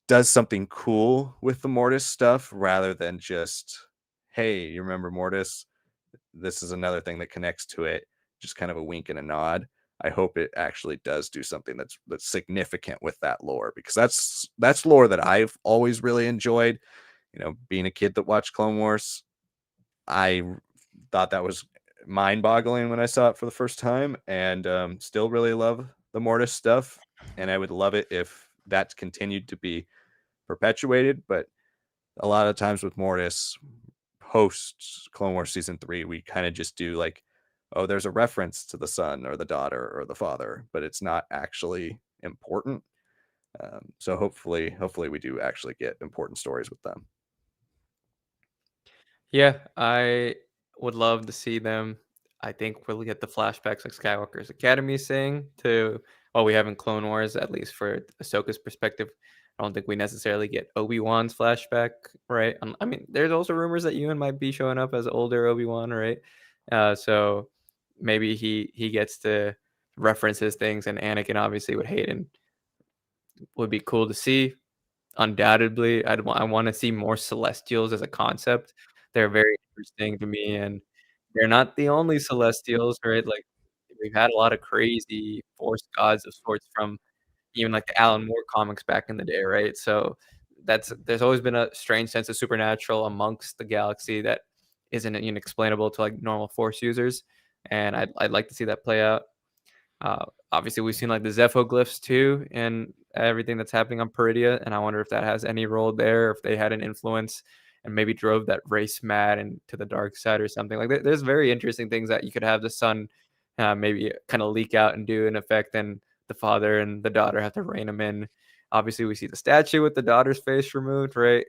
does something cool with the Mortis stuff, rather than just, hey, you remember Mortis? This is another thing that connects to it. Just kind of a wink and a nod. I hope it actually does do something that's significant with that lore, because that's lore that I've always really enjoyed. Being a kid that watched Clone Wars, thought that was mind-boggling when I saw it for the first time, and still really love the Mortis stuff. And I would love it if that continued to be perpetuated. But a lot of times with Mortis, post Clone Wars season 3, we kind of just do like, oh, there's a reference to the son or the daughter or the father, but it's not actually important. So hopefully we do actually get important stories with them. Yeah, I would love to see them. I think we'll get the flashbacks like Skywalker's Academy saying to what we have in Clone Wars, at least for Ahsoka's perspective. I don't think we necessarily get Obi-Wan's flashback, right? I mean, there's also rumors that Ewan might be showing up as older Obi-Wan, right? So maybe he gets to reference his things, and Anakin obviously with Hayden would be cool to see. Undoubtedly, I wanna see more Celestials as a concept. They're very interesting to me, and they're not the only Celestials, right? Like, we've had a lot of crazy Force gods of sorts from even, like, the Alan Moore comics back in the day, right? So, there's always been a strange sense of supernatural amongst the galaxy that isn't explainable to, like, normal Force users, and I'd like to see that play out. Obviously, we've seen like the Zephoglyphs too, and everything that's happening on Peridia, and I wonder if that has any role there, if they had an influence and maybe drove that race mad into the dark side or something. Like, there's very interesting things that you could have the son maybe kind of leak out and do an effect, and the father and the daughter have to rein him in. Obviously, we see the statue with the daughter's face removed. Right?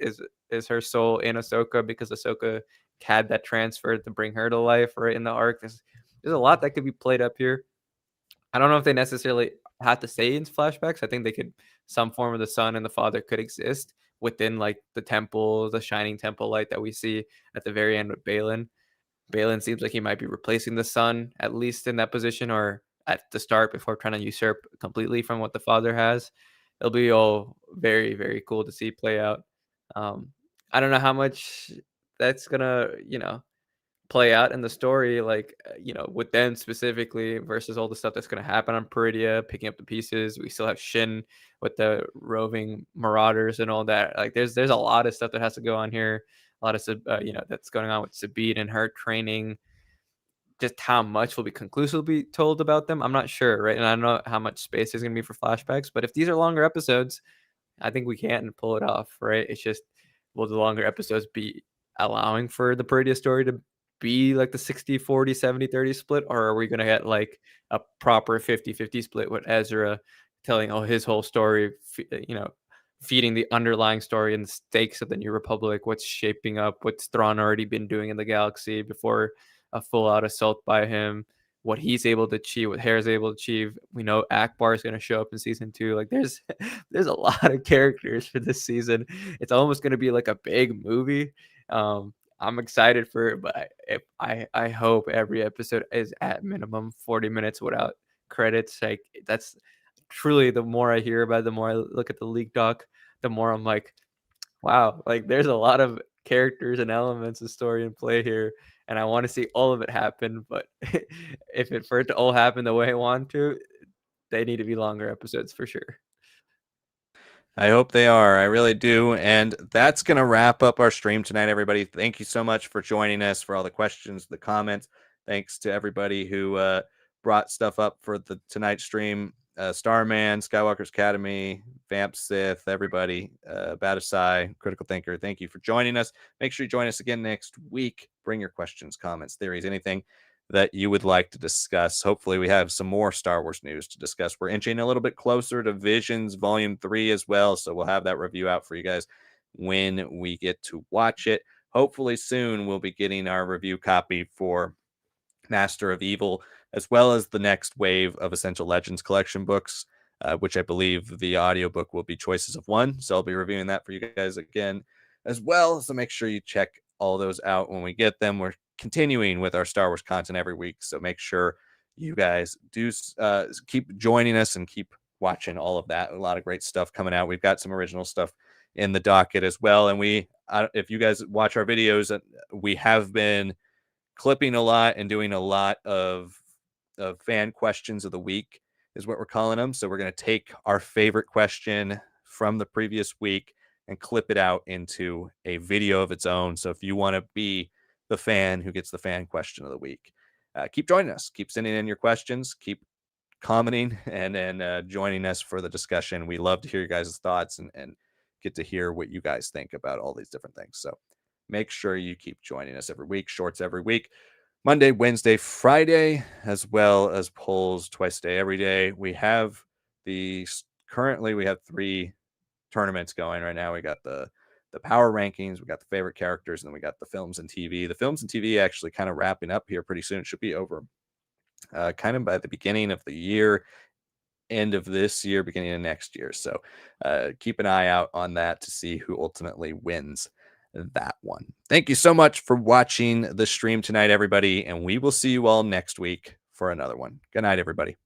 Is her soul in Ahsoka because Ahsoka had that transfer to bring her to life? Right in the arc, there's a lot that could be played up here. I don't know if they necessarily have to stay in flashbacks. I think they could some form of the son and the father could exist within like the temple, the shining temple light that we see at the very end with Balin. Balin seems like he might be replacing the son, at least in that position, or at the start before trying to usurp completely from what the father has. It'll be all very, very cool to see play out. Um, I don't know how much that's gonna, play out in the story, like, with them specifically versus all the stuff that's gonna happen on Peridia, picking up the pieces. We still have Shin with the roving marauders and all that. Like, there's a lot of stuff that has to go on here. A lot of that's going on with Sabine and her training. Just how much will be conclusively told about them, I'm not sure, right? And I don't know how much space there's gonna be for flashbacks, but if these are longer episodes, I think we can pull it off, right? It's just, will the longer episodes be allowing for the Peridia story to be like the 60-40, 70-30 split? Or are we going to get like a proper 50-50 split with Ezra telling his whole story, feeding the underlying story and the stakes of the New Republic, what's shaping up, what's Thrawn already been doing in the galaxy before a full out assault by him, what he's able to achieve, what Hare's able to achieve. We know Akbar is going to show up in season 2. Like, there's a lot of characters for this season. It's almost going to be like a big movie. I'm excited for it, but I hope every episode is at minimum 40 minutes without credits. Like, that's truly, the more I hear about it, the more I look at the leak doc, the more I'm like, wow, like there's a lot of characters and elements of story in play here, and I want to see all of it happen. But if it for it to all happen the way I want to, they need to be longer episodes for sure. I hope they are. I really do. And that's going to wrap up our stream tonight, everybody. Thank you so much for joining us, for all the questions, the comments. Thanks to everybody who brought stuff up for the tonight stream. Starman, Skywalker's Academy, Vamp Sith, everybody, Badasai, Critical Thinker. Thank you for joining us. Make sure you join us again next week. Bring your questions, comments, theories, anything that you would like to discuss. Hopefully, we have some more Star Wars news to discuss. We're inching a little bit closer to Visions Volume 3 as well, so we'll have that review out for you guys when we get to watch it. Hopefully, soon we'll be getting our review copy for Master of Evil, as well as the next wave of Essential Legends collection books, which I believe the audiobook will be Choices of One. So I'll be reviewing that for you guys again as well. So make sure you check all those out when we get them. We're continuing with our Star Wars content every week. So make sure you guys do keep joining us and keep watching all of that. A lot of great stuff coming out. We've got some original stuff in the docket as well. And if you guys watch our videos, we have been clipping a lot and doing a lot of of fan questions of the week, is what we're calling them. So we're going to take our favorite question from the previous week and clip it out into a video of its own. So if you want to be the fan who gets the fan question of the week, keep joining us. Keep sending in your questions. Keep commenting and joining us for the discussion. We love to hear your guys' thoughts and get to hear what you guys think about all these different things. So make sure you keep joining us every week. Shorts every week. Monday, Wednesday, Friday, as well as polls twice a day, every day. We have currently we have 3 tournaments going right now. We got the power rankings, we got the favorite characters, and then we got the films and TV. The films and TV actually kind of wrapping up here pretty soon. It should be over kind of by the beginning of the year, end of this year, beginning of next year. So keep an eye out on that to see who ultimately wins that one. Thank you so much for watching the stream tonight, everybody, and we will see you all next week for another one. Good night, everybody.